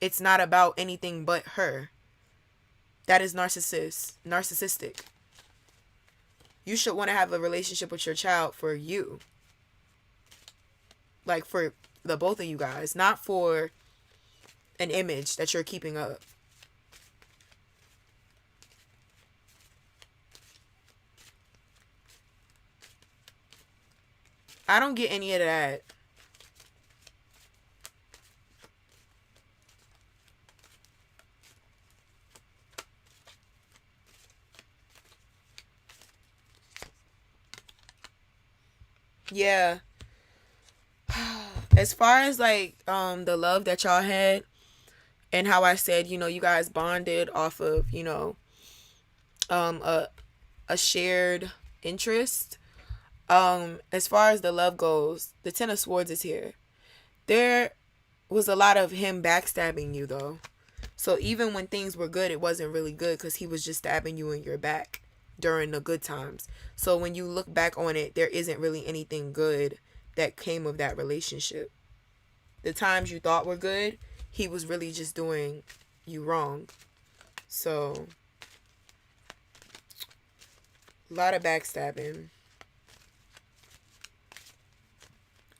It's not about anything but her. That is narcissistic. You should want to have a relationship with your child for you. Like for the both of you guys, not for an image that you're keeping up. I don't get any of that. Yeah. As far as like the love that y'all had and how I said, you guys bonded off of, um a a shared interest. As far as the love goes, the Ten of Swords is here. There was a lot of him backstabbing you though. So even when things were good, it wasn't really good because he was just stabbing you in your back during the good times. So when you look back on it, there isn't really anything good that came of that relationship. The times you thought were good, he was really just doing you wrong. So a lot of backstabbing,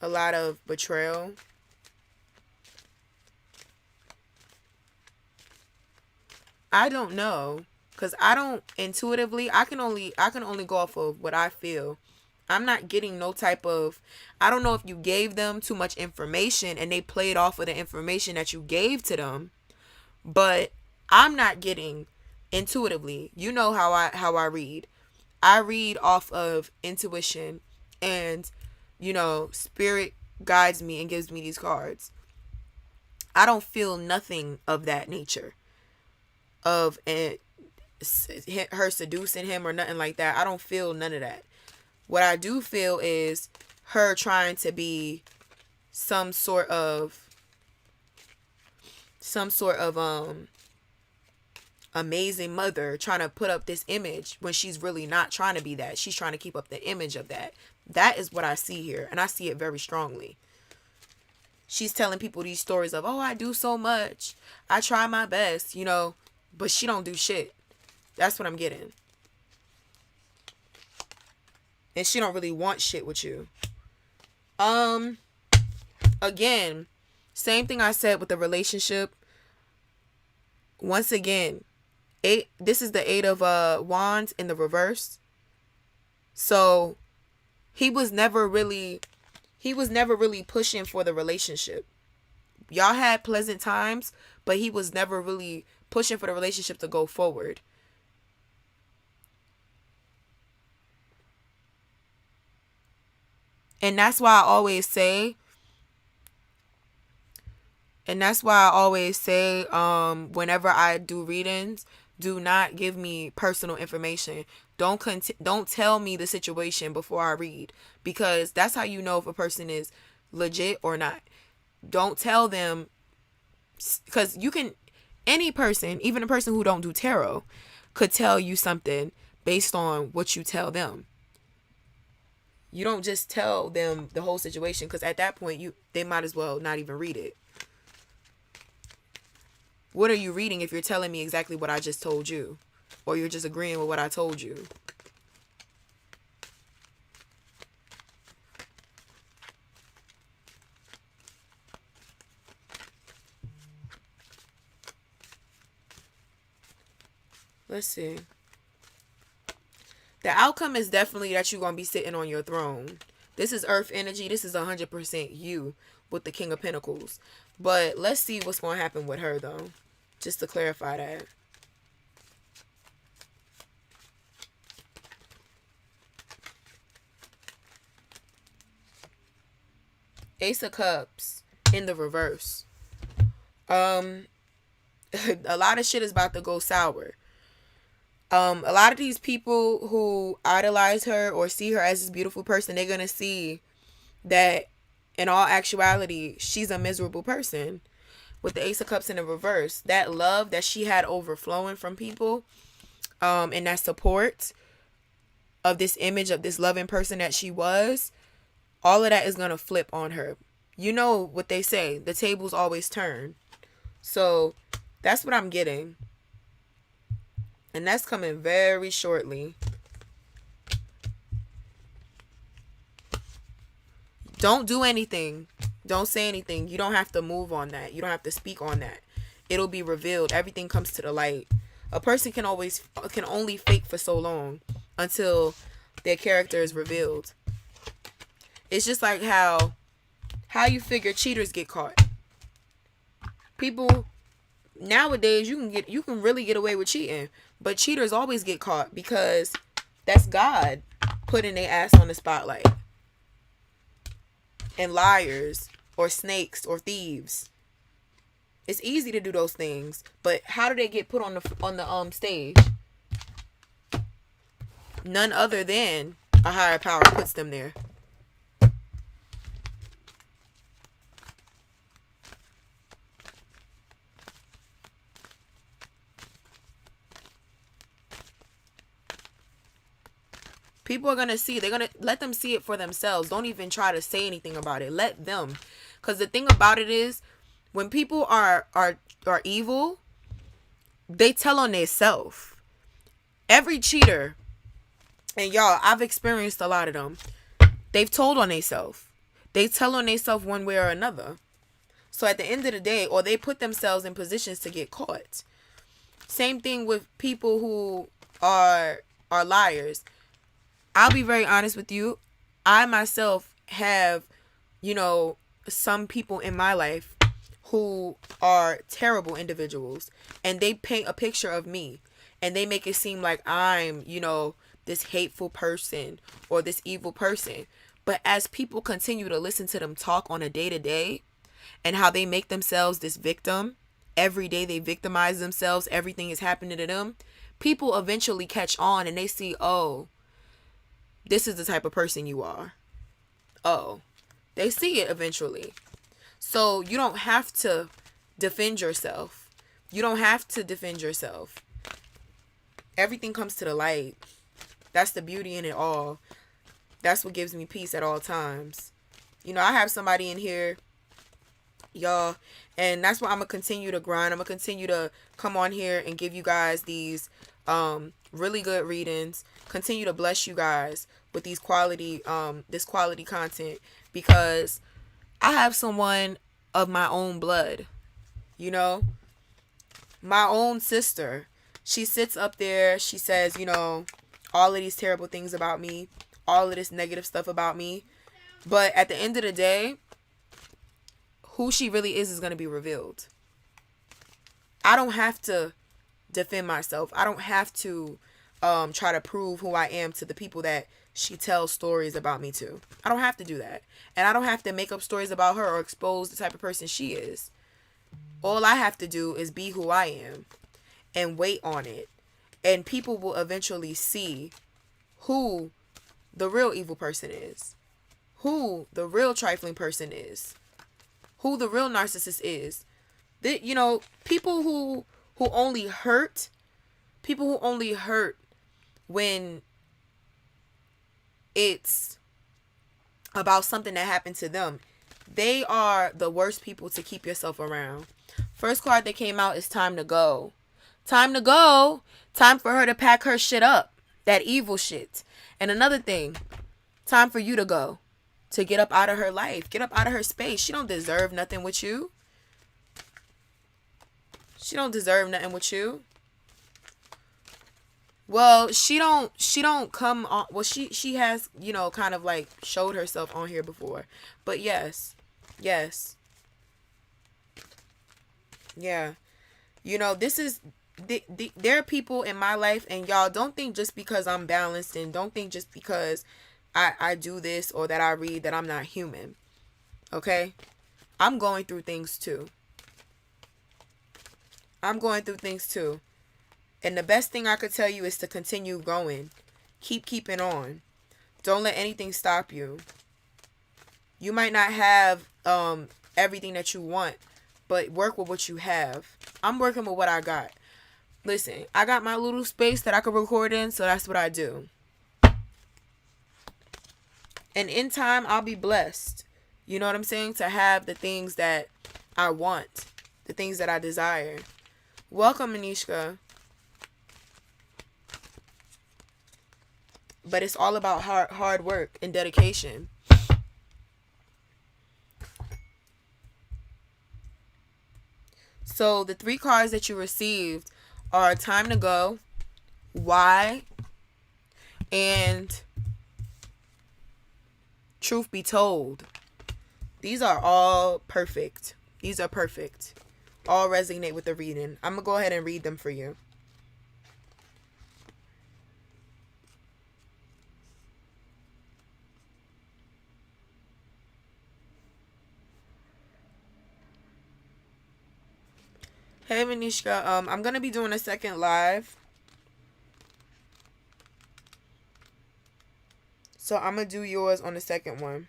a lot of betrayal. I don't know, cuz I don't intuitively, I can only go off of what I feel. I'm not getting no type of, I don't know if you gave them too much information and they played off of the information that you gave to them, but I'm not getting intuitively. You know how I read. I read off of intuition, and spirit guides me and gives me these cards. I don't feel nothing of that nature of it, her seducing him or nothing like that. I don't feel none of that. What I do feel is her trying to be some sort of amazing mother, trying to put up this image when she's really not trying to be that. She's trying to keep up the image of that. That is what I see here, and I see it very strongly. She's telling people these stories of, oh, I do so much, I try my best, but she don't do shit. That's what I'm getting. And she don't really want shit with you. Again, same thing I said with the relationship. Once again, this is the 8 of wands in the reverse. So he was never really pushing for the relationship. Y'all had pleasant times, but he was never really pushing for the relationship to go forward. And that's why I always say, whenever I do readings, do not give me personal information. Don't tell me the situation before I read, because that's how you know if a person is legit or not. Don't tell them, because any person, even a person who don't do tarot, could tell you something based on what you tell them. You don't just tell them the whole situation, because at that point they might as well not even read it. What are you reading if you're telling me exactly what I just told you? Or you're just agreeing with what I told you? Let's see. The outcome is definitely that you're going to be sitting on your throne. This is earth energy. This is 100% you with the King of Pentacles. But let's see what's going to happen with her, though. Just to clarify that. Ace of Cups in the reverse. A lot of shit is about to go sour. A lot of these people who idolize her or see her as this beautiful person, they're going to see that In all actuality, she's a miserable person. With the Ace of Cups in the reverse, that love that she had overflowing from people, and that support of this image of this loving person that she was, all of that is going to flip on her. You know what they say, the tables always turn. So that's what I'm getting. And that's coming very shortly. Don't do anything. Don't say anything. You don't have to move on that. You don't have to speak on that. It'll be revealed. Everything comes to the light. A person can only fake for so long until their character is revealed. It's just like how you figure cheaters get caught. People nowadays, you can really get away with cheating, but cheaters always get caught because that's God putting their ass on the spotlight. And liars or snakes or thieves, it's easy to do those things, but how do they get put on the stage? None other than a higher power puts them there. People are going to see. They're going to let them see it for themselves. Don't even try to say anything about it. Let them. Because the thing about it is, when people are evil, they tell on themselves. Every cheater, and y'all, I've experienced a lot of them, they've told on themselves. They tell on themselves one way or another. So at the end of the day, or they put themselves in positions to get caught. Same thing with people who are liars. I'll be very honest with you. I myself have, some people in my life who are terrible individuals, and they paint a picture of me, and they make it seem like I'm, this hateful person or this evil person. But as people continue to listen to them talk on a day-to-day, and how they make themselves this victim, every day they victimize themselves, everything is happening to them, people eventually catch on and they see, oh, this is the type of person you are. Oh, they see it eventually. So you don't have to defend yourself. You don't have to defend yourself. Everything comes to the light. That's the beauty in it all. That's what gives me peace at all times. I have somebody in here, y'all, and that's why I'm going to continue to grind. I'm going to continue to come on here and give you guys these really good readings. Continue to bless you guys with these quality content, because I have someone of my own blood, my own sister. She sits up there, she says, all of these terrible things about me, all of this negative stuff about me, but at the end of the day, who she really is going to be revealed. I don't have to defend myself. I don't have to try to prove who I am to the people that she tells stories about me to. I don't have to do that. And I don't have to make up stories about her or expose the type of person she is. All I have to do is be who I am and wait on it. And people will eventually see who the real evil person is, who the real trifling person is, who the real narcissist is. People who only hurt, when it's about something that happened to them, they are the worst people to keep yourself around. First card that came out is time to go. Time to go. Time for her to pack her shit up. That evil shit. And another thing, time for you to go. To get up out of her life. Get up out of her space. She don't deserve nothing with you. She don't deserve nothing with you. Well, she don't come on. Well, she has, kind of like showed herself on here before. But yes. Yeah. This is, there are people in my life, and y'all don't think just because I'm balanced, and don't think just because I do this or that I read that I'm not human. Okay? I'm going through things too. And the best thing I could tell you is to continue going. Keeping on. Don't let anything stop you. You might not have everything that you want, but work with what you have. I'm working with what I got. Listen, I got my little space that I can record in, so that's what I do. And in time, I'll be blessed. You know what I'm saying? To have the things that I want, the things that I desire. Welcome, Manishka. But it's all about hard work and dedication. So the 3 cards that you received are Time to Go, Why, and Truth Be Told. These are all perfect. These are perfect. All resonate with the reading. I'm going to go ahead and read them for you. Hey, Manishka. I'm going to be doing a second live. So I'm going to do yours on the second one.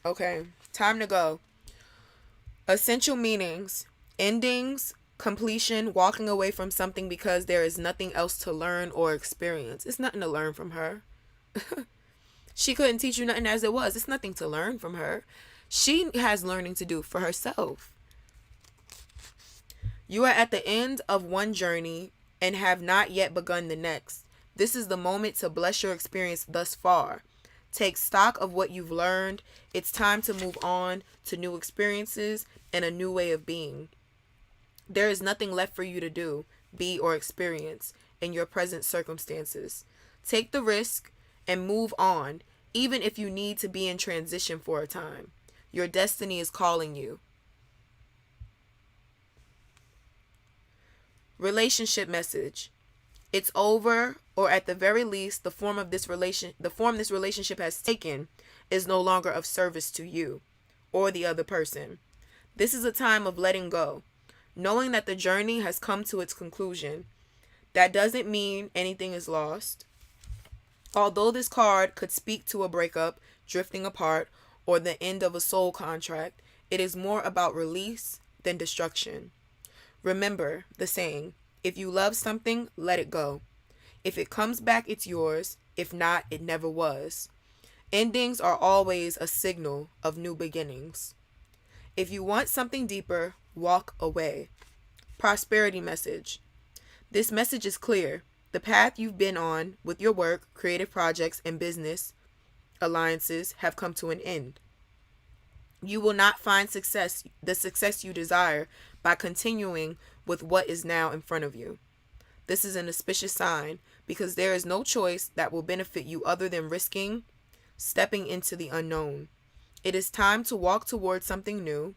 Okay. Time to go. Essential meanings. Endings, completion, walking away from something because there is nothing else to learn or experience. It's nothing to learn from her. She couldn't teach you nothing as it was. It's nothing to learn from her. She has learning to do for herself. You are at the end of one journey and have not yet begun the next. This is the moment to bless your experience thus far. Take stock of what you've learned. It's time to move on to new experiences and a new way of being. There is nothing left for you to do, be, or experience in your present circumstances. Take the risk and move on, even if you need to be in transition for a time. Your destiny is calling you. Relationship message. It's over, or at the very least, the form this relationship has taken is no longer of service to you or the other person. This is a time of letting go, knowing that the journey has come to its conclusion. That doesn't mean anything is lost. Although this card could speak to a breakup, drifting apart, or the end of a soul contract, it is more about release than destruction. Remember the saying, if you love something, let it go. If it comes back, it's yours. If not, it never was. Endings are always a signal of new beginnings. If you want something deeper, walk away. Prosperity message. This message is clear. The path you've been on with your work, creative projects, and business alliances have come to an end. You will not find the success you desire, by continuing with what is now in front of you. This is an auspicious sign because there is no choice that will benefit you other than risking stepping into the unknown. It is time to walk towards something new.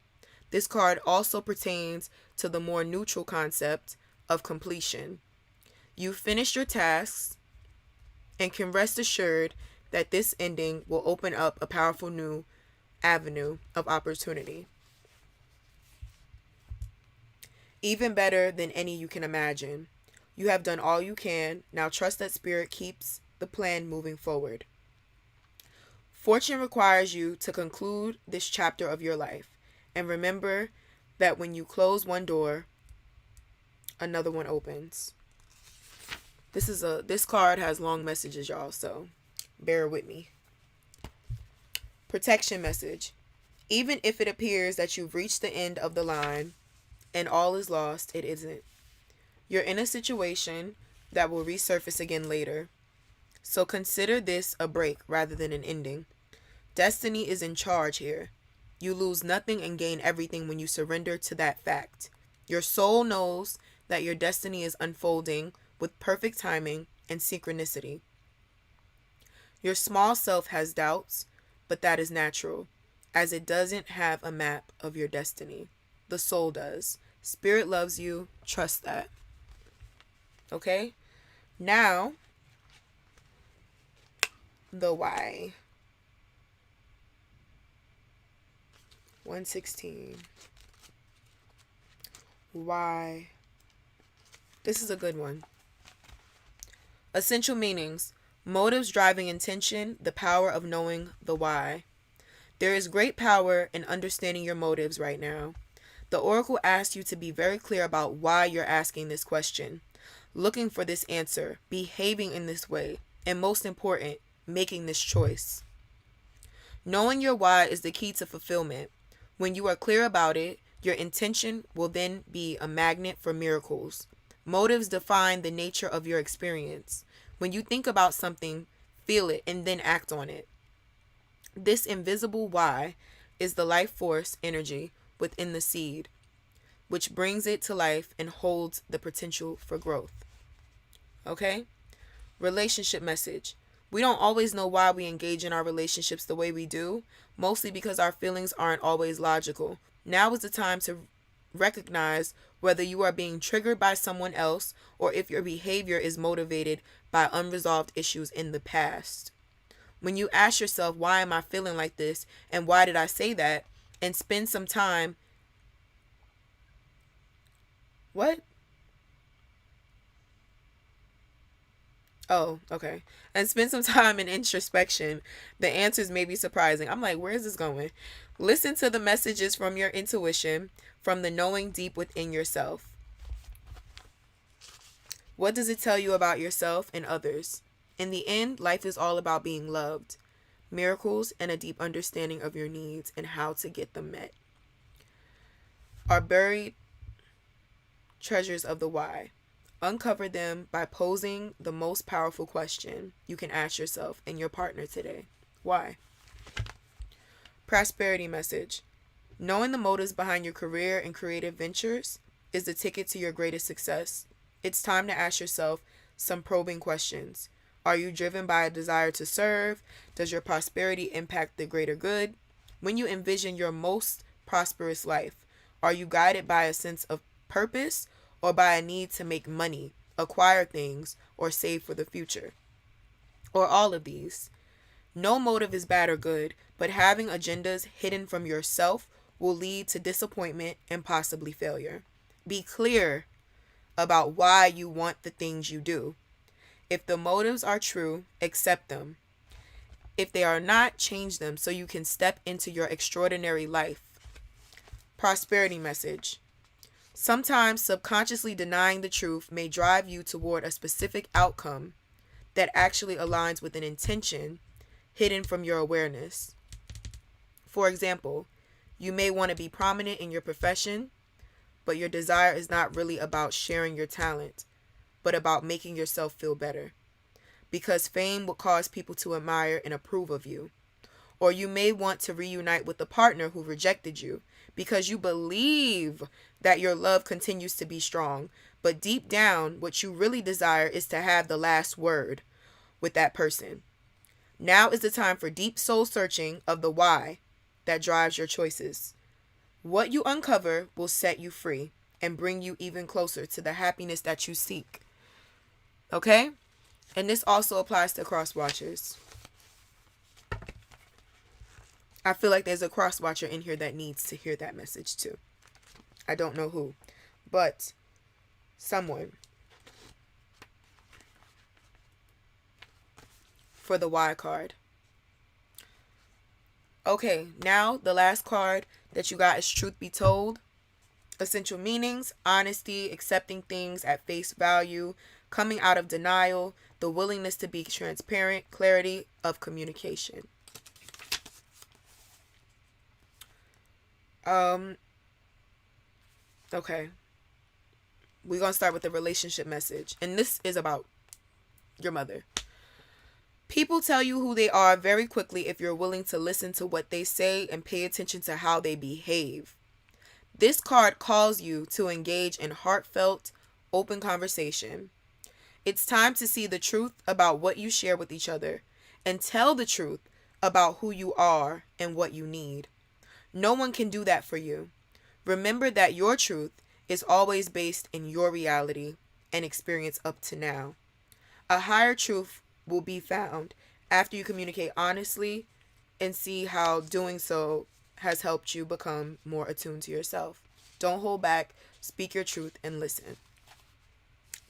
This card also pertains to the more neutral concept of completion. You finished your tasks and can rest assured that this ending will open up a powerful new avenue of opportunity. Even better than any you can imagine. You have done all you can. Now trust that Spirit keeps the plan moving forward. Fortune requires you to conclude this chapter of your life. And remember that when you close one door, another one opens. This card has long messages, y'all, so bear with me. Protection message. Even if it appears that you've reached the end of the line and all is lost, it isn't. You're in a situation that will resurface again later. So consider this a break rather than an ending. Destiny is in charge here. You lose nothing and gain everything when you surrender to that fact. Your soul knows that your destiny is unfolding with perfect timing and synchronicity. Your small self has doubts, but that is natural, as it doesn't have a map of your destiny. The soul does. Spirit loves you. Trust that. Okay? Now, the why. 116. Why? This is a good one. Essential meanings: motives driving intention, the power of knowing the why. There is great power in understanding your motives right now. The oracle asks you to be very clear about why you're asking this question, looking for this answer, behaving in this way, and most important, making this choice. Knowing your why is the key to fulfillment. When you are clear about it, your intention will then be a magnet for miracles. Motives define the nature of your experience. When you think about something, feel it, and then act on it. This invisible why is the life force energy within the seed, which brings it to life and holds the potential for growth. Okay? Relationship message. We don't always know why we engage in our relationships the way we do, mostly because our feelings aren't always logical. Now is the time to recognize whether you are being triggered by someone else or if your behavior is motivated by unresolved issues in the past. When you ask yourself, why am I feeling like this and why did I say that? And spend some time. What? Oh, okay. And spend some time in introspection. The answers may be surprising. I'm like, where is this going? Listen to the messages from your intuition, from the knowing deep within yourself. What does it tell you about yourself and others? In the end, life is all about being loved, miracles, and a deep understanding of your needs and how to get them met. Are buried treasures of the why. Uncover them by posing the most powerful question you can ask yourself and your partner today. Why? Prosperity message. Knowing the motives behind your career and creative ventures is the ticket to your greatest success. It's time to ask yourself some probing questions. Are you driven by a desire to serve? Does your prosperity impact the greater good? When you envision your most prosperous life, are you guided by a sense of purpose or by a need to make money, acquire things, or save for the future? Or all of these? No motive is bad or good, but having agendas hidden from yourself will lead to disappointment and possibly failure. Be clear about why you want the things you do. If the motives are true, accept them. If they are not, change them so you can step into your extraordinary life. Prosperity message. Sometimes subconsciously denying the truth may drive you toward a specific outcome that actually aligns with an intention hidden from your awareness. For example, you may want to be prominent in your profession, but your desire is not really about sharing your talent, but about making yourself feel better. Because fame will cause people to admire and approve of you. Or you may want to reunite with the partner who rejected you because you believe that your love continues to be strong. But deep down, what you really desire is to have the last word with that person. Now is the time for deep soul searching of the why that drives your choices. What you uncover will set you free and bring you even closer to the happiness that you seek. Okay? And this also applies to cross watchers. I feel like there's a cross watcher in here that needs to hear that message too. I don't know who, but someone. For the Y card. Okay, now the last card that you got is Truth Be Told. Essential meanings: honesty, accepting things at face value, coming out of denial, the willingness to be transparent, clarity of communication. Okay. We're going to start with the relationship message. And this is about your mother. People tell you who they are very quickly if you're willing to listen to what they say and pay attention to how they behave. This card calls you to engage in heartfelt, open conversation. It's time to see the truth about what you share with each other and tell the truth about who you are and what you need. No one can do that for you. Remember that your truth is always based in your reality and experience up to now. A higher truth will be found after you communicate honestly and see how doing so has helped you become more attuned to yourself. Don't hold back, speak your truth, and listen.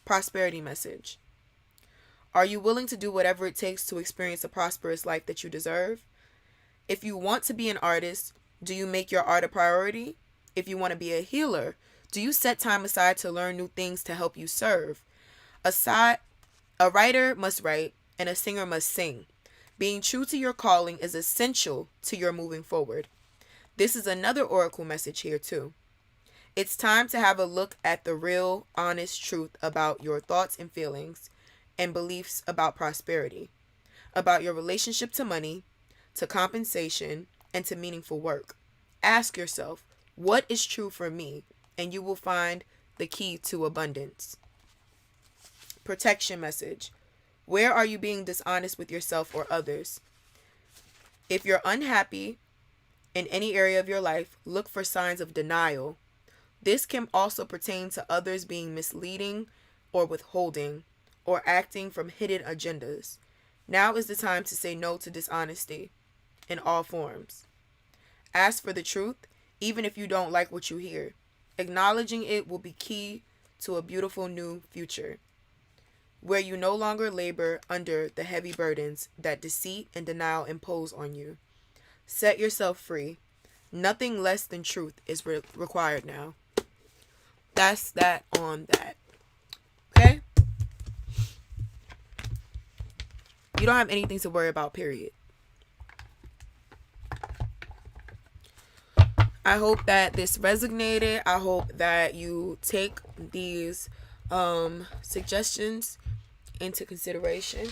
Prosperity message. Are you willing to do whatever it takes to experience a prosperous life that you deserve? If you want to be an artist, do you make your art a priority? If you want to be a healer, do you set time aside to learn new things to help you serve? Aside, a writer must write and a singer must sing. Being true to your calling is essential to your moving forward. This is another oracle message here too. It's time to have a look at the real, honest truth about your thoughts and feelings and beliefs about prosperity, about your relationship to money, to compensation, and to meaningful work. Ask yourself, what is true for me? And you will find the key to abundance. Protection message. Where are you being dishonest with yourself or others? If you're unhappy in any area of your life, look for signs of denial. This can also pertain to others being misleading or withholding or acting from hidden agendas. Now is the time to say no to dishonesty in all forms. Ask for the truth, even if you don't like what you hear. Acknowledging it will be key to a beautiful new future, where you no longer labor under the heavy burdens that deceit and denial impose on you. Set yourself free. Nothing less than truth is required now. That's that on that. Okay? You don't have anything to worry about, period. I hope that this resonated. I hope that you take these suggestions into consideration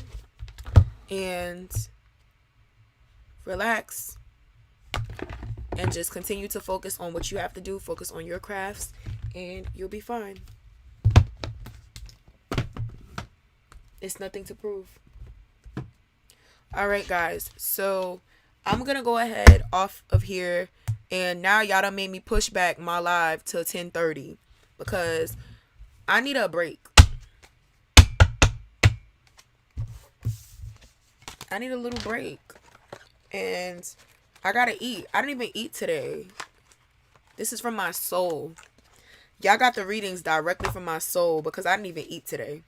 and relax and just continue to focus on what you have to do. Focus on your crafts and you'll be fine. It's nothing to prove. All right, guys. So I'm going to go ahead off of here. And now y'all done made me push back my live till 10:30 because I need a break. I need a little break. And I gotta eat. I didn't even eat today. This is from my soul. Y'all got the readings directly from my soul because I didn't even eat today.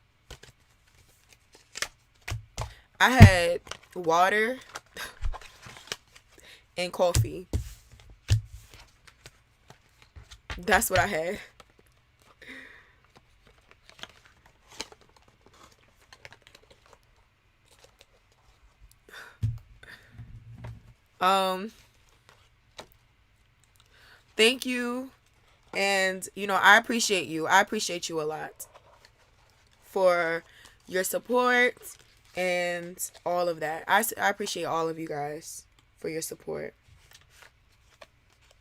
I had water and coffee. That's what I had. Thank you. And, I appreciate you. I appreciate you a lot for your support and all of that. I appreciate all of you guys for your support.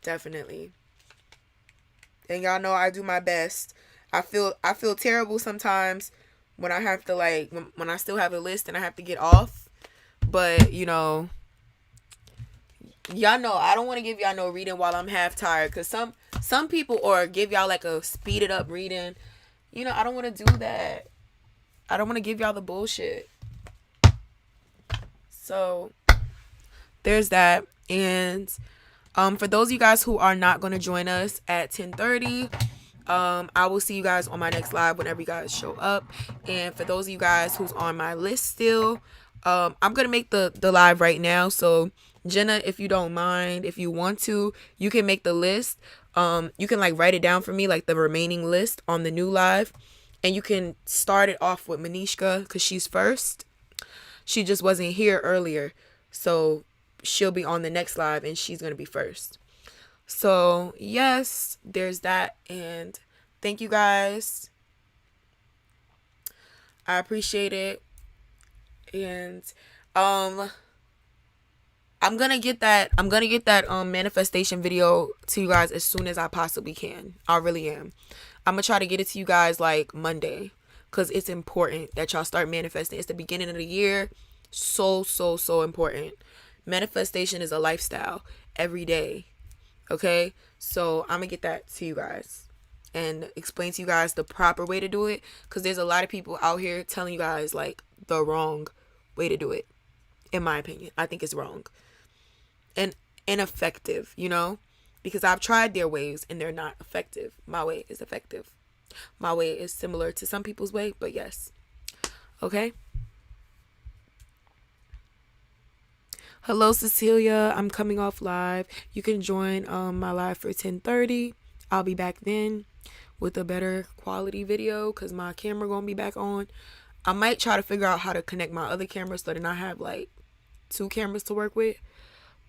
Definitely. And y'all know I do my best. I feel terrible sometimes when I have to when I still have a list and I have to get off. But, y'all know I don't want to give y'all no reading while I'm half tired. Because some people or give y'all a speeded up reading. I don't want to do that. I don't want to give y'all the bullshit. So there's that. And for those of you guys who are not going to join us at 10:30, I will see you guys on my next live whenever you guys show up. And for those of you guys who's on my list still, I'm going to make the live right now. So Jenna, if you don't mind, if you want to, you can make the list. You can write it down for me, the remaining list on the new live. And you can start it off with Manishka because she's first. She just wasn't here earlier. So she'll be on the next live and she's going to be first. So yes, there's that. And thank you guys. I appreciate it. And I'm gonna get that manifestation video to you guys as soon as I possibly can. I really am. I'm gonna try to get it to you guys Monday, because it's important that y'all start manifesting. It's the beginning of the year. So important. Manifestation is a lifestyle every day. Okay? So I'm gonna get that to you guys and explain to you guys the proper way to do it, because there's a lot of people out here telling you guys the wrong way to do it. In my opinion, I think it's wrong and ineffective, because I've tried their ways and they're not effective. My way is effective. My way is similar to some people's way, but yes. Okay? Hello, Cecilia. I'm coming off live. You can join my live for 10:30. I'll be back then with a better quality video because my camera gonna be back on. I might try to figure out how to connect my other camera so then I have like two cameras to work with.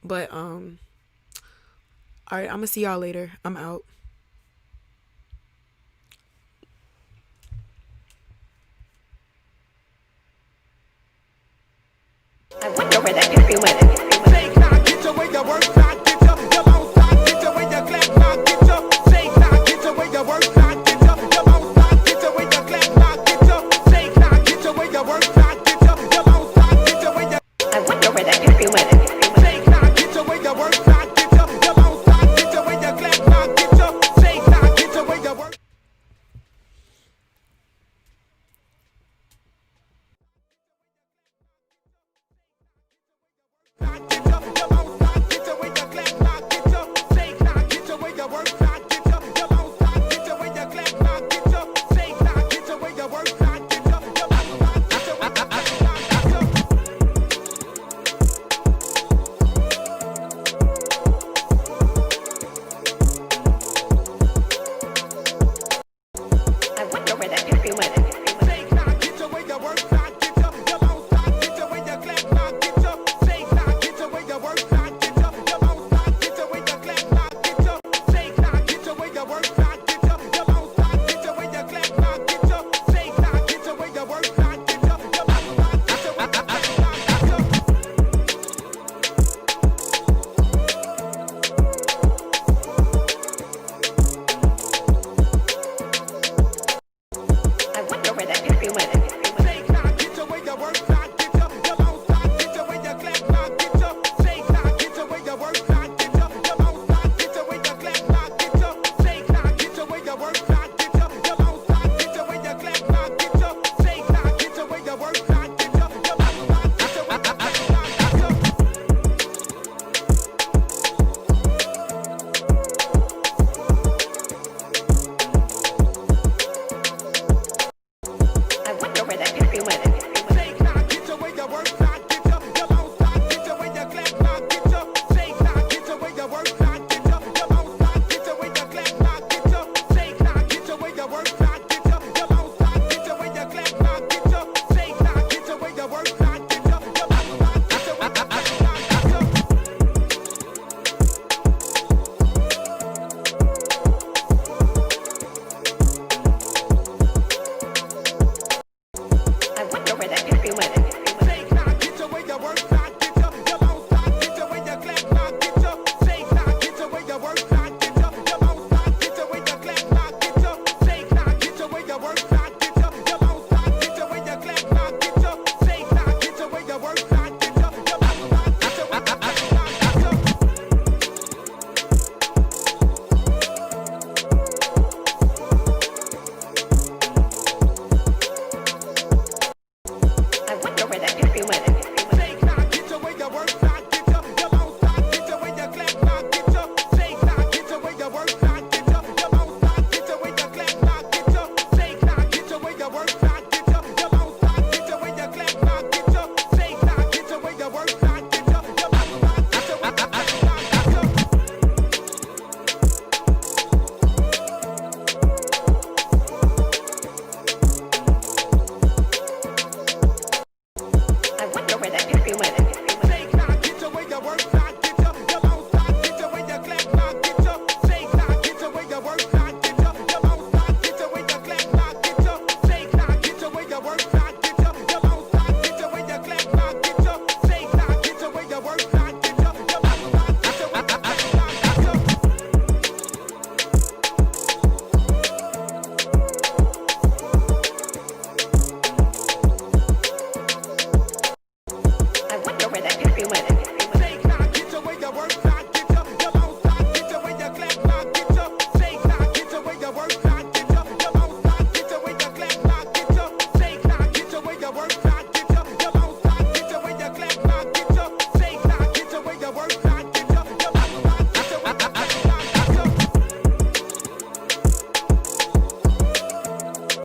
But all right, I'm gonna see y'all later. I'm out. I wonder where that Gary went. Fake, not get your way to work, not